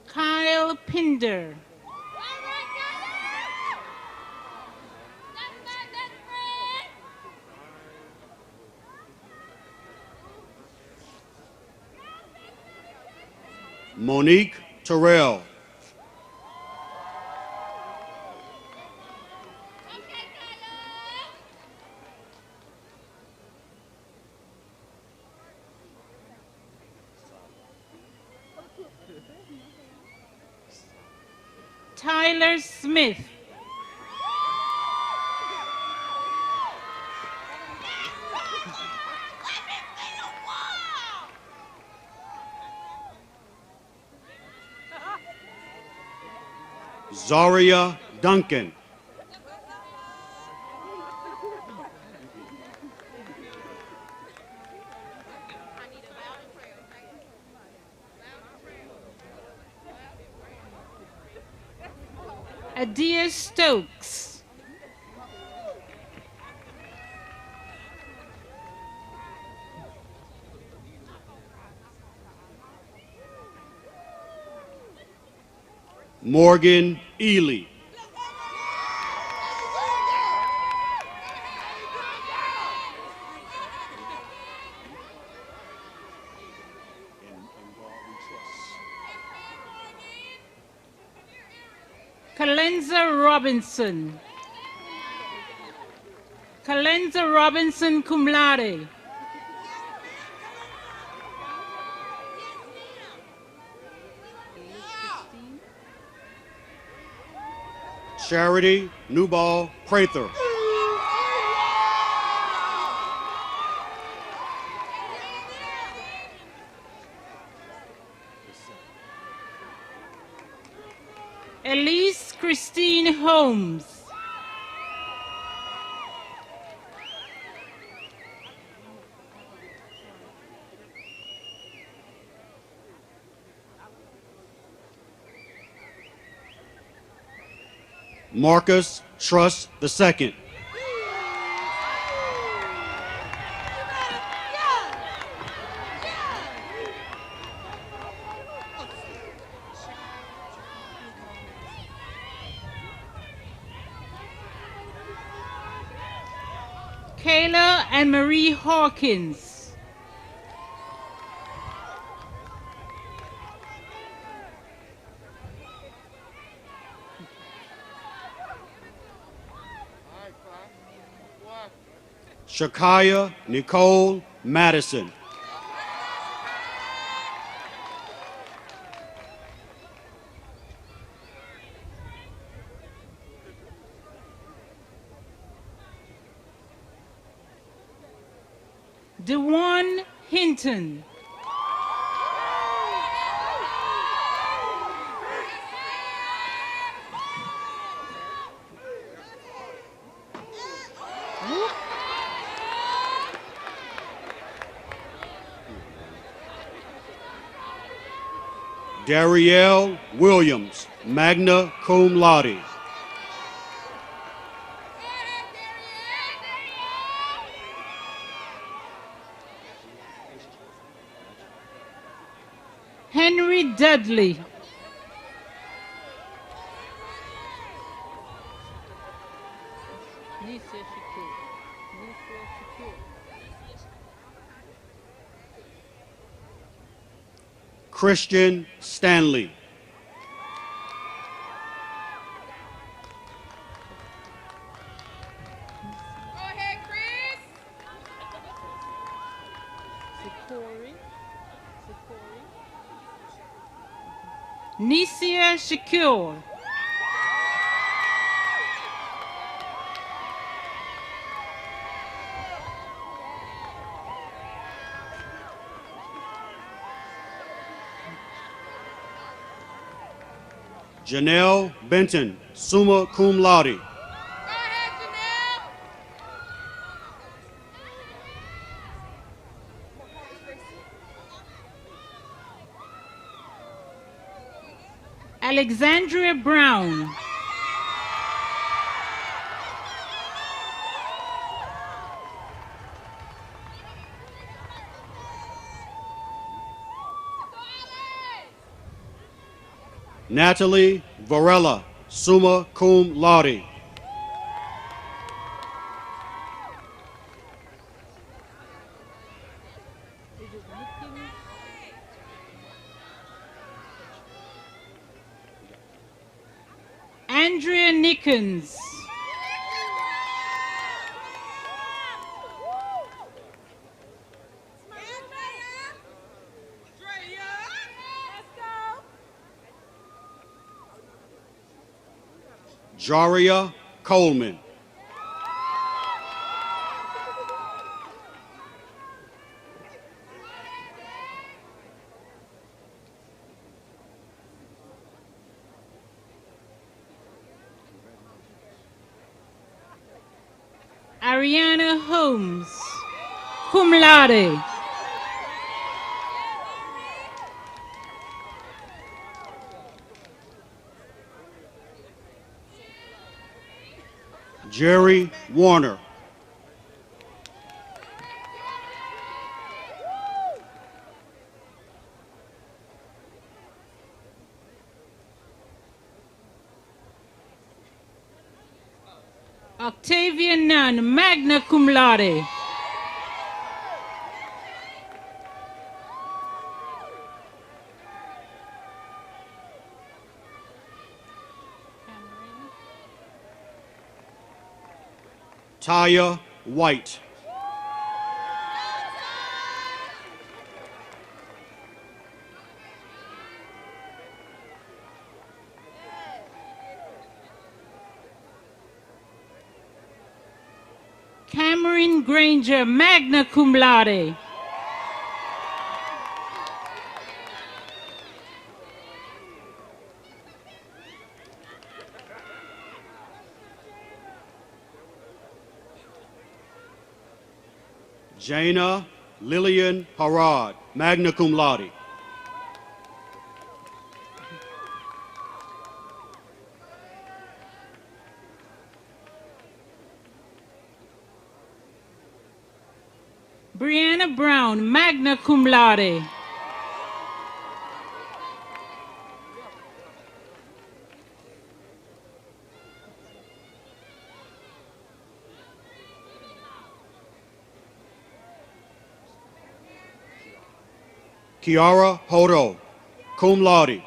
Kyle Pinder. Monique Terrell. Tyler Smith. Zaria Duncan. Adia Stokes. Morgan Ely. Kalenza Robinson. Kalenza Robinson, cum laude. Charity Newball Prather. Elise Christine Holmes. Marcus Truss II. Kayla and Marie Hawkins. Shakaya Nicole Madison. Dewan Hinton. Darielle Williams, magna cum laude. Henry Dudley. Christian Stanley. Nisia Shakur. Janelle Benton, summa cum laude. Alexandria Brown. Natalie Varela, summa cum laude. Andrea Nickens. Jaria Coleman. Ariana Holmes, cum laude. Jerry Warner. Octavian Nunn, magna cum laude. Taya White. Cameron Granger, magna cum laude. Jana Lillian Harad, magna cum laude. Brianna Brown, magna cum laude. Kiara Hodo, cum laude.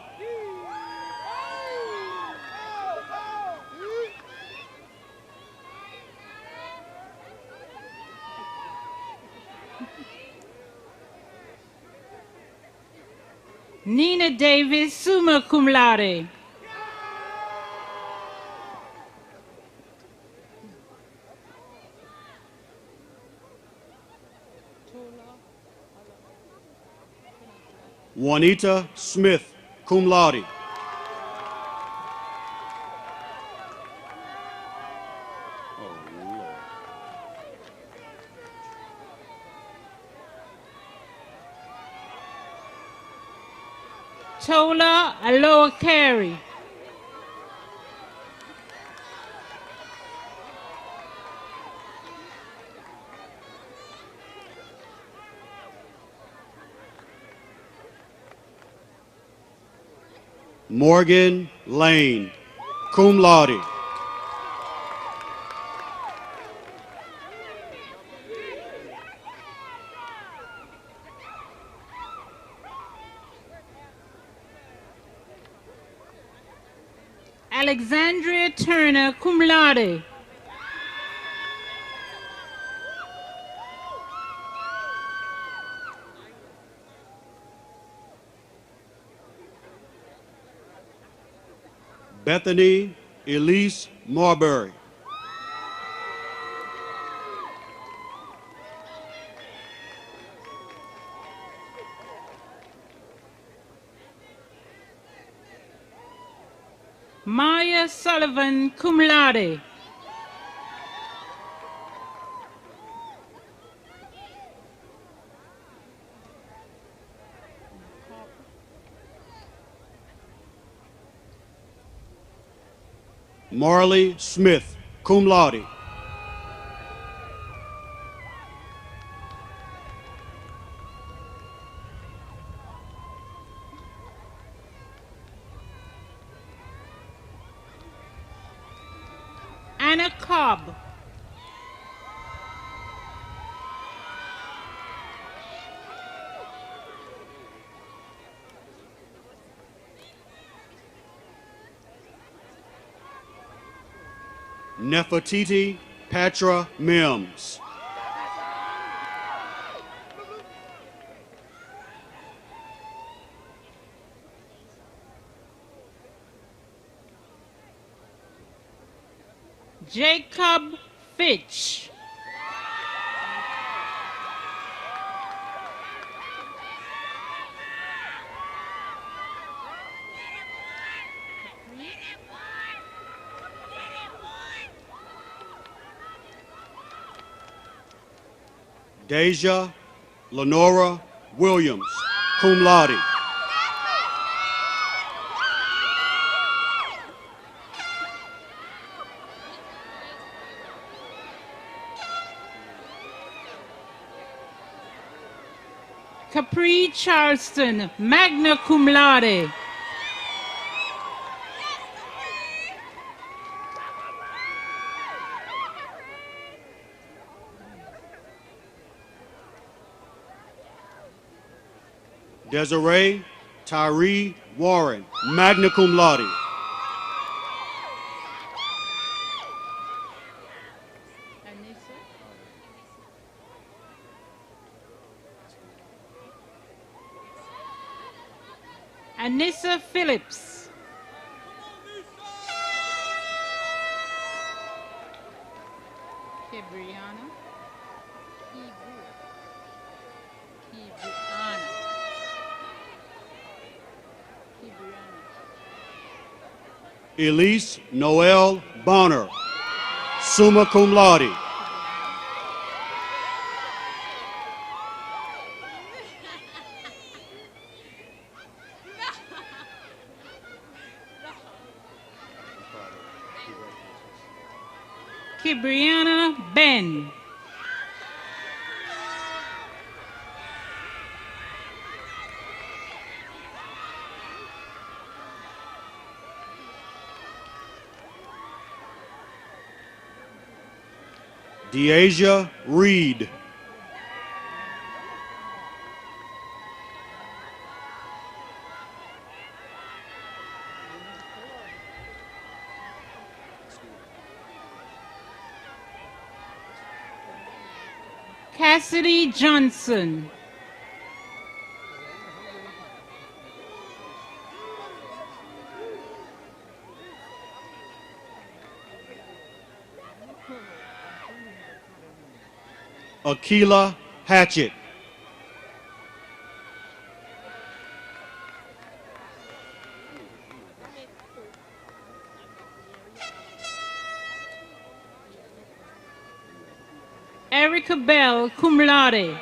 Nina Davis, summa cum laude. Juanita Smith, cum laude. Tola Aloha Carey. Morgan Lane, cum laude. Alexandria Turner, cum laude. Bethany Elise Marbury. Maya Sullivan, cum laude. Marley Smith, cum laude. Anna Cobb. Nefertiti Patra Mims. Jacob Fitch. Deja Lenora Williams, cum laude. Capri Charleston, magna cum laude. Desiree Tyree Warren, magna cum laude. Anissa Phillips. Kibriana. Elise Noel Bonner, summa cum laude. Kibriana Ben. Deasia Reed. Cassidy Johnson. Akila Hatchett. Erica Bell, cum laude.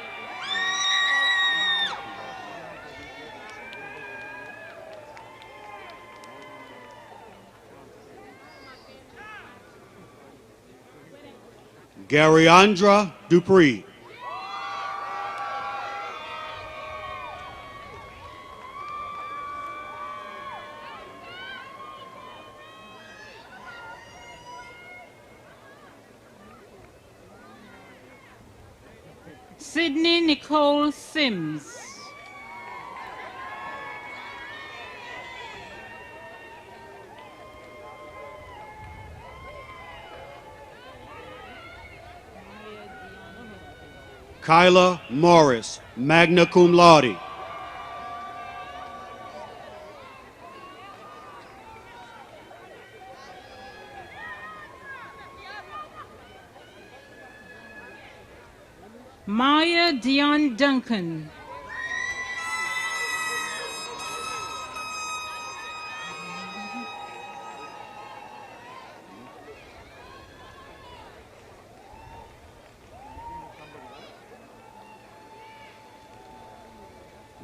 Garyandra Dupree. Sydney Nicole Sims. Kyla Morris, magna cum laude. Maya Dion Duncan.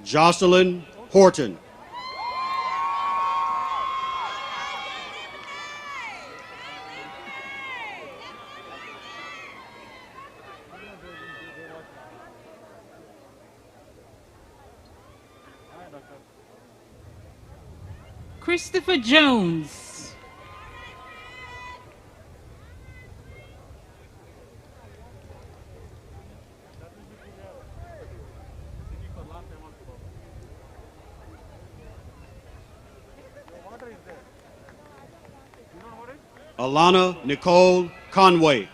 Jocelyn Horton. Christopher Jones. Alana Nicole Conway.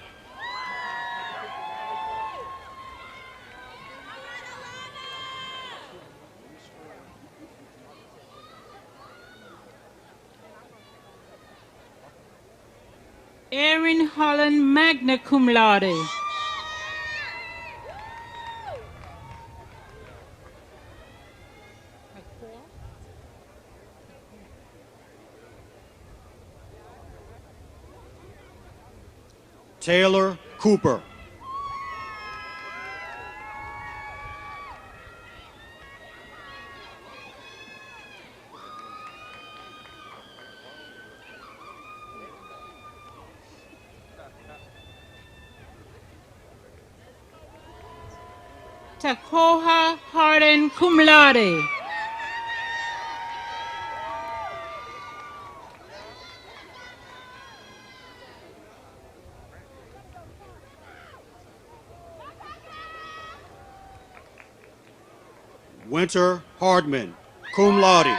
Erin Holland, magna cum laude. Taylor Cooper. Takoha Harden Allen, cum laude. Winter Hardman, cum laude.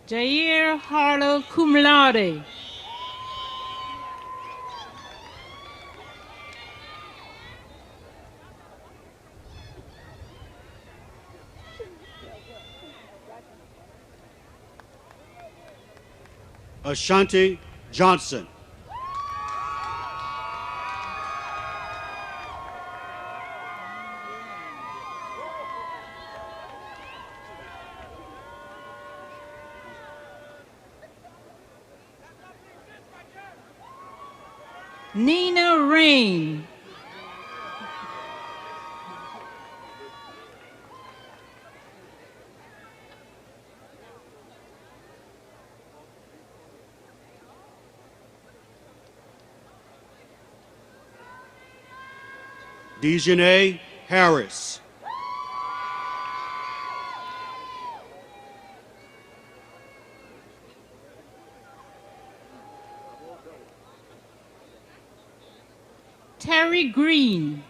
Jair Harlow, cum laude. Ashanti Johnson. Nina Rain. Dejanay Harris. Terry Green.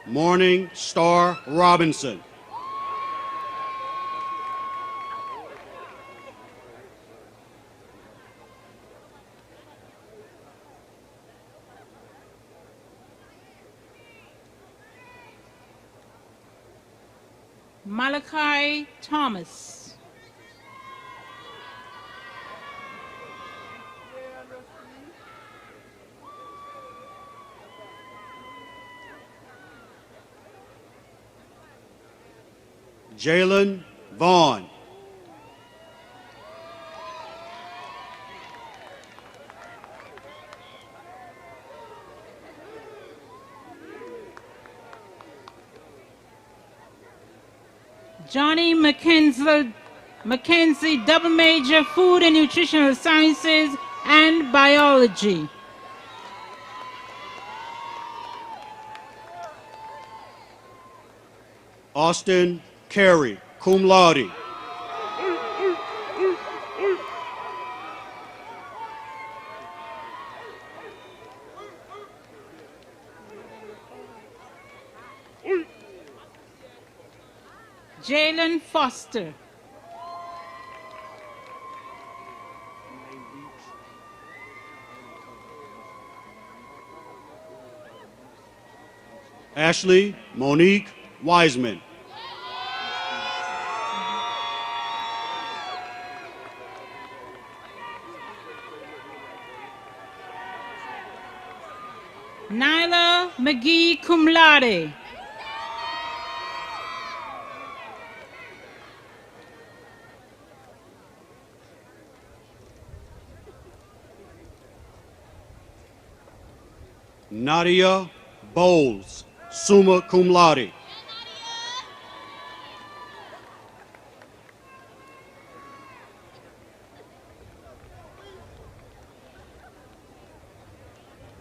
Morning Star Robinson. Malachi Thomas. Jalen Vaughn. Johnny Mackenzie, double major, Food and Nutritional Sciences and Biology. Austin Carey, cum laude. Jalen Foster. Ashley Monique Wiseman. Nyla McGee, cum laude. Nadia Bowles, summa cum laude.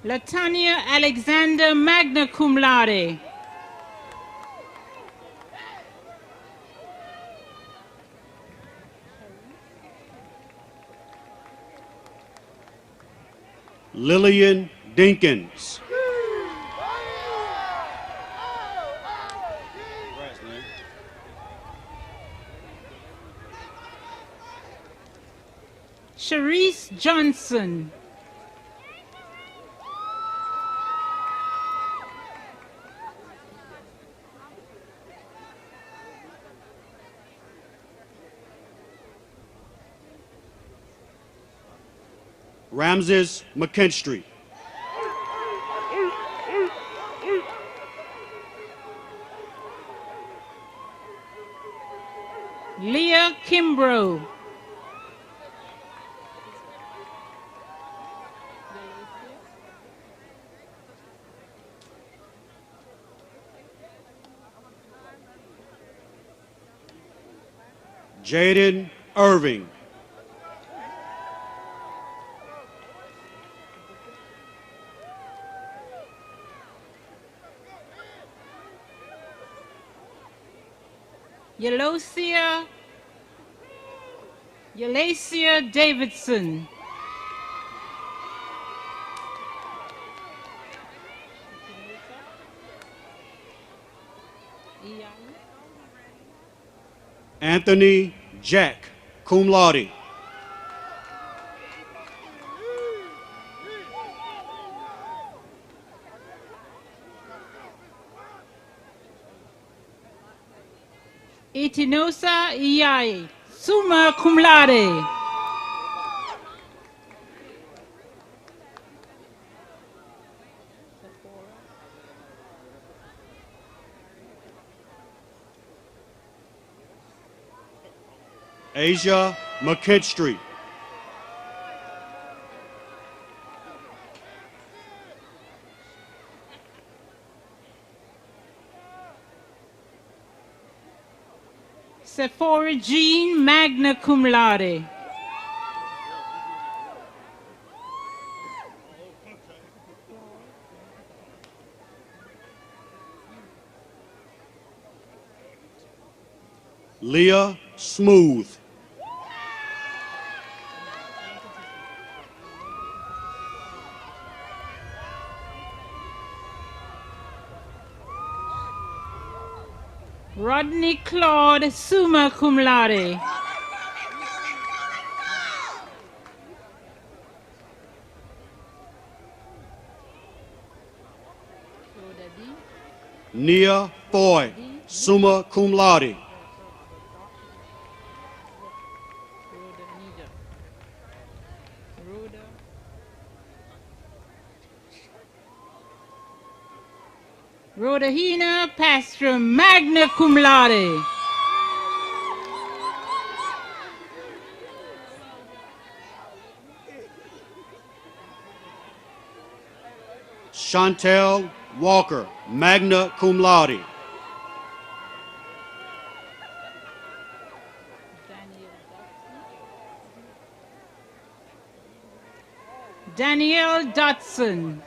Latanya Alexander, magna cum laude. Lillian Dinkins. Sharice Johnson. Ramses McKinstry. Leah Kimbrough. Jaden Irving. Yalacia Davidson. Anthony Jack, cum laude. Itinosa Iyai, summa cum laude. Asia McKinstry. Sephora Jean, magna cum laude. Leah Smooth. Rodney Claude, summa cum laude. Nia Foy, summa cum laude. Rhodahina Pastrom, magna cum laude. Chantel Walker, magna cum laude. Danielle Dotson.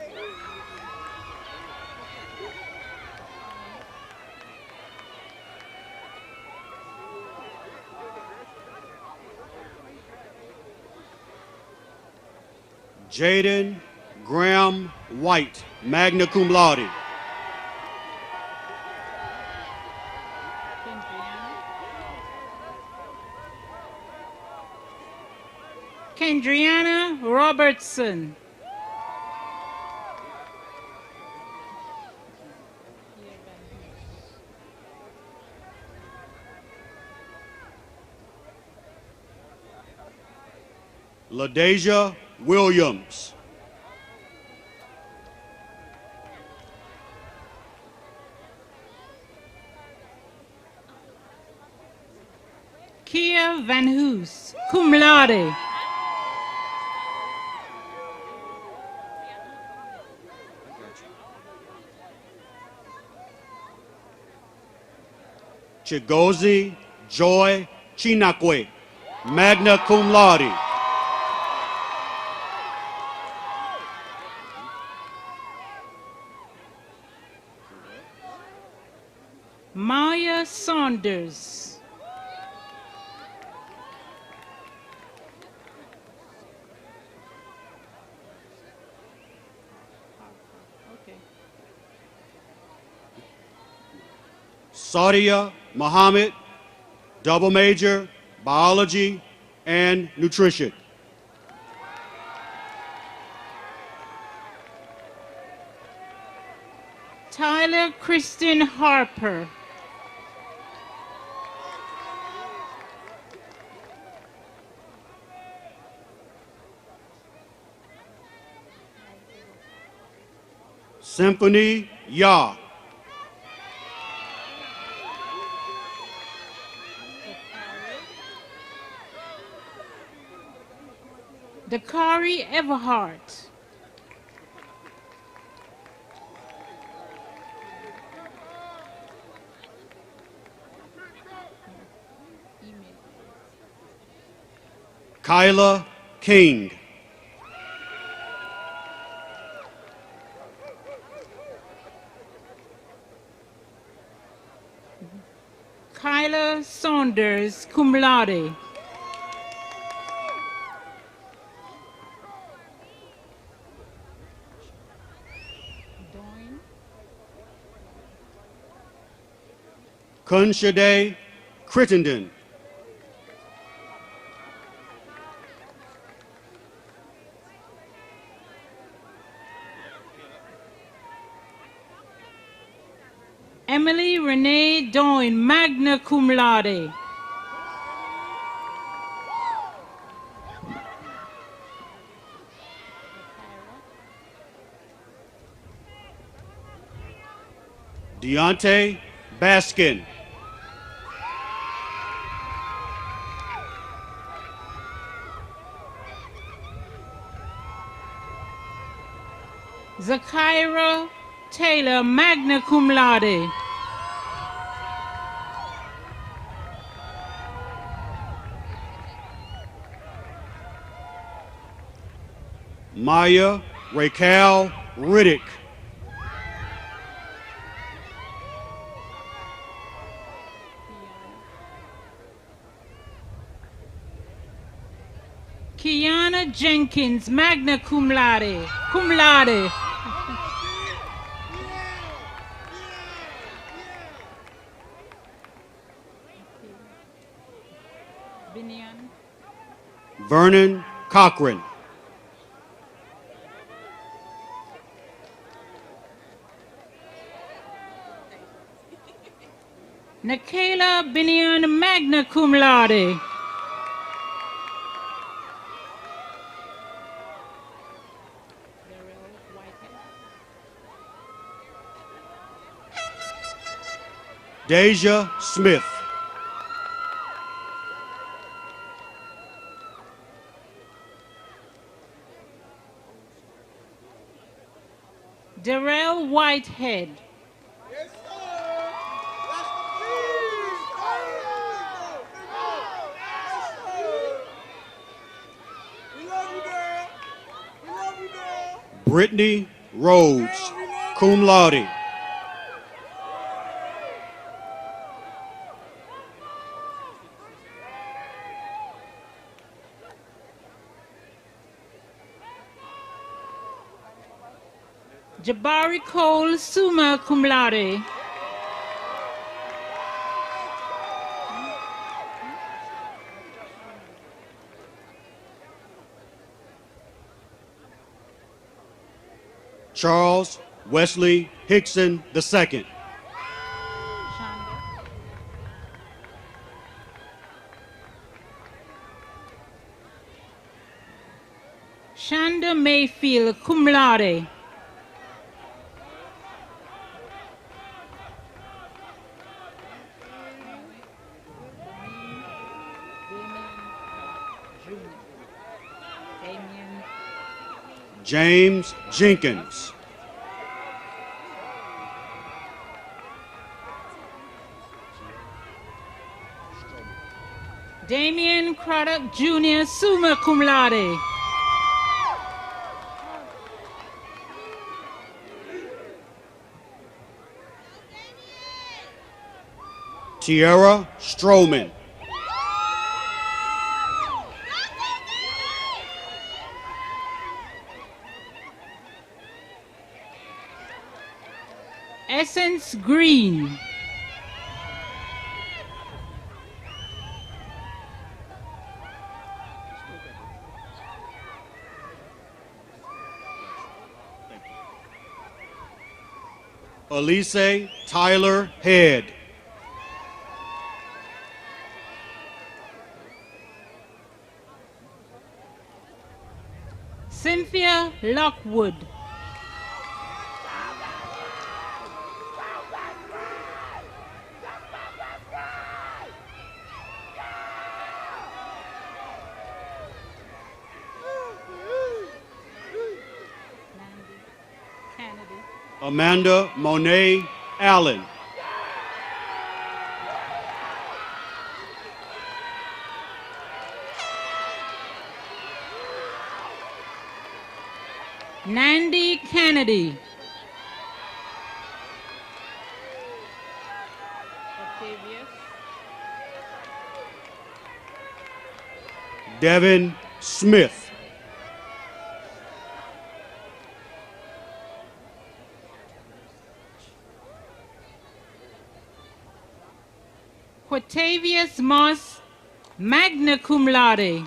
Jaden Graham White, magna cum laude. Kendriana Robertson. LaDeja Williams. Kia Van Hoos, cum laude. Chigozie Joy Chinakwe, magna cum laude. Maya Saunders. Sadia Muhammad, double major, biology and nutrition. Tyler Kristen Harper. Symphony Ya. Dakari Everhart. Kyla King. Kyla Saunders, cum laude. Kunshade Crittenden. Emily Renee Doyne, magna cum laude. Deontay Baskin. Zakira Taylor, magna cum laude. Maya Raquel Riddick. Kiana Jenkins, magna cum laude. Cum laude. Vernon Cochran. Nikayla Binion, magna cum laude. Deja Smith. Darrell Whitehead. Brittany Rhodes, cum laude. Jabari Cole, summa cum laude. Charles Wesley Hickson II. Shonda Mayfield, cum laude. James Jenkins. Damian Craddock Jr., summa cum laude. Tierra Stroman. Essence Green. Elise Tyler Head. Cynthia Lockwood. Amanda Monet Allen. Nandy Kennedy. Devin Smith. Quatavius Moss, magna cum laude.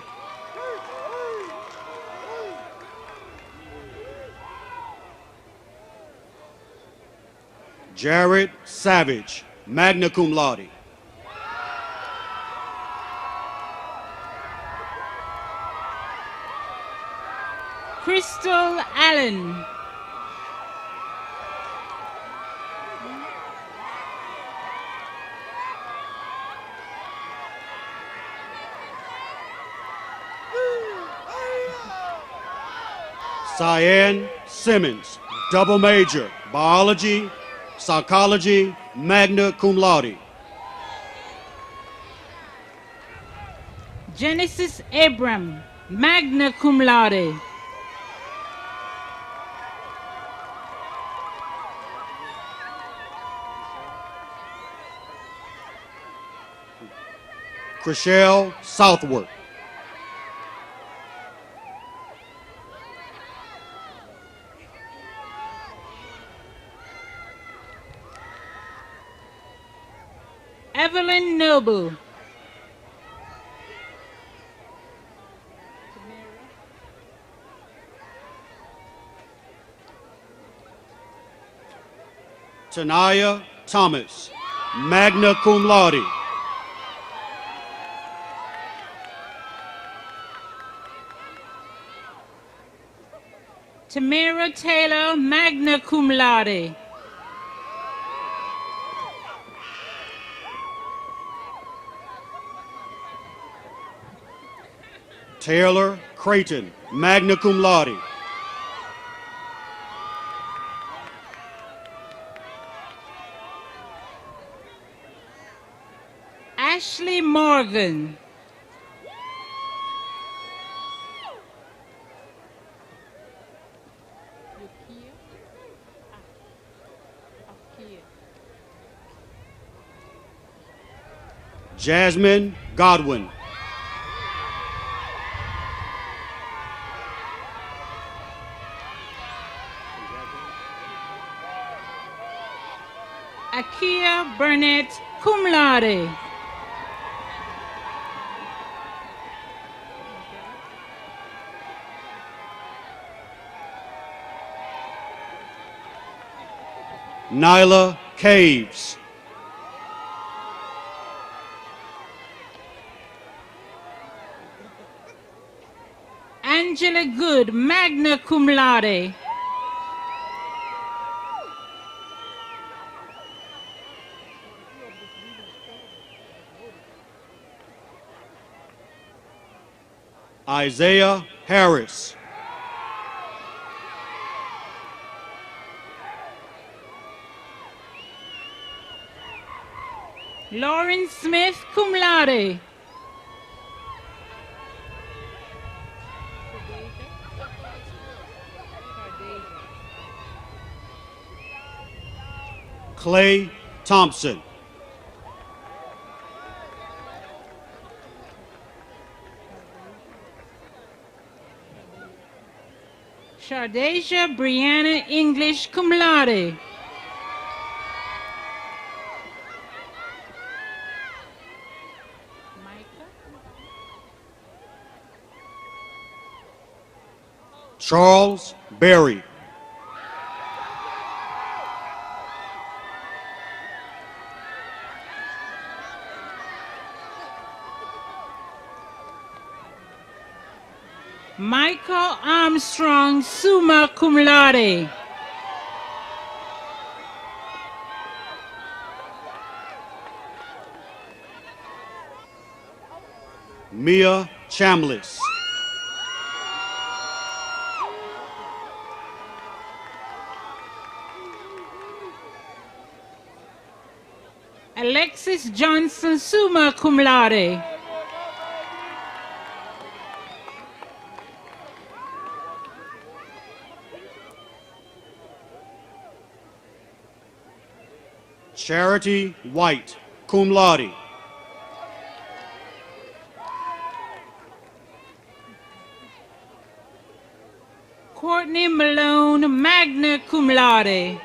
Jared Savage, magna cum laude. Crystal Allen. Cyan Simmons, double major, biology, psychology, magna cum laude. Genesis Abram, magna cum laude. Chriselle Southworth. Evelyn Noble. Tanaya Thomas, magna cum laude. Tamara Taylor, magna cum laude. Taylor Creighton, magna cum laude. Ashley Morgan. Jasmine Godwin. Akia Burnett, cum laude. Nyla Caves. Angela Good, magna cum laude. Isaiah Harris. Lauren Smith, cum laude. Clay Thompson. Shardasia Brianna English, cum laude. Charles Berry. Michael Armstrong, summa cum laude. Mia Chambliss. Alexis Johnson, summa cum laude. Charity White, cum laude. Courtney Malone, magna cum laude.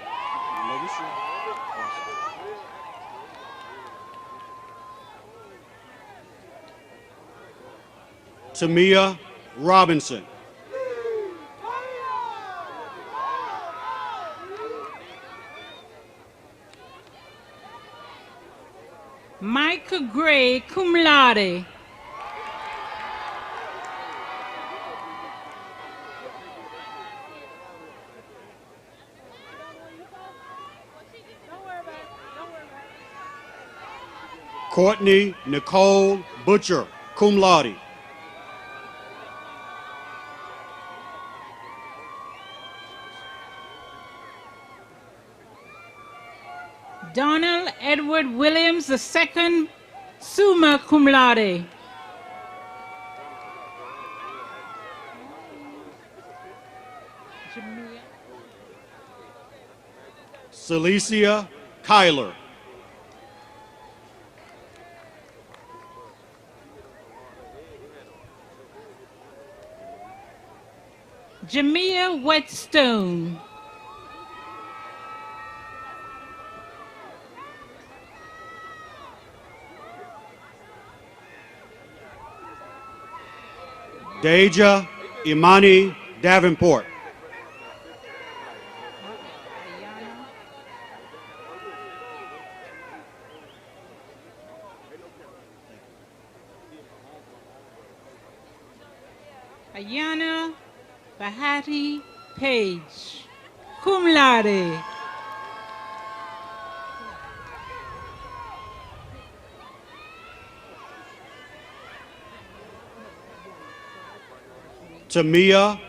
Tamia Robinson. Micah Gray, cum laude. Courtney Nicole Butcher, cum laude. Donald Edward Williams II, summa cum laude. Celicia Kyler. Jamia Whetstone. Deja Imani Davenport. Ayana Bahati Page, cum laude. Tamia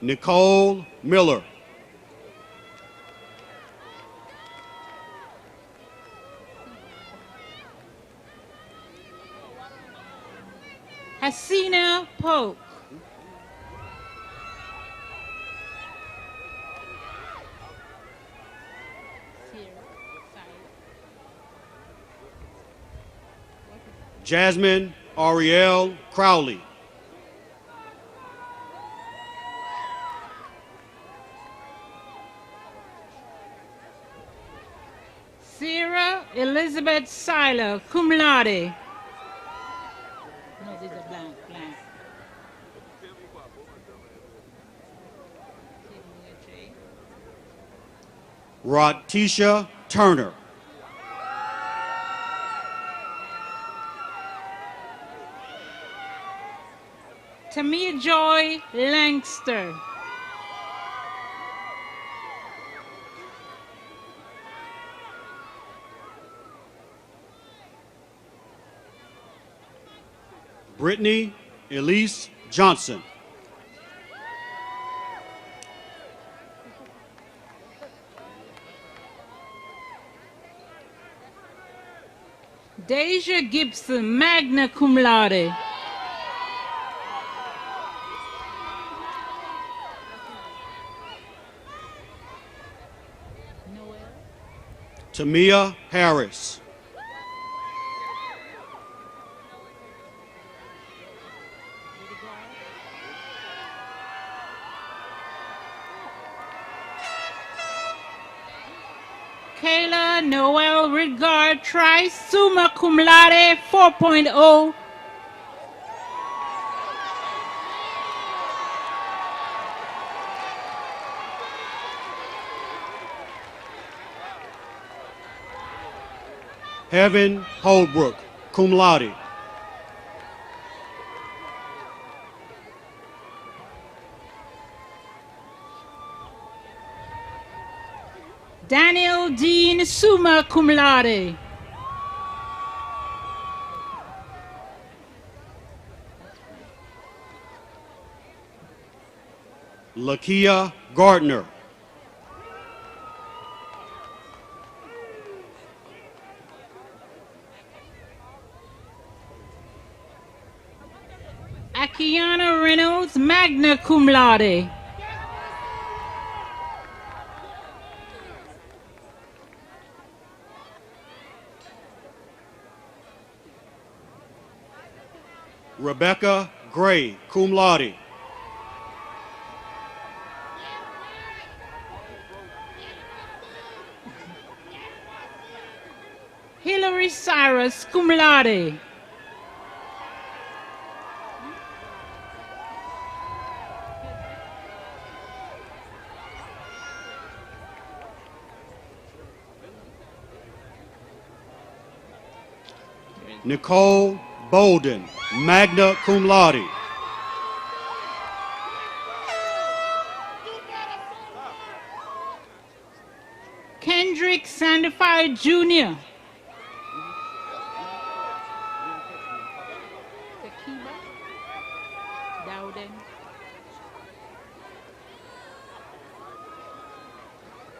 Nicole Miller. Hasina Polk. Jasmine Ariel Crowley. Sarah Elizabeth Seiler, cum laude. No, these are blank, blank. Ratisha Turner. Tamia Joy Langster. Brittany Elise Johnson. Deja Gibson, magna cum laude. Tamia Harris. Kayla Noel Regard Trice, summa cum laude, 4.0. Heaven Holbrook, cum laude. Daniel Dean, summa cum laude. Lakia Gardner. Akiana Reynolds, magna cum laude. Rebecca Gray, cum laude. Hillary Cyrus, cum laude. Nicole Bolden, magna cum laude. Kendrick Sandifer Jr. Dowden.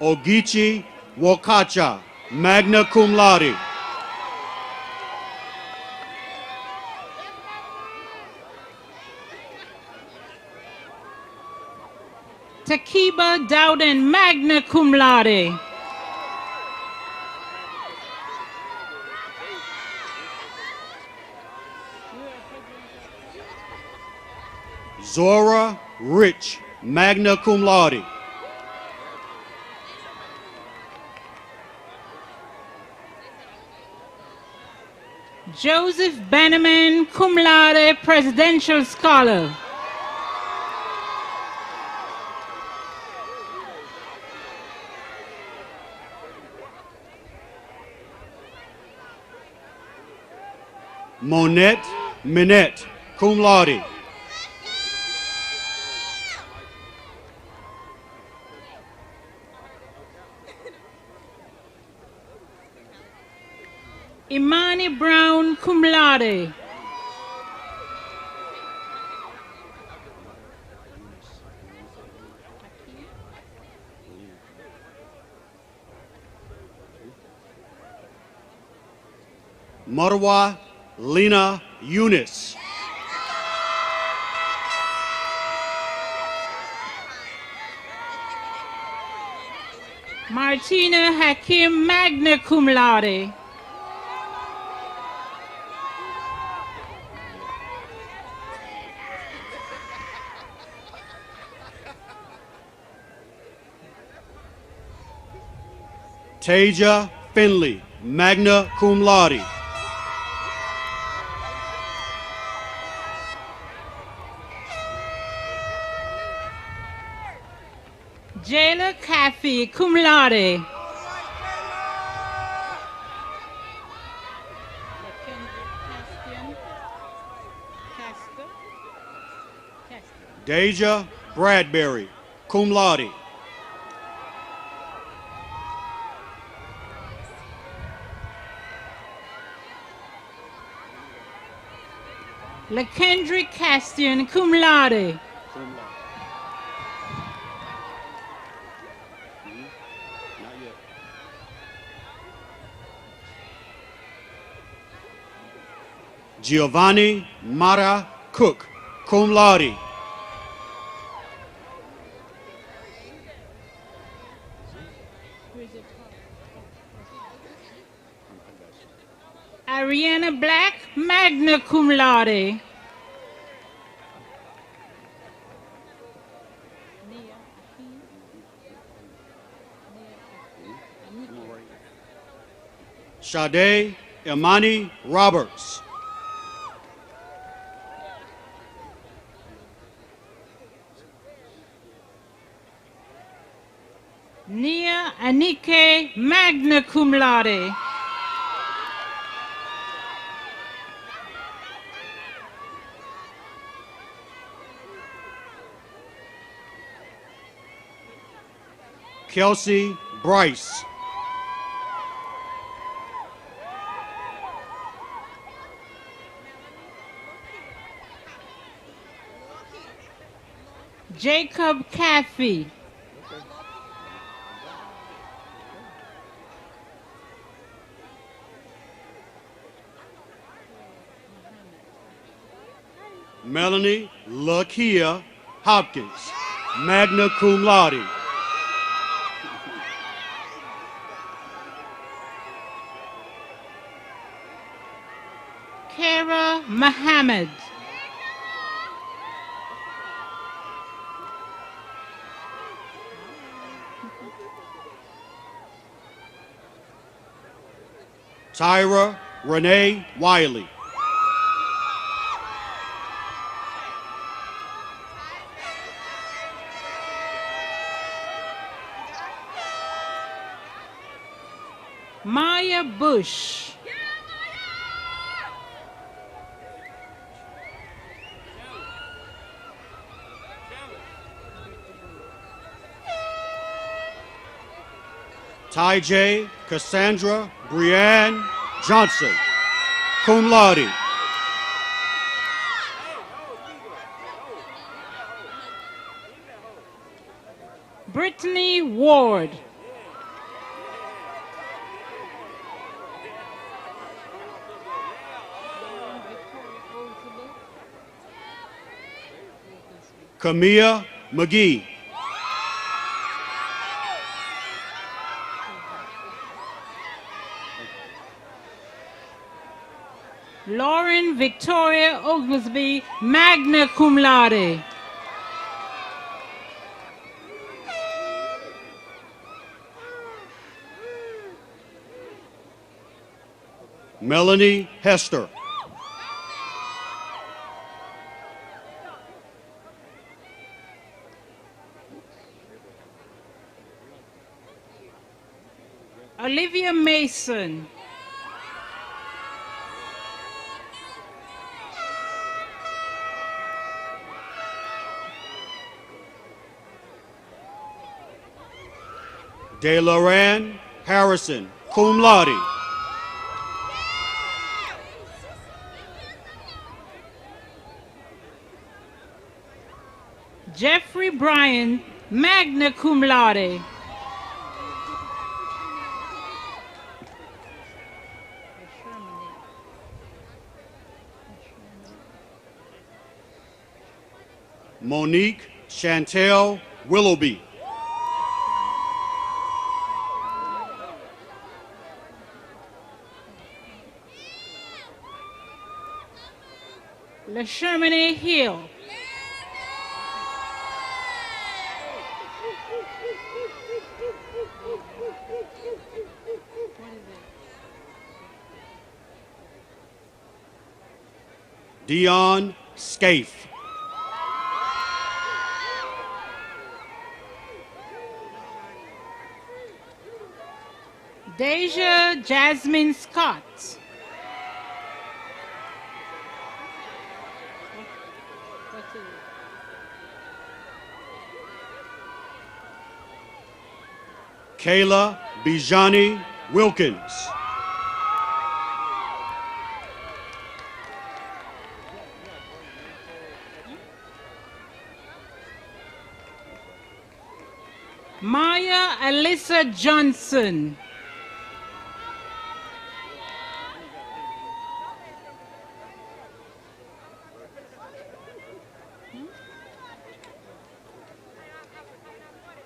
Ogichi Wokacha, magna cum laude. Takiba Dowden, magna cum laude. Zora Rich, magna cum laude. Joseph Benjamin, cum laude, presidential scholar. Monette Minette, cum laude. Imani Brown, cum laude. Marwa Lena Eunice. Martina Hakim, magna cum laude. Taja Finley, magna cum laude. Jayla Caffey, cum laude. Deja Bradbury, cum laude. LaKendrick Castian, cum laude. Giovanni Mara Cook, cum laude. Ariana Black, magna cum laude. Sade Imani Roberts. Nia Anike, magna cum laude. Kelsey Bryce. Jacob Caffey. Melanie Lakia Hopkins, magna cum laude. Kara Mohammed. Tyra Renee Wiley. Maya Bush. Ty J. Cassandra Brianne Johnson, cum laude. Brittany Ward. Kamia McGee. Lauren Victoria Oglesby, magna cum laude. Melanie Hester. Olivia Mason. DeLoran Harrison, cum laude. Jeffrey Bryan, magna cum laude. Monique Chantel Willoughby. LaShermane Hill. Dion Scaife. Deja Jasmine Scott. Kayla Bijani Wilkins. Maya Alyssa Johnson.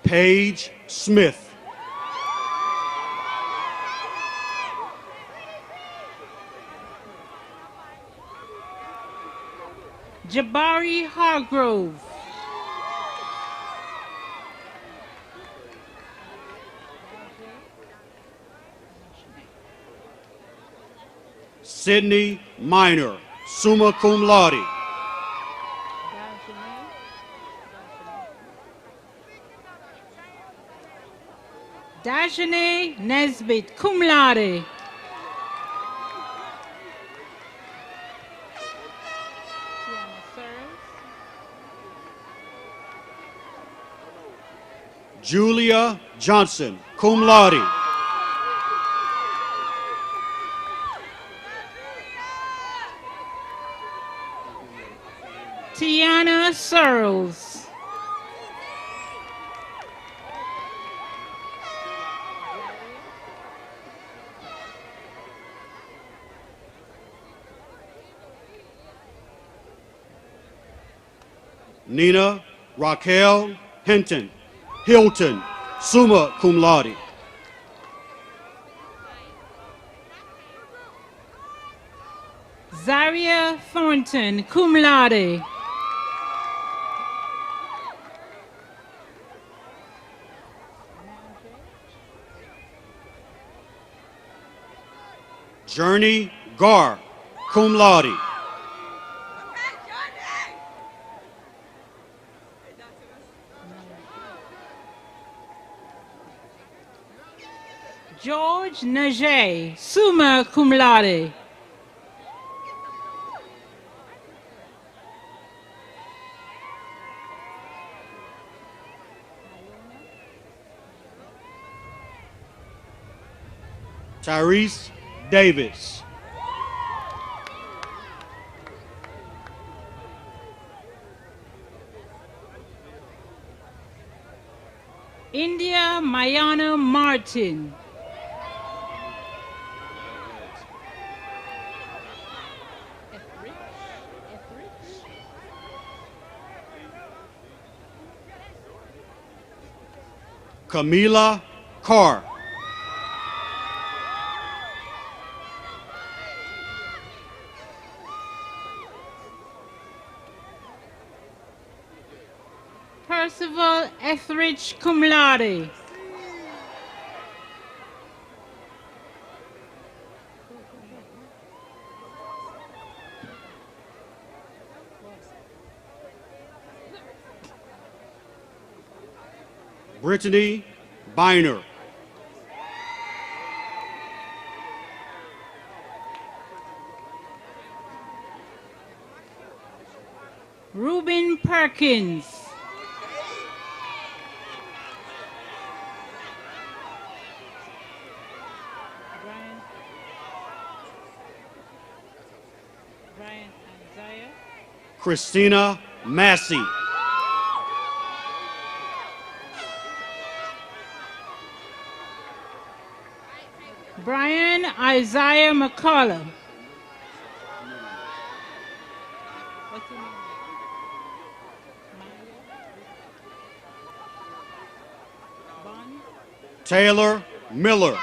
Paige Smith. Jabari Hargrove. Sydney Minor, summa cum laude. Dajane Nesbitt, cum laude. Julia Johnson, cum laude. Tiana Searles. Nina Raquel Hilton, summa cum laude. Zaria Thornton, cum laude. Journey Gar, cum laude. George Najee, summa cum laude. Tyrese Davis. India Mayana Martin. Camila Carr. Percival Etheridge, cum laude. Brittany Biner. Reuben Perkins. Brian Isaiah. Christina Massey. Brian Isaiah McCullough. What's your name? Bon? Taylor Miller.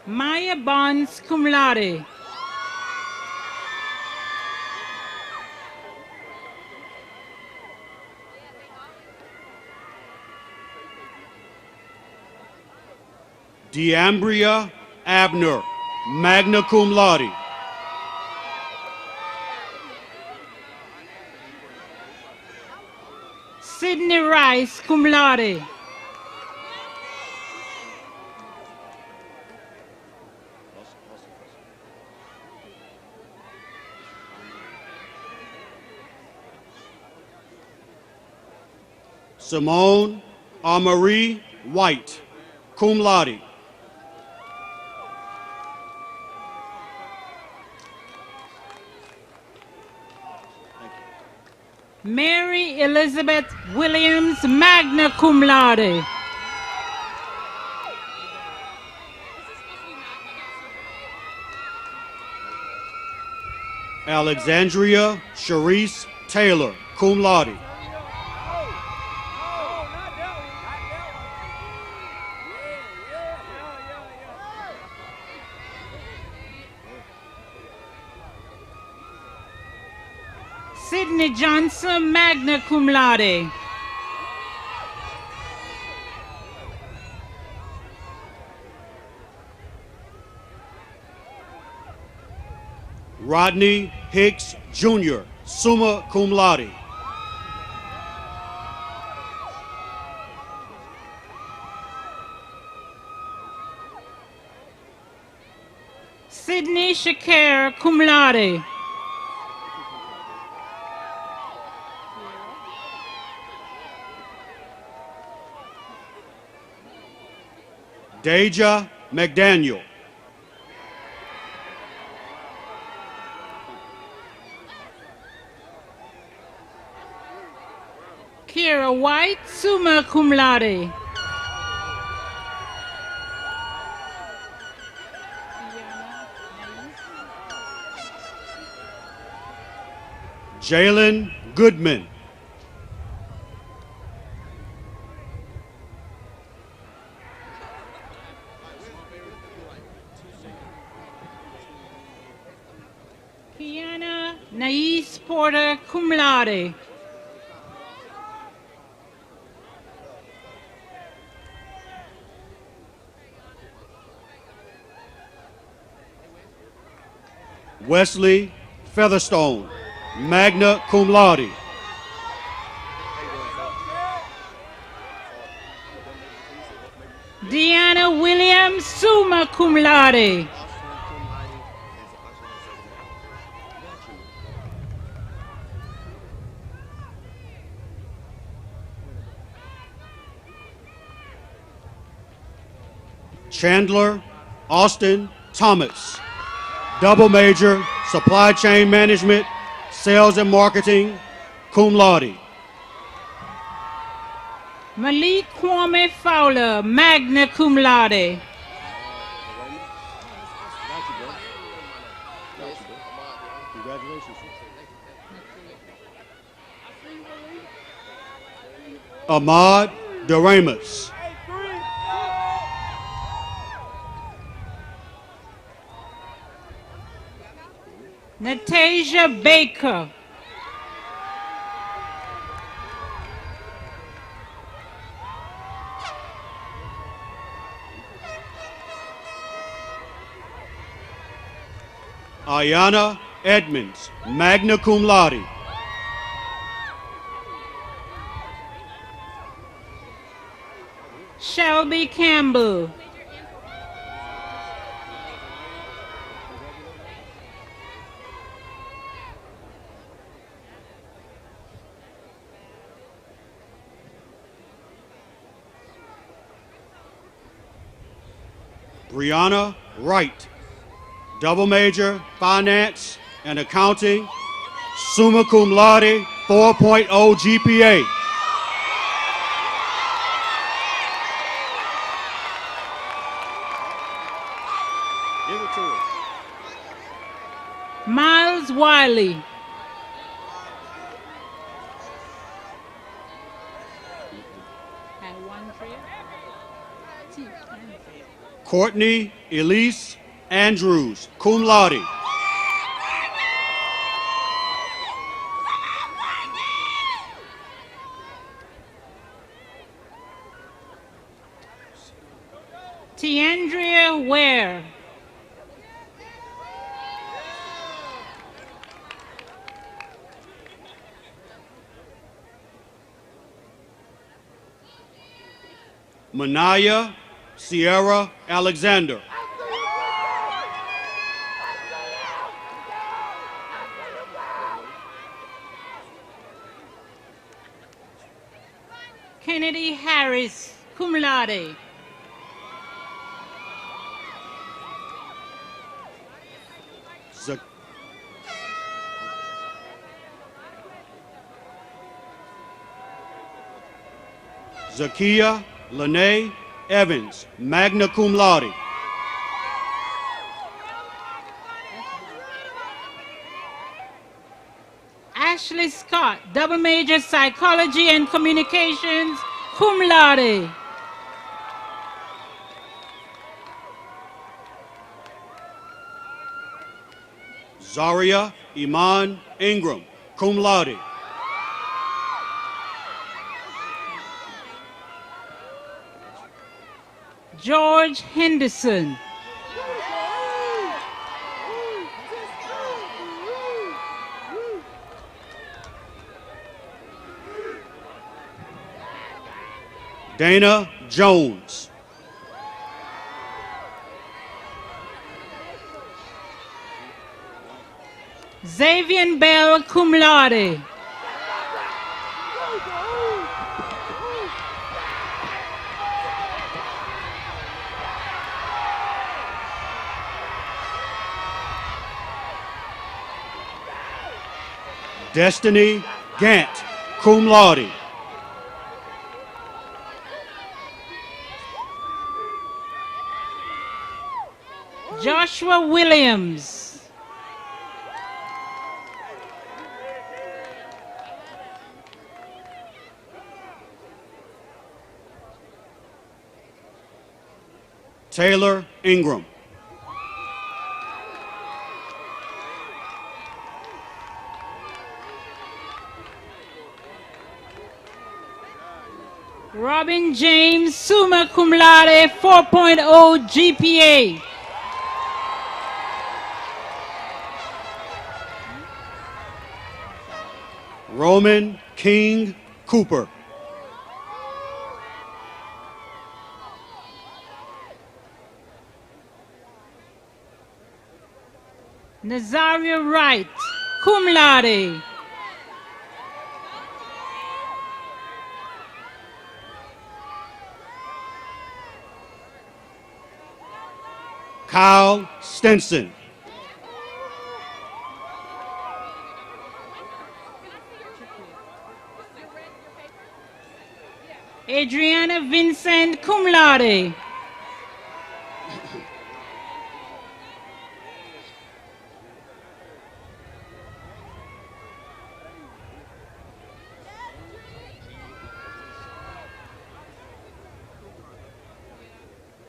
Maya Bonds, cum laude. Deambria Abner, magna cum laude. Sidney Rice, cum laude. Simone Amarie White, cum laude. Mary Elizabeth Williams, magna cum laude. Alexandria Sharice Taylor, cum laude. Sidney Johnson, magna cum laude. Rodney Hicks Jr., summa cum laude. Sidney Shakir, cum laude. Deja McDaniel. Kira White, summa cum laude. Jalen Goodman. Kiana Nais Porter, cum laude. Wesley Featherstone, magna cum laude. Deanna Williams, summa cum laude. Chandler Austin Thomas, double major, supply chain management, sales and marketing, cum laude. Malik Kwame Fowler, magna cum laude. Ahmad Doremus. Natasia Baker. Ayana Edmonds, magna cum laude. Shelby Campbell. Brianna Wright, double major, finance and accounting, summa cum laude, 4.0 GPA. Give it to her. Miles Wiley. Courtney Elise Andrews, cum laude. Tiandria Ware. Manaya Sierra Alexander. Kennedy Harris, cum laude. Zakia Lene Evans, magna cum laude. Ashley Scott, double major, psychology and communications, cum laude. Zaria Iman Ingram, cum laude. George Henderson. Dana Jones. Xavier Bell, cum laude. Destiny Gant, cum laude. Joshua Williams. Taylor Ingram. Robin James, summa cum laude, 4.0 GPA. Roman King Cooper. Nazaria Wright, cum laude. Kyle Stenson. Adriana Vincent, cum laude.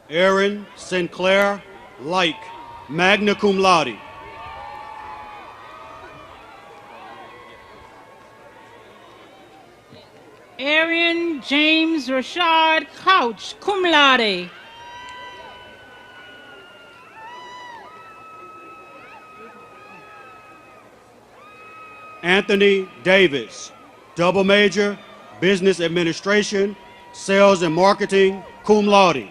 Aaron Sinclair Like, magna cum laude. Arian James Rashad Couch, cum laude. Anthony Davis, double major, business administration, sales and marketing, cum laude.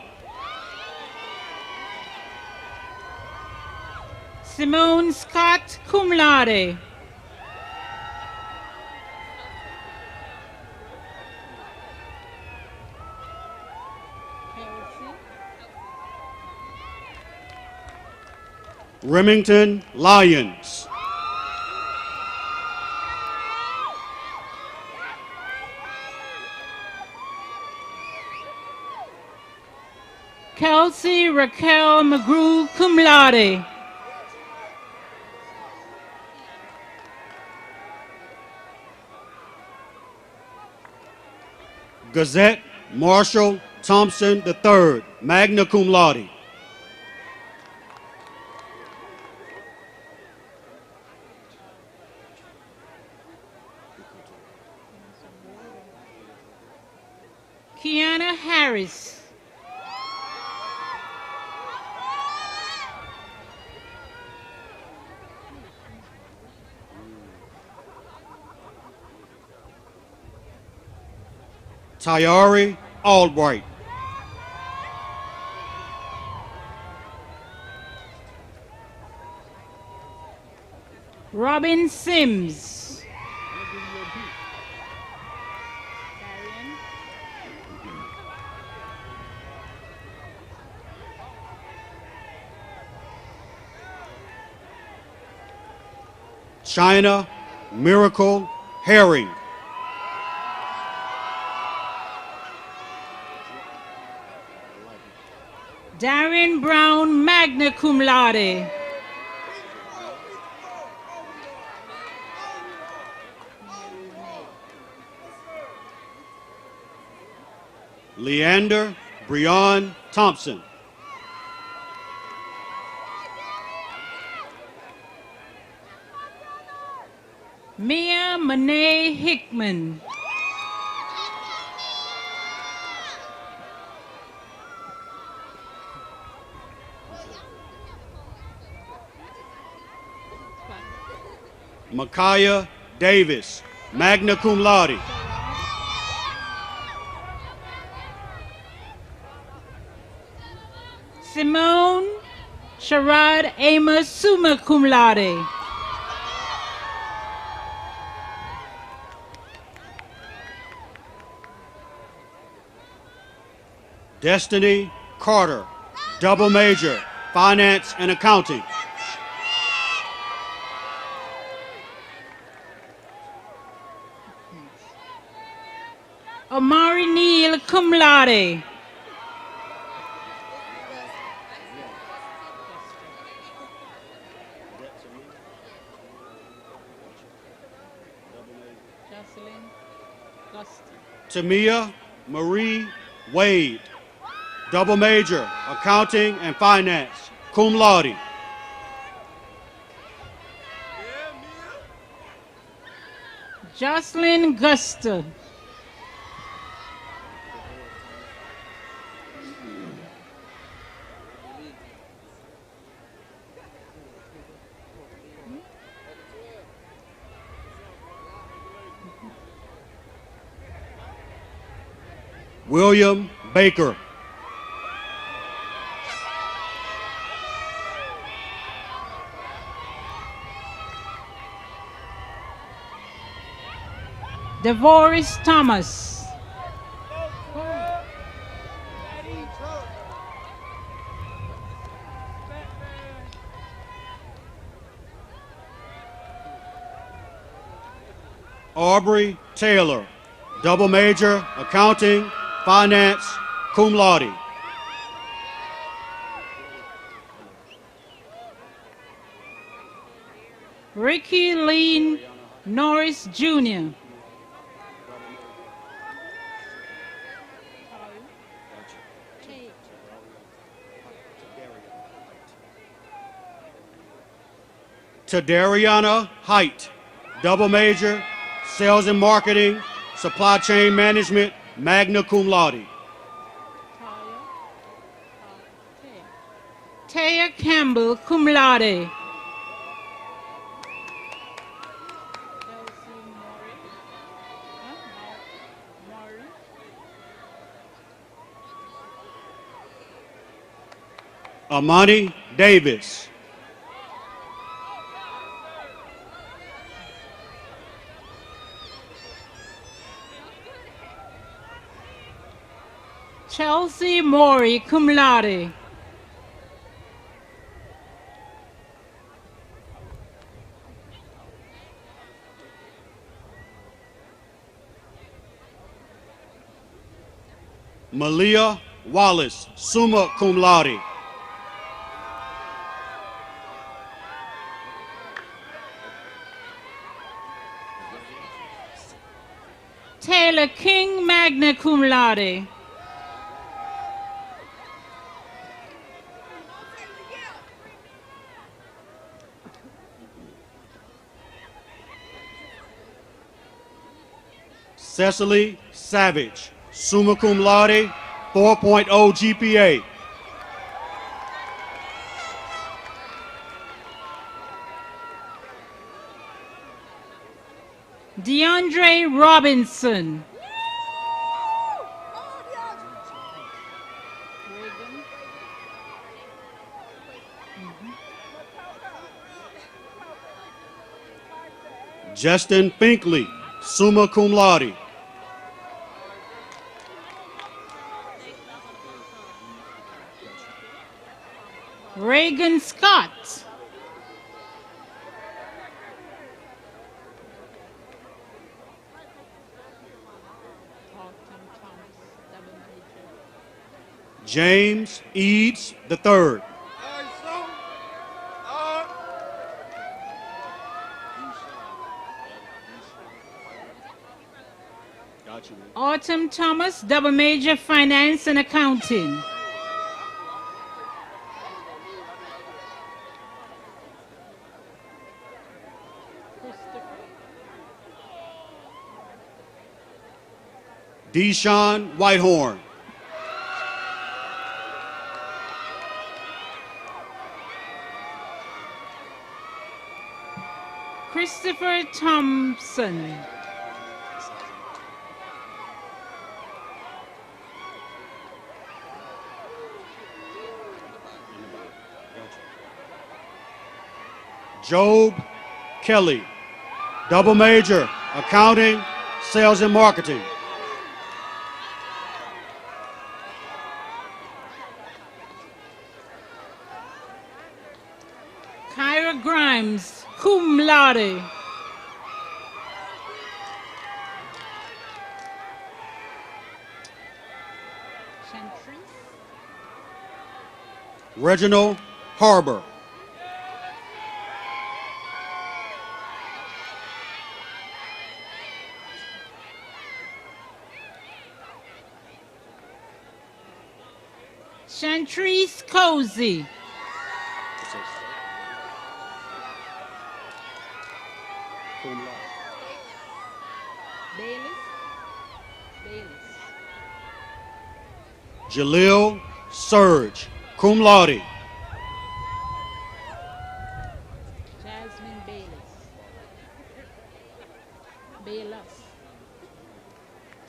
Simone Scott, cum laude. Remington Lyons. Kelsey Raquel McGrew, cum laude. Gazette Marshall Thompson III, magna cum laude. Kiana Harris. Tyari Albright. Robin Sims. China Miracle Herring. Darren Brown, magna cum laude. Leander Breon Thompson. Mia Monet Hickman. Micaiah Davis, magna cum laude. Simone Sharad Amos, summa cum laude. Destiny Carter, double major, finance and accounting. Amari Neal, cum laude. Tamia Marie Wade, double major, accounting and finance, cum laude. Jocelyn Guster. William Baker. DeVoris Thomas. Aubrey Taylor, double major, accounting, finance, cum laude. Ricky Lee Norris Jr. Tadariana Height, double major, sales and marketing, supply chain management, magna cum laude. Taya Campbell, cum laude. Amani Davis. Chelsea Mori, cum laude. Malia Wallace, summa cum laude. Taylor King, magna cum laude. Cecily Savage, summa cum laude, 4.0 GPA. DeAndre Robinson. Justin Finkley, summa cum laude. Reagan Scott. James Eads III. Autumn Thomas, double major, finance and accounting. Deshaun Whitehorn. Christopher Thompson. Job Kelly, double major, accounting, sales and marketing. Kyra Grimes, cum laude. Reginald Harbor. Chantrice Cozy. Jalil Surge, cum laude. Jasmine Bayless.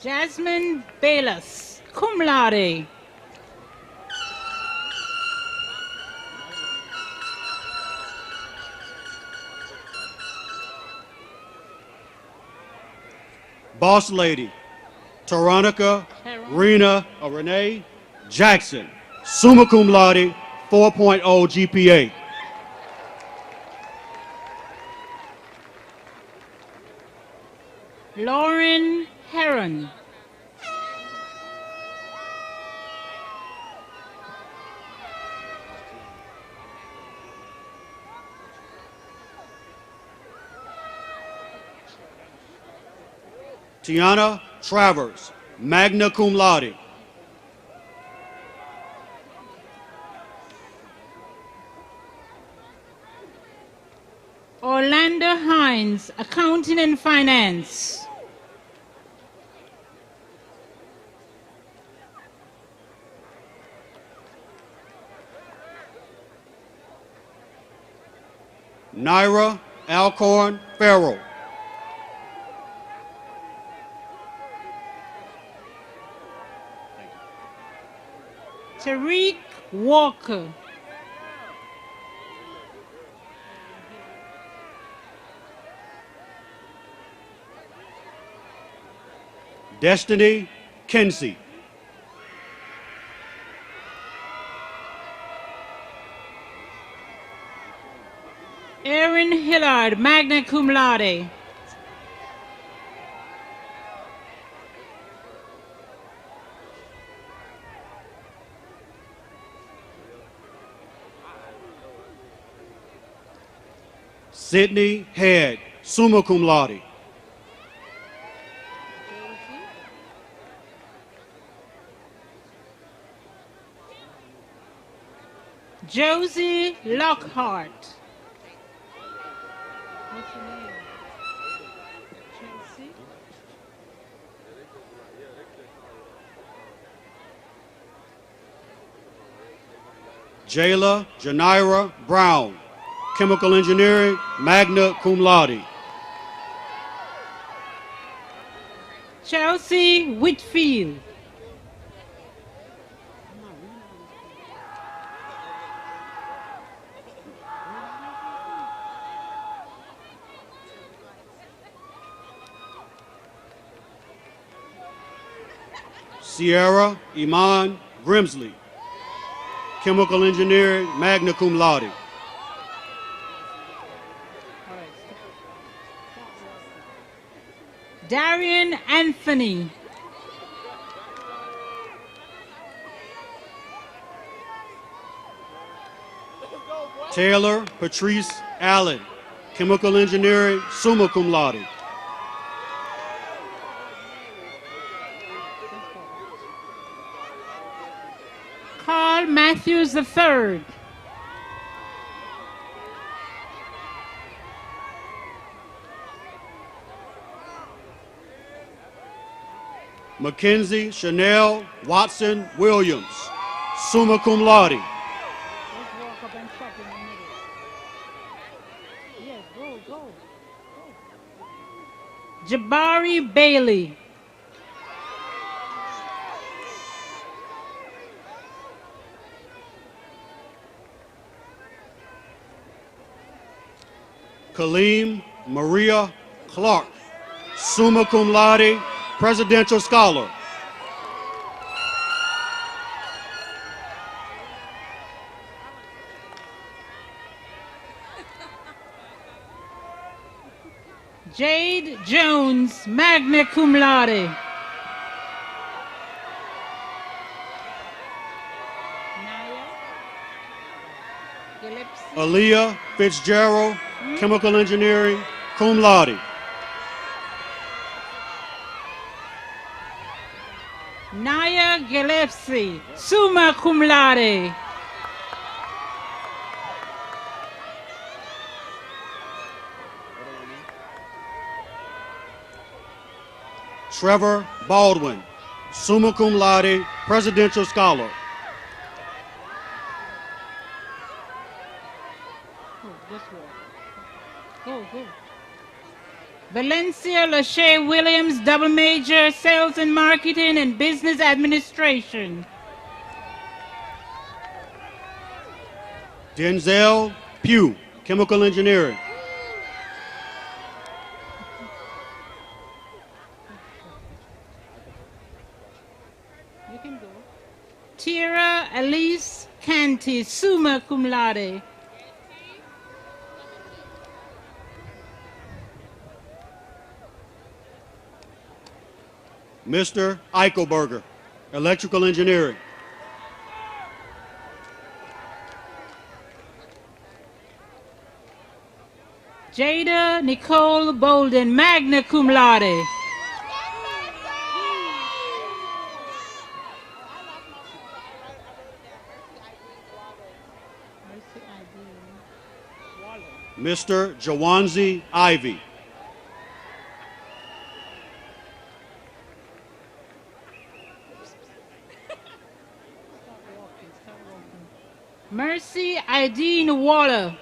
Jasmine Bayless, cum laude. Boss Lady, Taronica Renee Jackson, summa cum laude, 4.0 GPA. Lauren Heron. Tiana Travers, magna cum laude. Orlando Hines, Accounting and Finance. Naira Alcorn Farrell. Tariq Walker. Destiny Kinsey. Aaron Hillard, magna cum laude. Sydney Head, summa cum laude. Josie Lockhart. What's her name? Chelsea? Jayla Janira Brown, chemical engineering, magna cum laude. Chelsea Whitfield. Sierra Iman Grimsley, chemical engineering, magna cum laude. Darian Anthony. Taylor Patrice Allen, chemical engineering, summa cum laude. Carl Matthews III. Mackenzie Chanel Watson Williams, summa cum laude. Let's walk up and stop in the middle. Yeah, go. Jabari Bailey. Kaleem Maria Clark, summa cum laude, presidential scholar. Jade Jones, magna cum laude. Aaliyah Fitzgerald, chemical engineering, cum laude. Naya Gillespie, summa cum laude. Trevor Baldwin, summa cum laude, presidential scholar. Go. Valencia Lachey Williams, double major, Sales and Marketing and Business Administration. Denzel Pugh, Chemical Engineering. You can go. Tira Elise Canty, summa cum laude. Mr. Eichelberger, Electrical Engineering. Jada Nicole Bolden, magna cum laude. Mr. Jawanzi Ivy. Mercy Ideen Waller.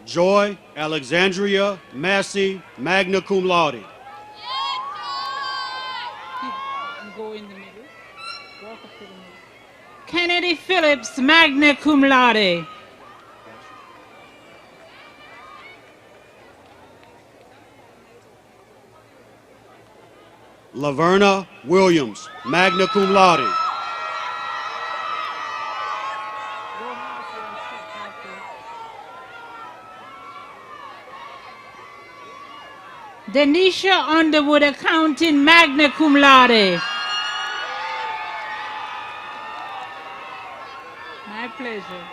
Joy Alexandria Massey, magna cum laude. Go in the middle. Walk up to the middle. Kennedy Phillips, magna cum laude. Laverna Williams, magna cum laude. Denisha Underwood, accounting, magna cum laude. My pleasure.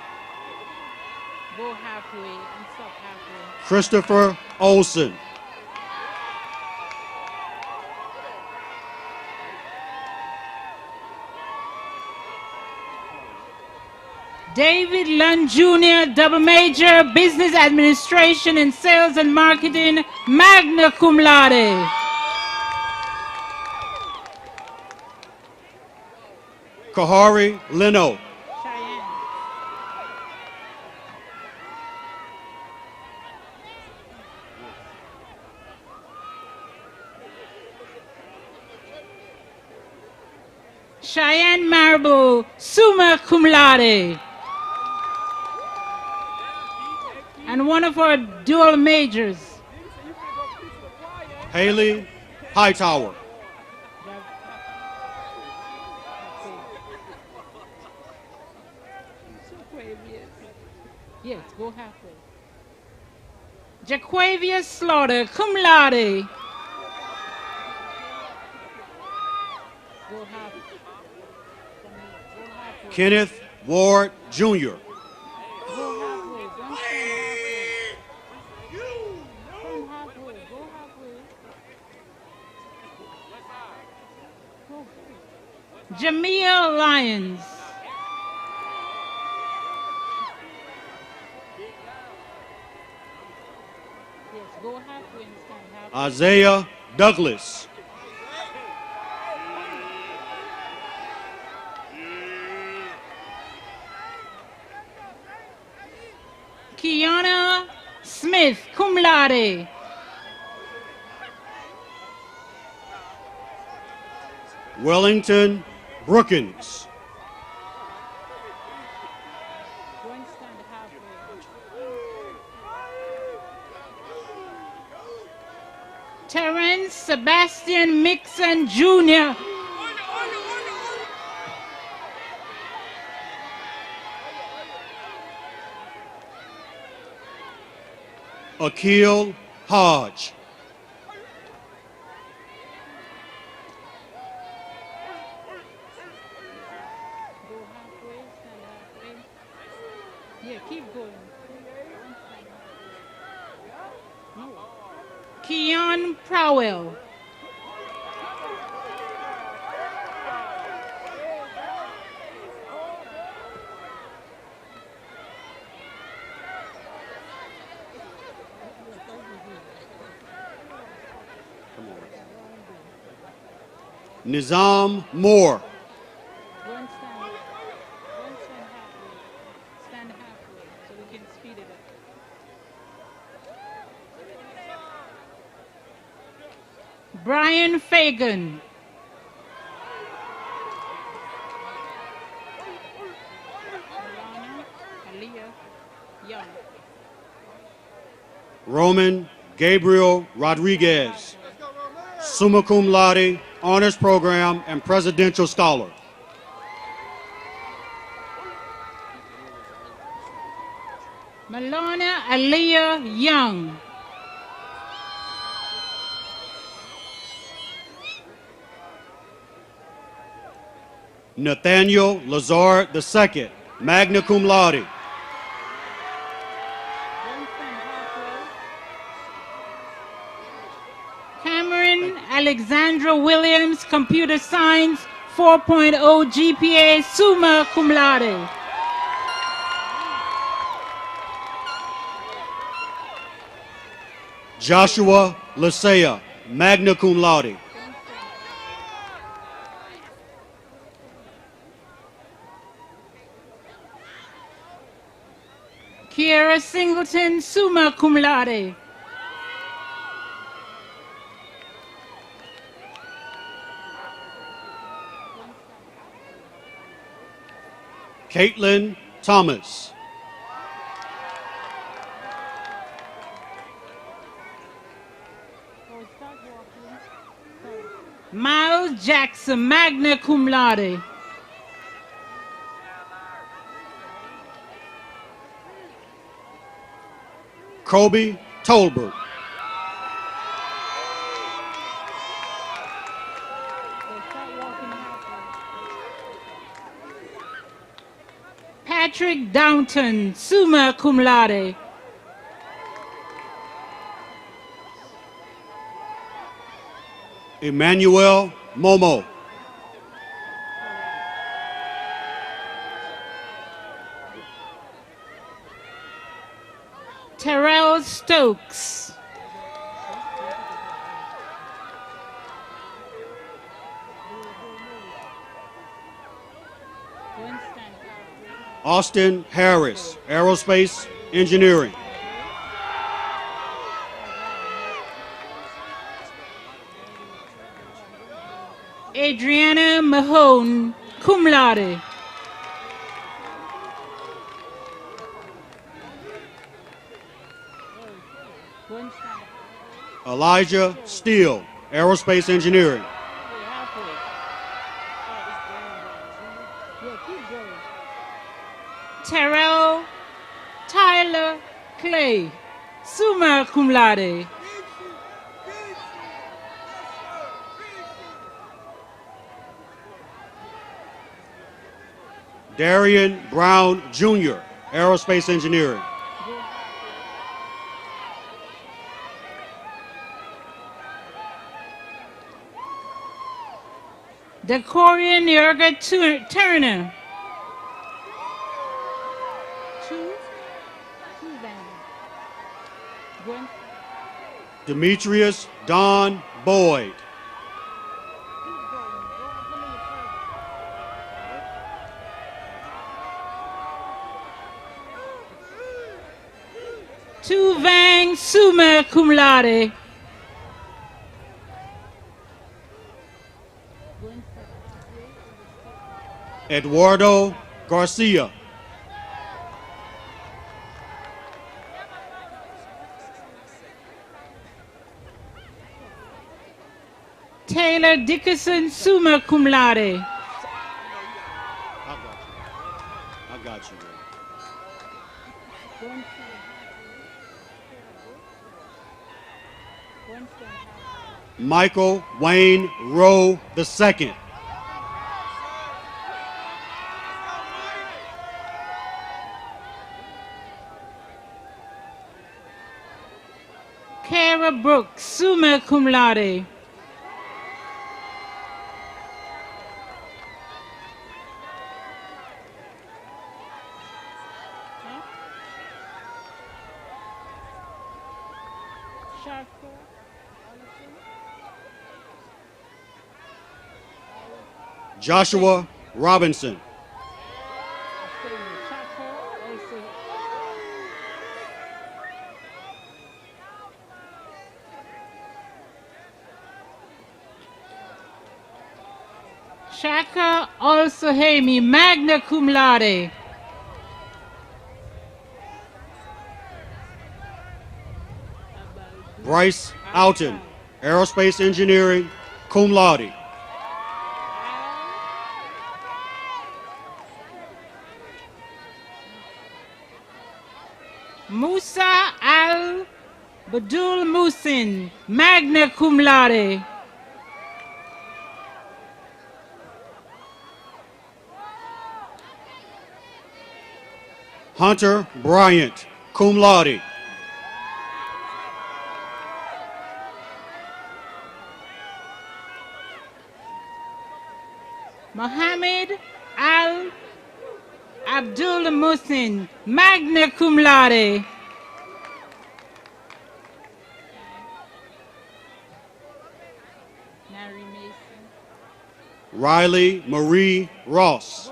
Go halfway and stop halfway. Christopher Olson. David Lund Jr., double major, business administration and sales and marketing, magna cum laude. Kahari Leno. Cheyenne Marble, summa cum laude. And one of our dual majors. Haley Hightower. Yes, go halfway. Jaquavia Slaughter, cum laude. Go halfway. Kenneth Ward Jr. Jamil Lyons. Yes, go halfway and stand halfway. Isaiah Douglas. Kiana Smith, cum laude. Wellington Brookins. Terrence Sebastian Mixon Jr. Akil Hodge. Yeah, keep going. Keon Prowell. Nizam Moore. Go and stand. Go and stand halfway. Stand halfway so we can speed it up. Brian Fagan. Aliyah Young. Roman Gabriel Rodriguez, summa cum laude, honors program, and presidential scholar. Malona Aliyah Young. Nathaniel Lazard II, magna cum laude. Cameron Alexandra Williams, Computer Science, 4.0 GPA, summa cum laude. Joshua Lisea, magna cum laude. Kiera Singleton, summa cum laude. Caitlin Thomas. Miles Jackson, magna cum laude. Kobe Tolbert. Patrick Downton, summa cum laude. Emmanuel Momo. Terrell Stokes. Austin Harris, aerospace engineering. Adriana Mahone, cum laude. Elijah Steele, aerospace engineering. Terrell Tyler Clay, summa cum laude. Darian Brown Jr., aerospace engineering. Decorian Yerga Turner. Demetrius Don Boyd. Tu Vang, summa cum laude. Eduardo Garcia. Taylor Dickerson, summa cum laude. I got you. Michael Wayne Rowe II. Kara Brooks, summa cum laude. Joshua Robinson. Shaka also Hemi, magna cum laude. Bryce Alton, aerospace engineering, cum laude. Musa Al Badul Musin, magna cum laude. Hunter Bryant, cum laude. Mohammed Al Abdul Musin, magna cum laude. Riley Marie Ross.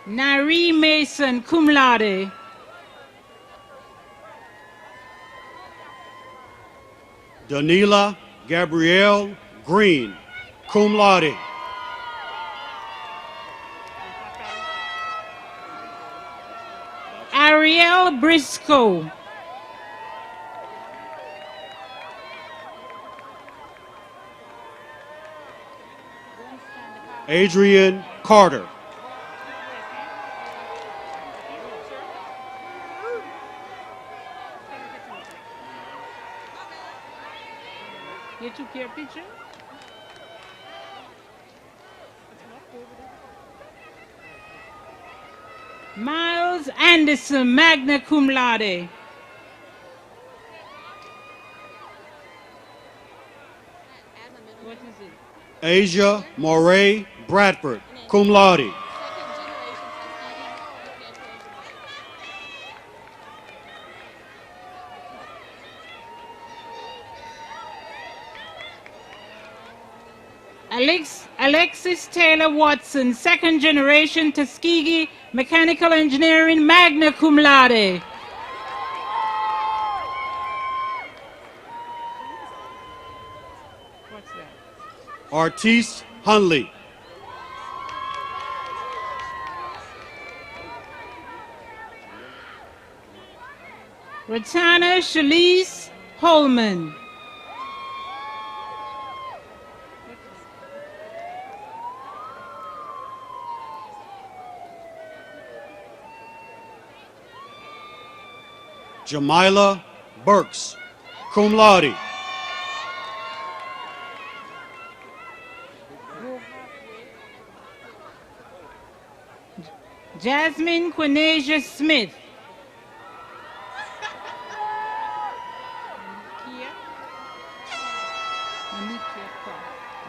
Nari Mason, cum laude. Danila Gabrielle Green, cum laude. Ariel Briscoe. Adrian Carter. You took your picture? Miles Anderson, magna cum laude. What is it? Asia Moray Bradford, cum laude. Alexis Taylor Watson, second generation Tuskegee Mechanical Engineering, magna cum laude. What's that? Artis Hunley. Ratana Shalise Holman. Jamila Burks, cum laude. Jasmine Quinasia Smith.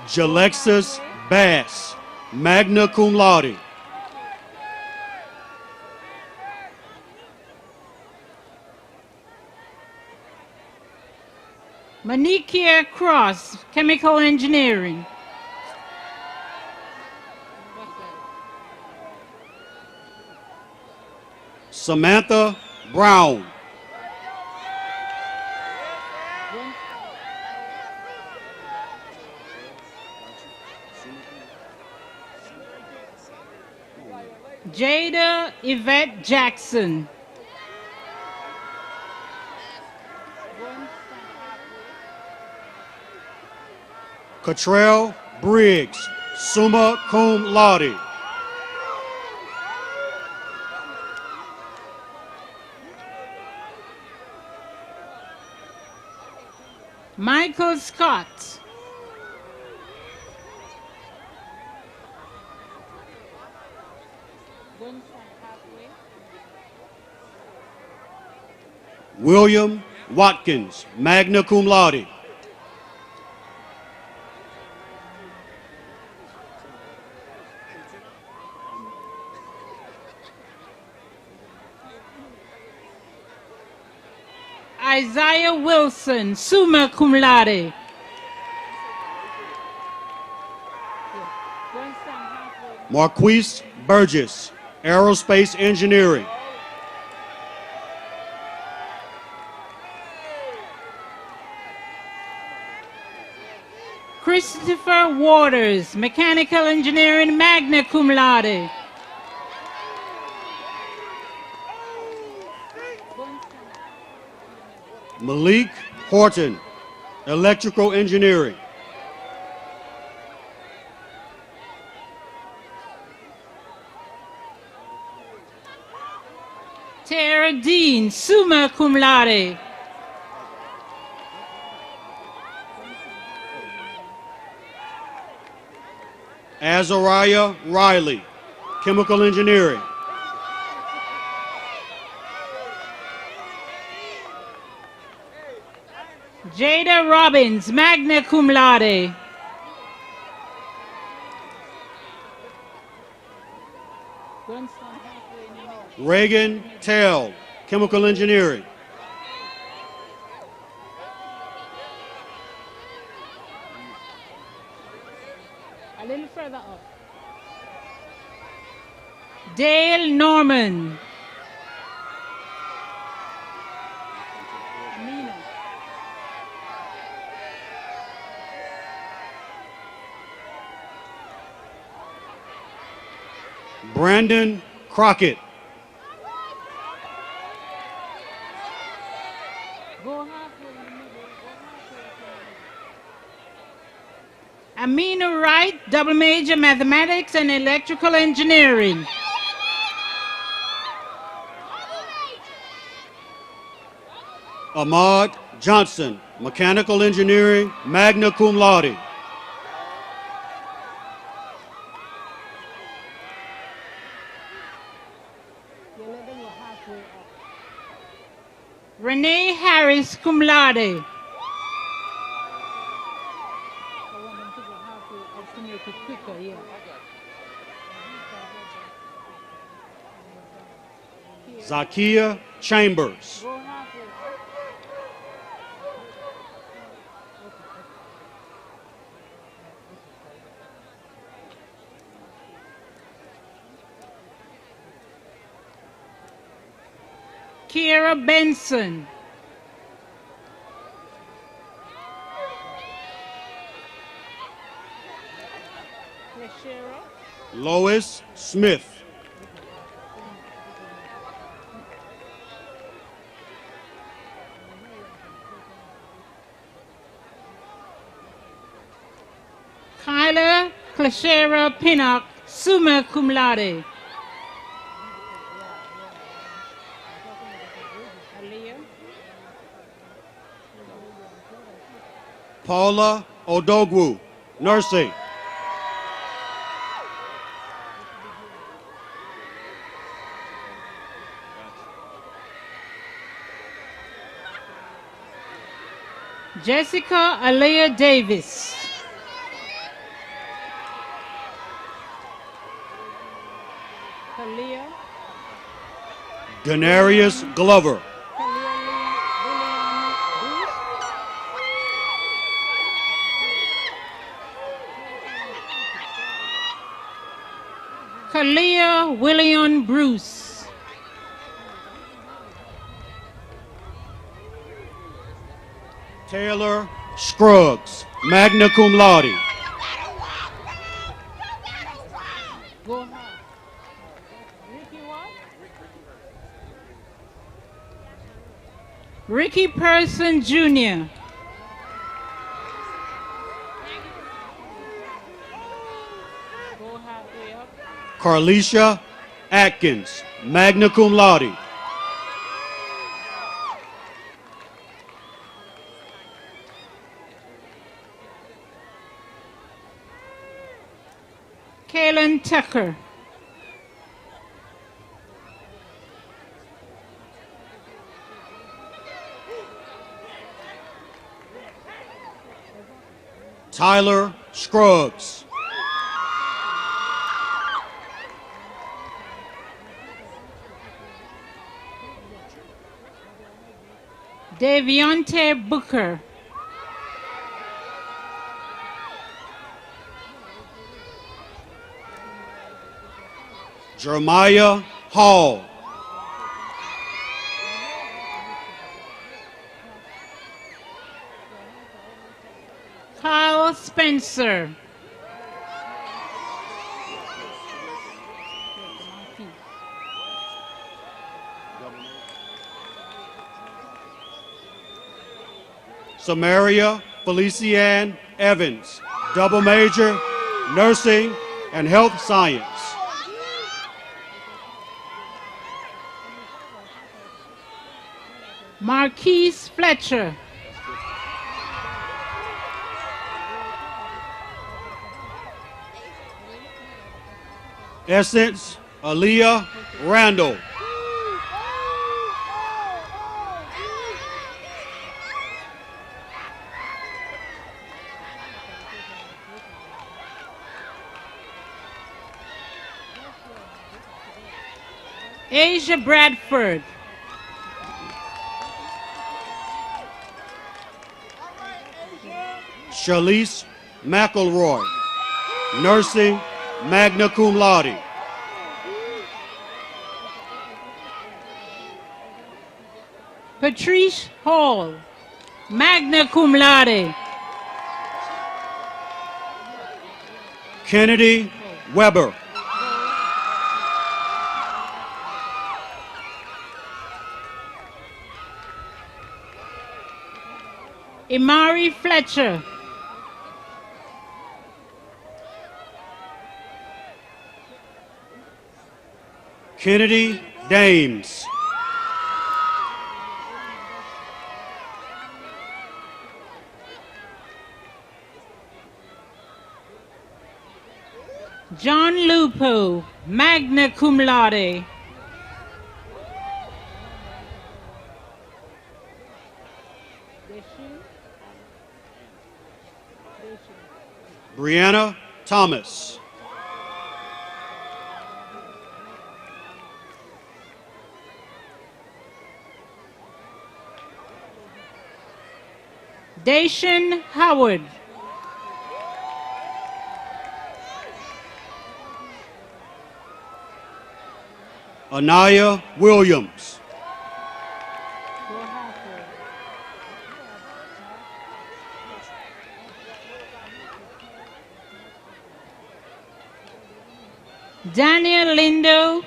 Jalexis Bass, magna cum laude. Manikia Cross, Chemical Engineering. Samantha Brown. Jada Yvette Jackson. Cottrell Briggs, summa cum laude. Michael Scott. William Watkins, magna cum laude. Isaiah Wilson, summa cum laude. Marquise Burgess, aerospace engineering. Christopher Waters, mechanical engineering, magna cum laude. Malik Horton, electrical engineering. Tara Dean, summa cum laude. Azariah Riley, chemical engineering. Jada Robbins, magna cum laude. Reagan Tell, chemical engineering. A little further up. Dale Norman. Amina. Brandon Crockett. Amina Wright, double major mathematics and electrical engineering. Ahmad Johnson, mechanical engineering, magna cum laude. Renee Harris, cum laude. Zakia Chambers. Kira Benson. Lois Smith. Kyla Clashera Pinnock, summa cum laude. Paula Odogwu, nursing. Jessica Alea Davis. Denarius Glover. Kalia William Bruce. Taylor Scruggs, magna cum laude. Ricky Person Jr. Carlicia Atkins, magna cum laude. Kaylin Tucker. Tyler Scruggs. Davionte Booker. Jeremiah Hall. Kyle Spencer. Samaria Felicianne Evans, double major, nursing and health science. Marquise Fletcher. Essence Aaliyah Randall. Asia Bradford. Shalise McElroy, nursing, magna cum laude. Patrice Hall, magna cum laude. Kennedy Weber. Imari Fletcher. Kennedy Dames. John Lupo, magna cum laude. Brianna Thomas. Dacian Howard. Anaya Williams. Daniel Lindo,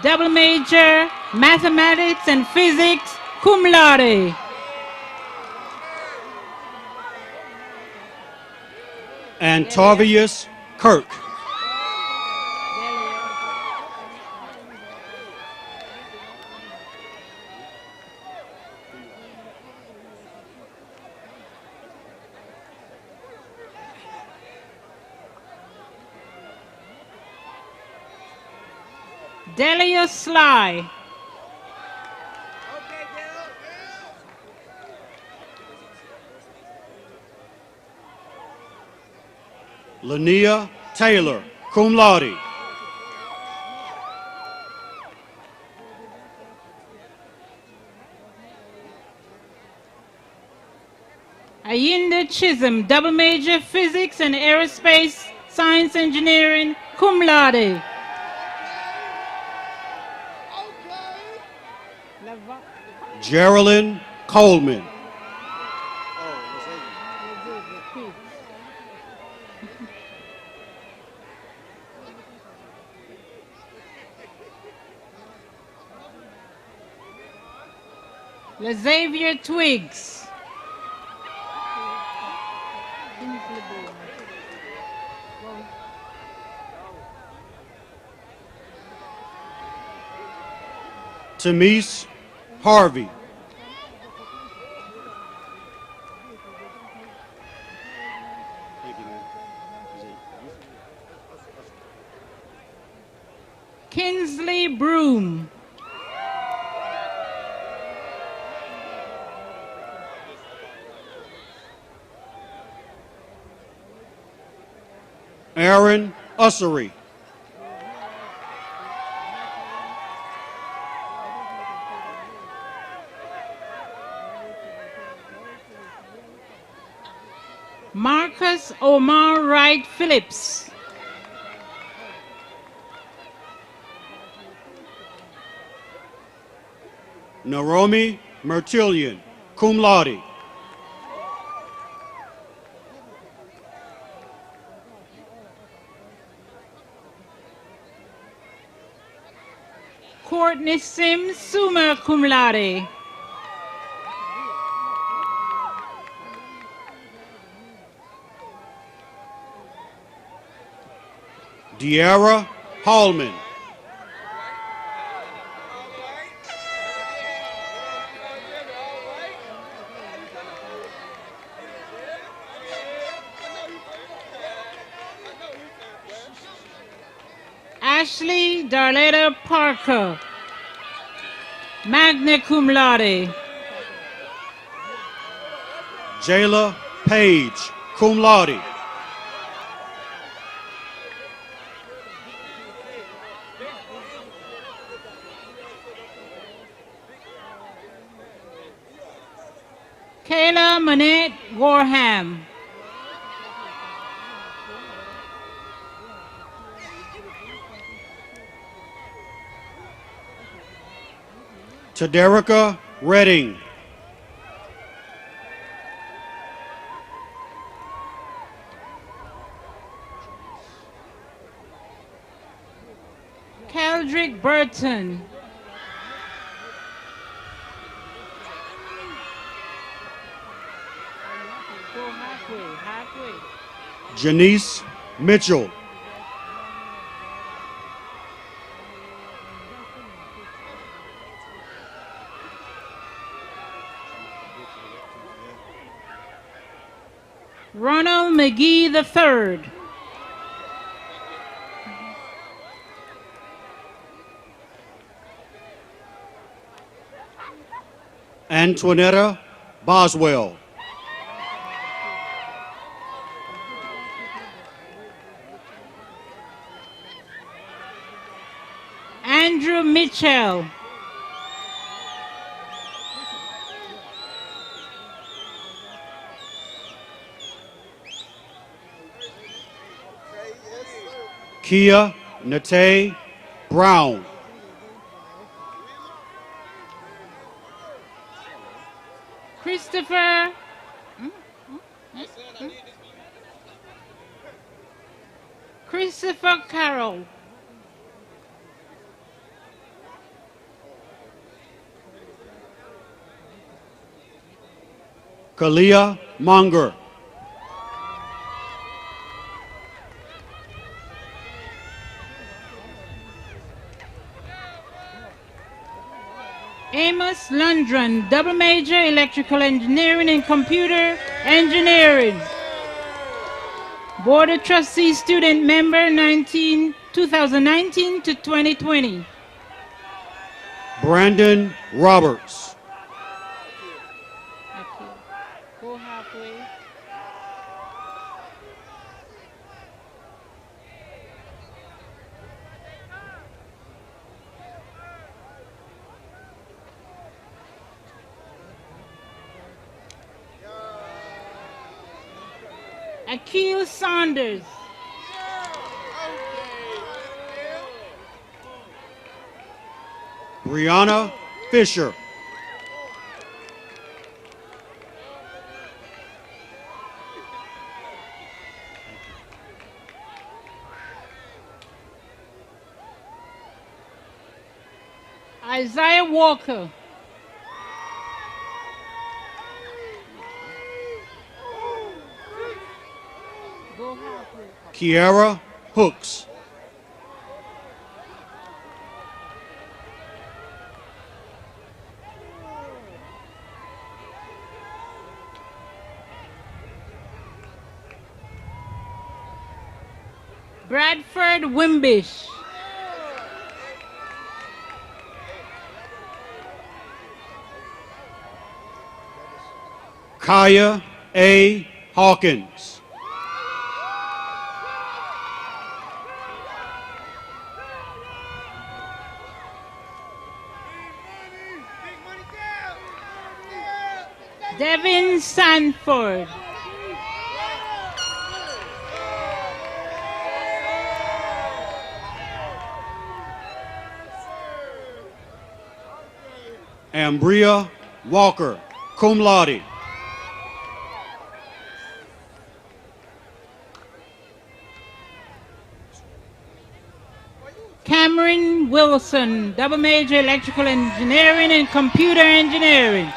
double major, mathematics and physics, cum laude. And Tarvius Kirk. Delia Sly. Lania Taylor, cum laude. Ayinda Chisholm, double major, physics and aerospace, science engineering, cum laude. Geraldine Coleman. Xavier Twiggs. Tamise Harvey. Kinsley Broom. Aaron Ussery. Marcus Omar Wright Phillips. Naromi Mertillion, cum laude. Courtney Sims, summa cum laude. Deara Hallman. Ashley Darletta Parker, magna cum laude. Jayla Page, cum laude. Kayla Manette Gorham. Taderica Redding. Keldrick Burton. Go halfway. Janice Mitchell. Ronald McGee III. Antoinetta Boswell. Andrew Mitchell. Kia Nate Brown. Christopher. Christopher Carroll. Kalia Monger. Amos Lundgren, double major, electrical engineering and computer engineering. Board of Trustees student member 2019 to 2020. Brandon Roberts. Go halfway. Akil Saunders. Brianna Fisher. Isaiah Walker. Kiara Hooks. Bradford Wimbish. Kaya A. Hawkins. Devin Sanford. Ambria Walker, cum laude. Cameron Wilson, double major electrical engineering and computer engineering.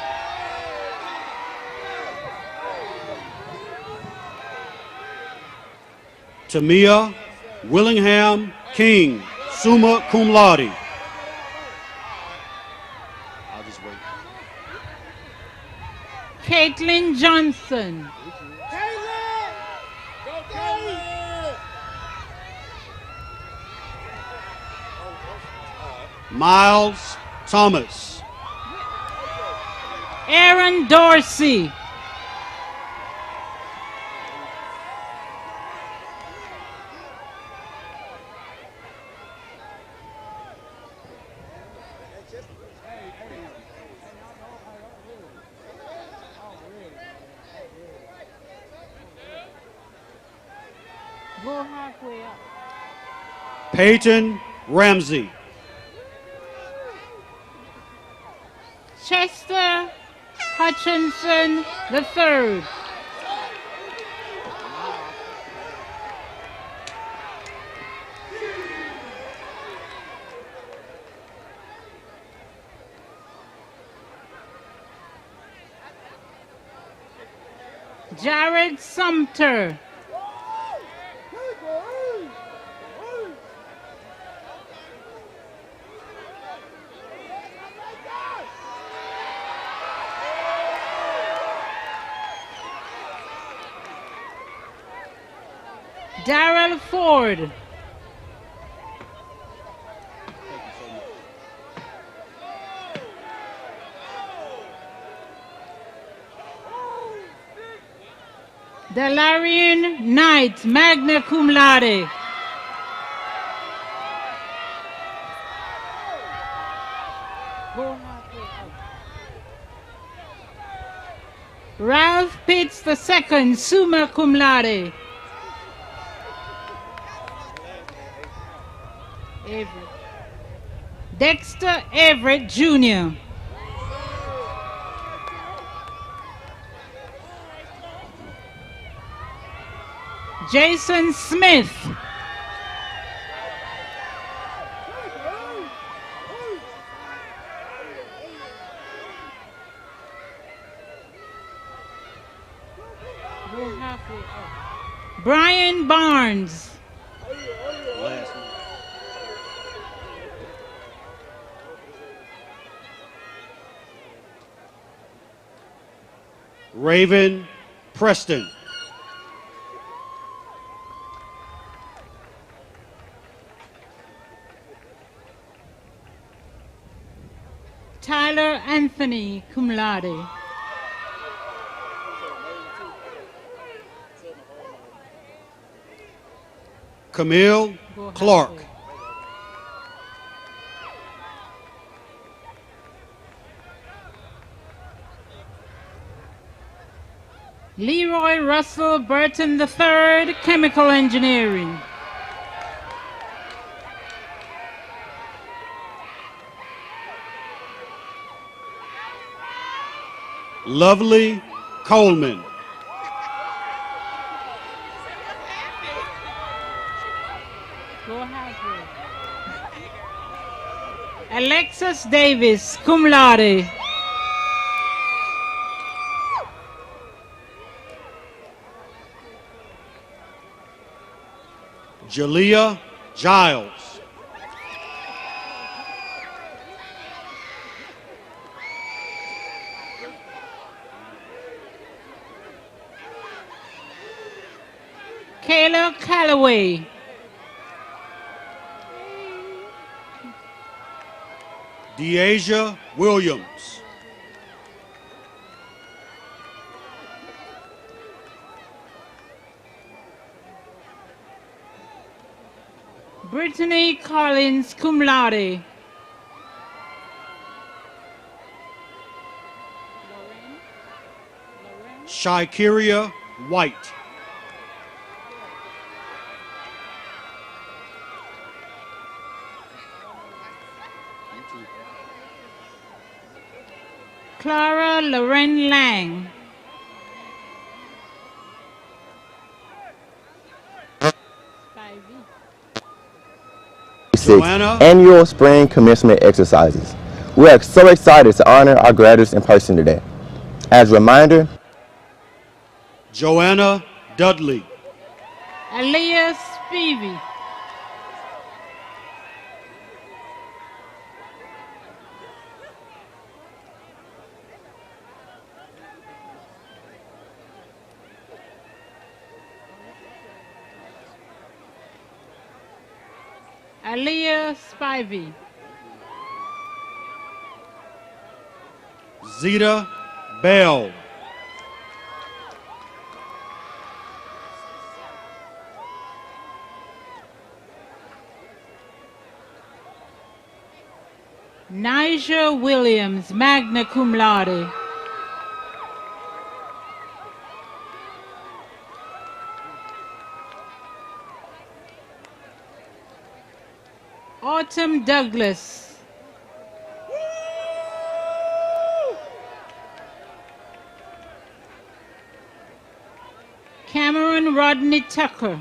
Tamia Willingham King, summa cum laude. I'll just wait. Caitlin Johnson. Miles Thomas. Aaron Dorsey. Go halfway up. Peyton Ramsey. Chester Hutchinson III. Jared Sumter. Darrell Ford. Delarian Knight, magna cum laude. Ralph Pitts II, summa cum laude. Everett. Dexter Everett Jr. Jason Smith. Brian Barnes. Raven Preston. Tyler Anthony, cum laude. Camille Clark. Leroy Russell Burton III, chemical engineering. Lovely Coleman. Alexis Davis, cum laude. Jalea Giles. Kayla Calloway. Deasia Williams. Brittany Collins, cum laude. Shikeria White. Clara Loren Lang. Joanna. Annual spring commencement exercises. We are so excited to honor our graduates in person today. As a reminder, Joanna Dudley. Aaliyah Spivey. Aaliyah Spivey. Zeta Bell. Nigel Williams, magna cum laude. Autumn Douglas. Cameron Rodney Tucker.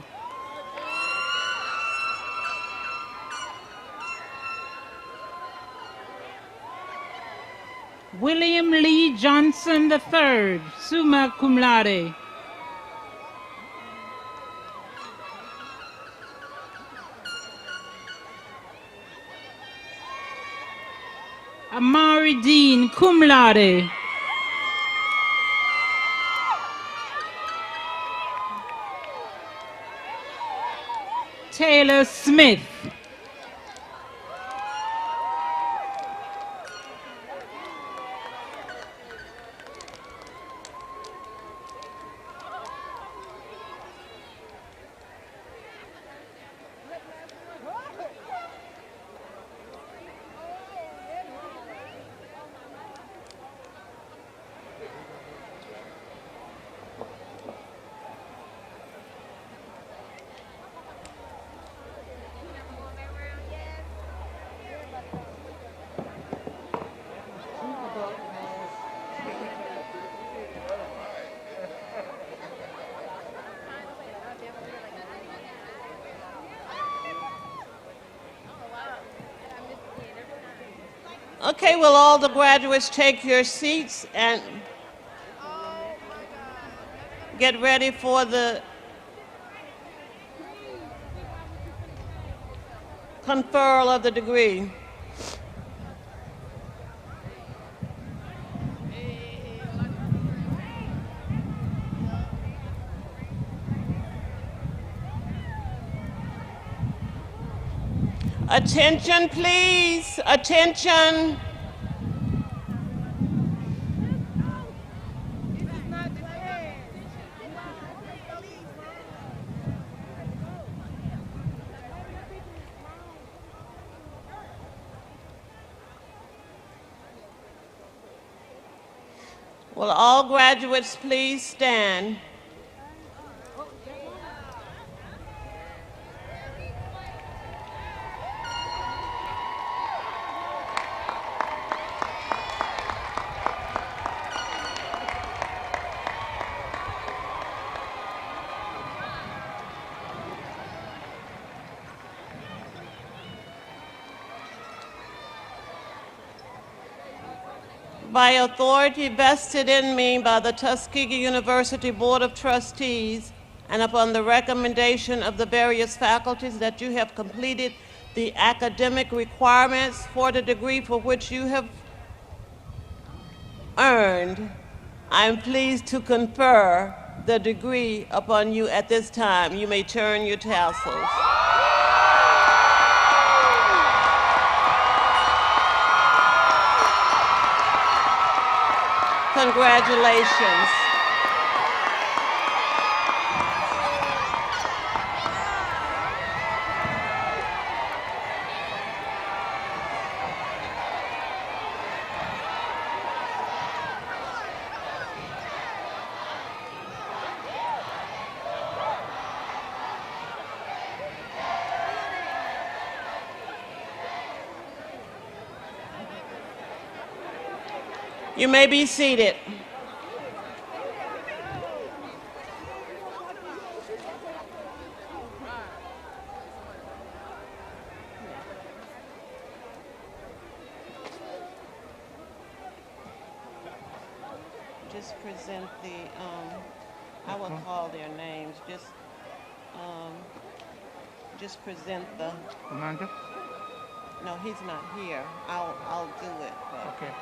William Lee Johnson III, summa cum laude. Amari Dean, cum laude. Taylor Smith. Okay, will all the graduates take your seats and get ready for the conferral of the degree. Attention, please. Attention. Will all graduates please stand? By authority vested in me by the Tuskegee University Board of Trustees and upon the recommendation of the various faculties that you have completed the academic requirements for the degree for which you have earned, I am pleased to confer the degree upon you at this time. You may turn your tassels. Congratulations. You may be seated. Just present the, I will call their names. Just present the. Commander? No, he's not here. I'll do it. But, Okay.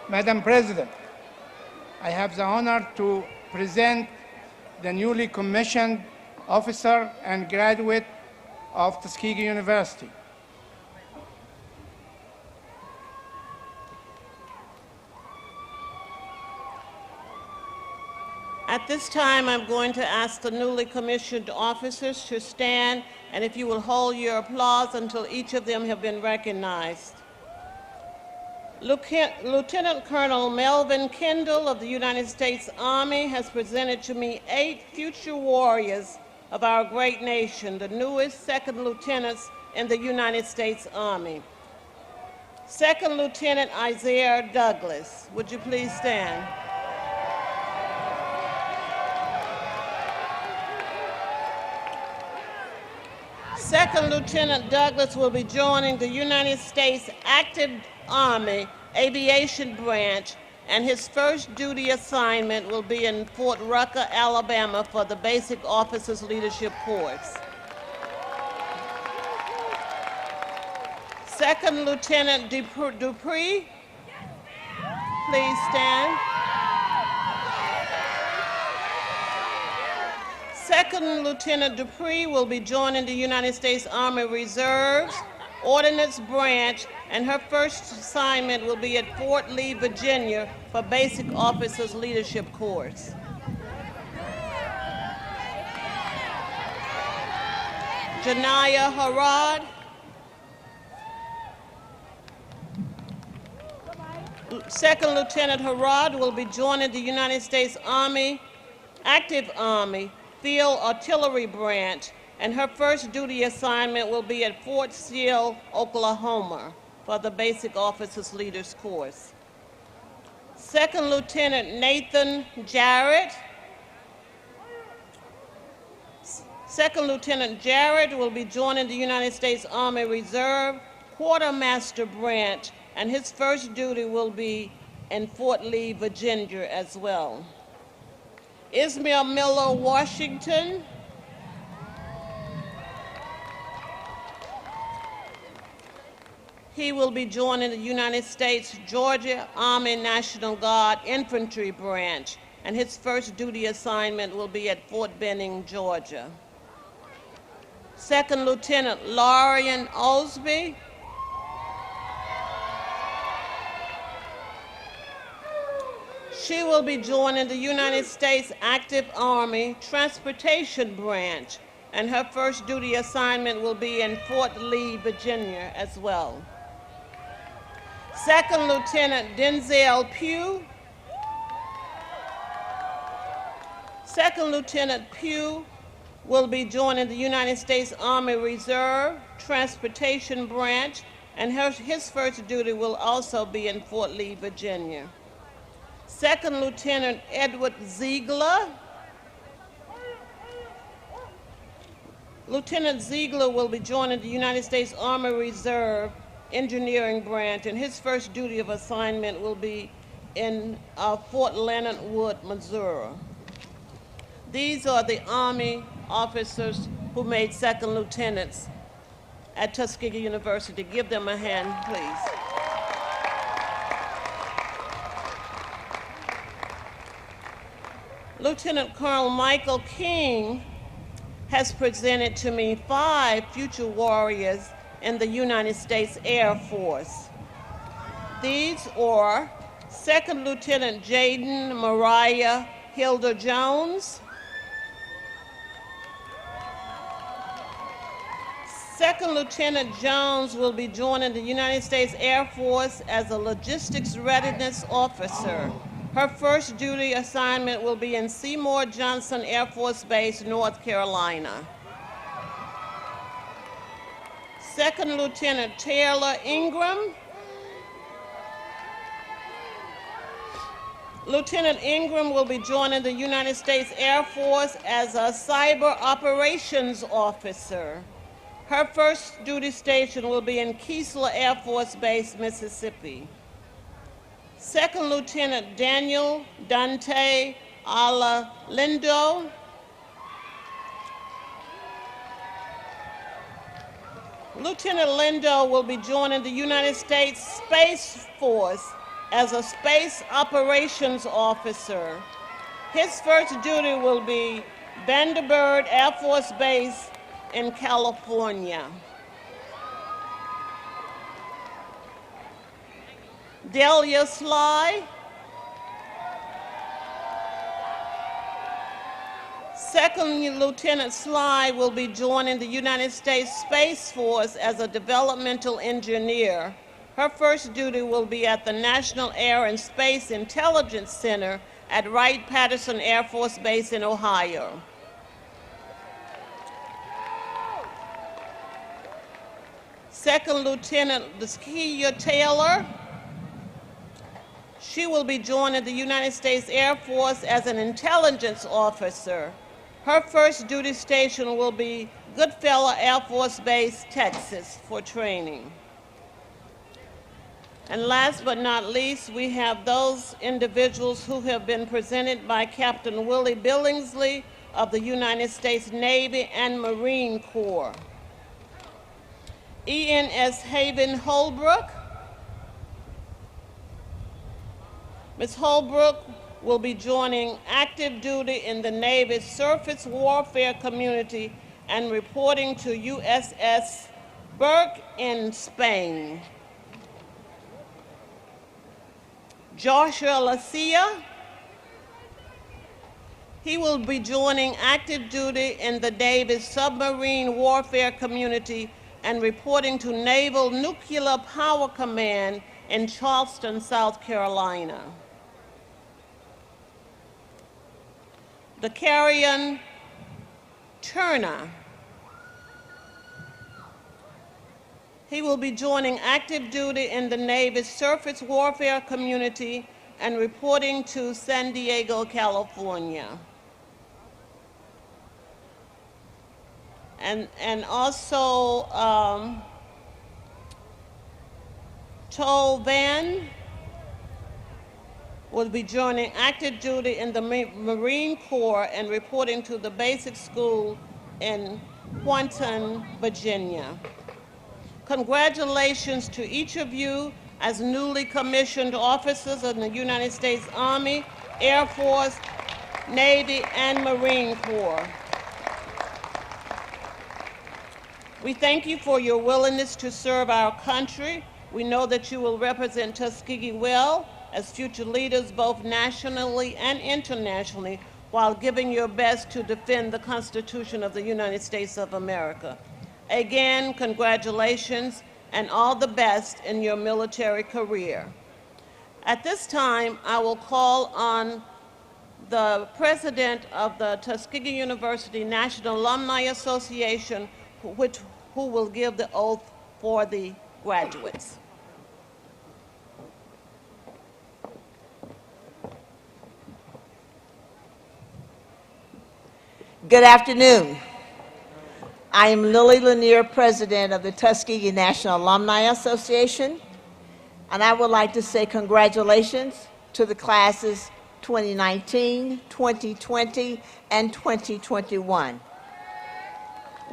Madam President, I have the honor to present the newly commissioned officer and graduate of Tuskegee University. At this time, I'm going to ask the newly commissioned officers to stand, and if you will hold your applause until each of them have been recognized. Lieutenant Colonel Melvin Kendall of the United States Army has presented to me 8 future warriors of our great nation, the newest second lieutenants in the United States Army. Second Lieutenant Isaiah Douglas, would you please stand? Second Lieutenant Douglas will be joining the United States Active Army Aviation Branch, and his first duty assignment will be in Fort Rucker, Alabama for the Basic Officers Leadership Course. Second Lieutenant Dupree, please stand. Second Lieutenant Dupree will be joining the United States Army Reserves Ordnance Branch, and her first assignment will be at Fort Lee, Virginia for Basic Officers Leadership Course. Janaya Harad. Second Lieutenant Harad will be joining the United States Army, Active Army, Field Artillery Branch, and her first duty assignment will be at Fort Sill, Oklahoma, for the Basic Officers Leaders Course. Second Lieutenant Nathan Jarrett. Second Lieutenant Jarrett will be joining the United States Army Reserve Quartermaster Branch, and his first duty will be in Fort Lee, Virginia as well. Ismail Miller Washington. He will be joining the United States Georgia Army National Guard Infantry Branch, and his first duty assignment will be at Fort Benning, Georgia. Second Lieutenant Lorian Osby. She will be joining the United States Active Army Transportation Branch, and her first duty assignment will be in Fort Lee, Virginia as well. Second Lieutenant Denzel Pugh. Second Lieutenant Pugh will be joining the United States Army Reserve Transportation Branch, and his first duty will also be in Fort Lee, Virginia. Second Lieutenant Edward Ziegler. Lieutenant Ziegler will be joining the United States Army Reserve Engineering Branch, and his first duty of assignment will be in Fort Leonard Wood, Missouri. These are the Army officers who made second lieutenants at Tuskegee University. Give them a hand, please. Lieutenant Colonel Michael King has presented to me 5 future warriors in the United States Air Force. These are Second Lieutenant Jaden Mariah Hilda Jones, Second Lieutenant Jones will be joining the United States Air Force as a logistics readiness officer. Her first duty assignment will be in Seymour Johnson Air Force Base, North Carolina. Second Lieutenant Taylor Ingram. Lieutenant Ingram will be joining the United States Air Force as a Cyber Operations Officer. Her first duty station will be in Keesler Air Force Base, Mississippi. Second Lieutenant Daniel Dante Alalindo. Lieutenant Lindo will be joining the United States Space Force as a Space Operations Officer. His first duty will be Vandenberg Air Force Base in California. Delia Sly. Second Lieutenant Sly will be joining the United States Space Force as a developmental engineer. Her first duty will be at the National Air and Space Intelligence Center at Wright-Patterson Air Force Base in Ohio. Second Lieutenant Laskia Taylor. She will be joining the United States Air Force as an intelligence officer. Her first duty station will be Goodfellow Air Force Base, Texas, for training. And last but not least, we have those individuals who have been presented by Captain Willie Billingsley of the United States Navy and Marine Corps. E.N.S. Haven Holbrook. Ms. Holbrook will be joining active duty in the Navy's surface warfare community and reporting to USS Burke in Spain. Joshua Lacia. He will be joining active duty in the Navy's submarine warfare community and reporting to Naval Nuclear Power Command in Charleston, South Carolina. Dakarian Turner. He will be joining active duty in the Navy's surface warfare community and reporting to San Diego, California. And also Toll Van will be joining active duty in the Marine Corps and reporting to the basic school in Quanton, Virginia. Congratulations to each of you as newly commissioned officers in the United States Army, Air Force, Navy, and Marine Corps. We thank you for your willingness to serve our country. We know that you will represent Tuskegee well as future leaders both nationally and internationally while giving your best to defend the Constitution of the United States of America. Again, congratulations and all the best in your military career. At this time, I will call on the president of the Tuskegee University National Alumni Association, who will give the oath for the graduates. Good afternoon. I am Lily Lanier, president of the Tuskegee National Alumni Association, and I would like to say congratulations to the classes 2019, 2020, and 2021.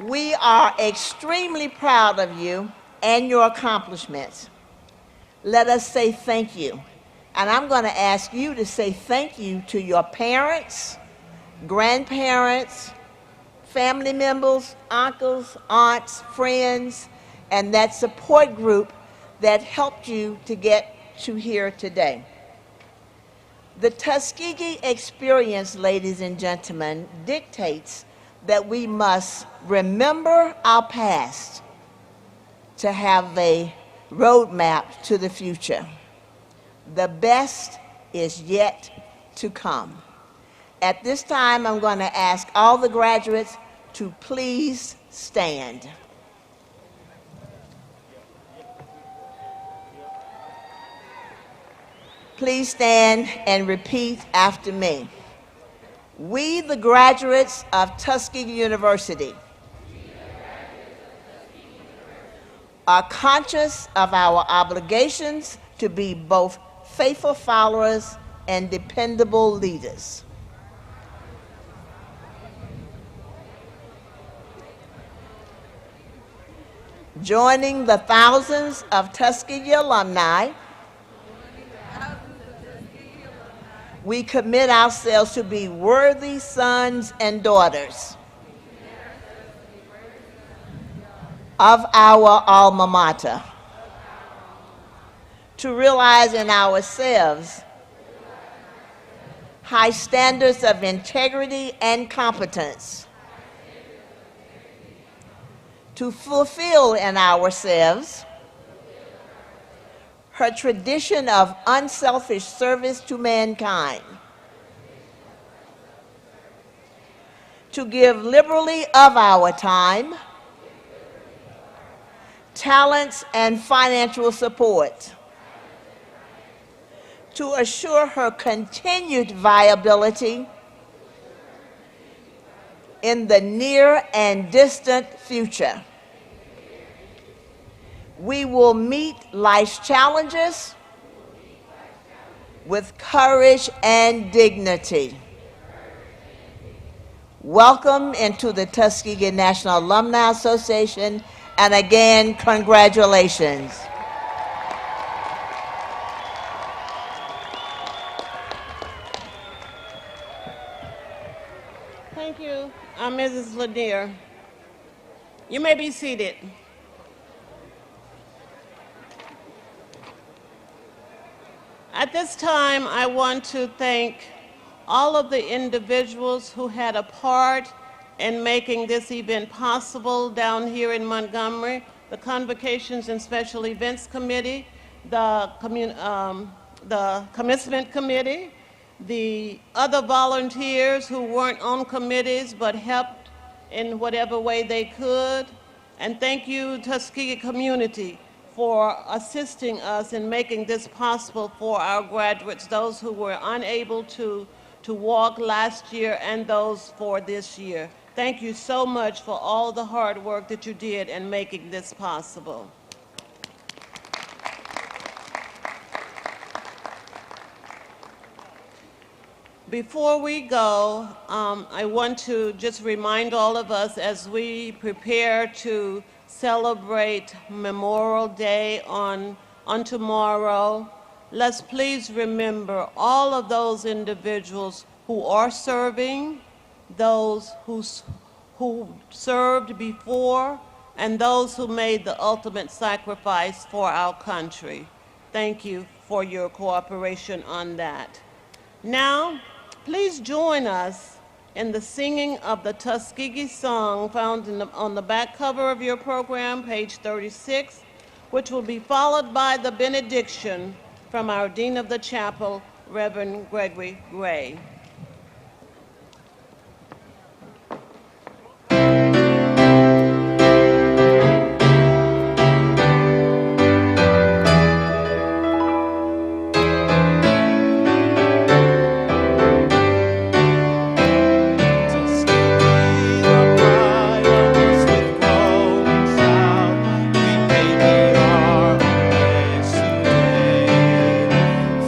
We are extremely proud of you and your accomplishments. Let us say thank you. And I'm going to ask you to say thank you to your parents, grandparents, family members, uncles, aunts, friends, and that support group that helped you to get to here today. The Tuskegee experience, ladies and gentlemen, dictates that we must remember our past to have a roadmap to the future. The best is yet to come. At this time, I'm going to ask all the graduates to please stand. Please stand and repeat after me. We, the graduates of Tuskegee University, are conscious of our obligations to be both faithful followers and dependable leaders. Joining the thousands of Tuskegee alumni, we commit ourselves to be worthy sons and daughters of our alma mater, to realize in ourselves high standards of integrity and competence, to fulfill in ourselves her tradition of unselfish service to mankind, to give liberally of our time, talents, and financial support, to assure her continued viability in the near and distant future. We will meet life's challenges with courage and dignity. Welcome into the Tuskegee National Alumni Association, and again, congratulations. Thank you, Mrs. Lanier. You may be seated. At this time, I want to thank all of the individuals who had a part in making this event possible down here in Montgomery, the Convocations and Special Events Committee, the Commencement Committee, the other volunteers who weren't on committees but helped in whatever way they could, and thank you, Tuskegee community, for assisting us in making this possible for our graduates, those who were unable to walk last year and those for this year. Thank you so much for all the hard work that you did in making this possible. Before we go, I want to just remind all of us as we prepare to celebrate Memorial Day on tomorrow, let's please remember all of those individuals who are serving, those who served before, and those who made the ultimate sacrifice for our country. Thank you for your cooperation on that. Now, please join us in the singing of the Tuskegee song found on the back cover of your program, page 36, which will be followed by the benediction from our Dean of the Chapel, Reverend Gregory Gray.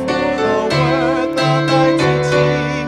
For the work of thy teaching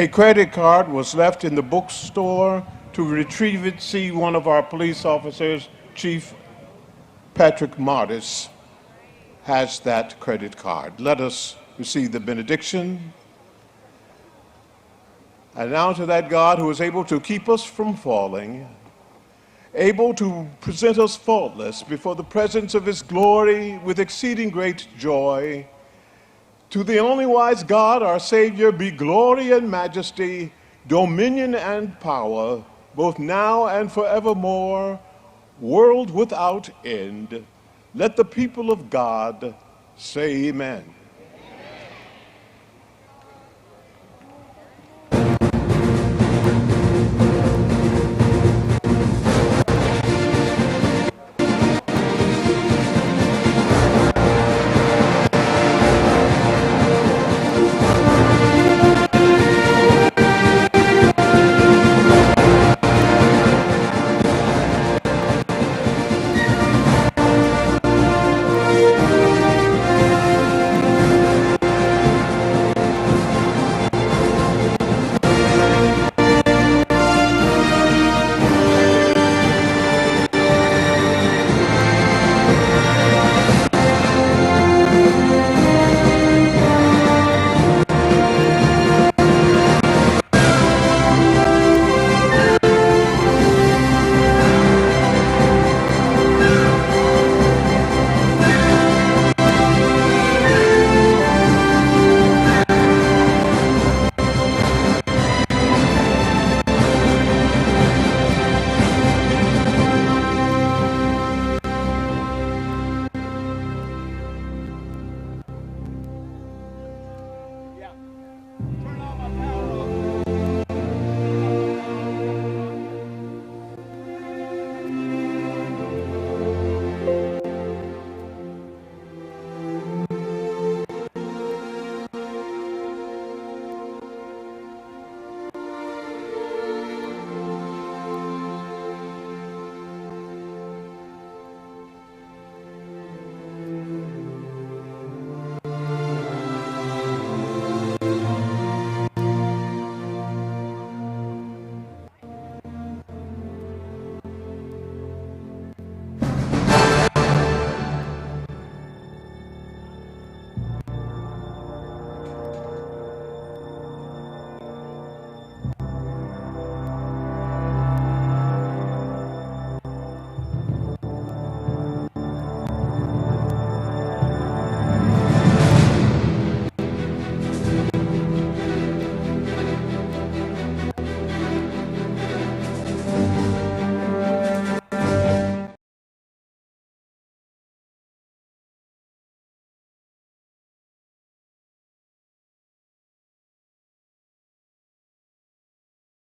A credit card was left in the bookstore. To retrieve it, see one of our police officers, Chief Patrick Martis, has that credit card. Let us receive the benediction. And now to that God who is able to keep us from falling, able to present us faultless before the presence of his glory with exceeding great joy, to the only wise God, our Savior, be glory and majesty, dominion and power, both now and forevermore, world without end. Let the people of God say amen.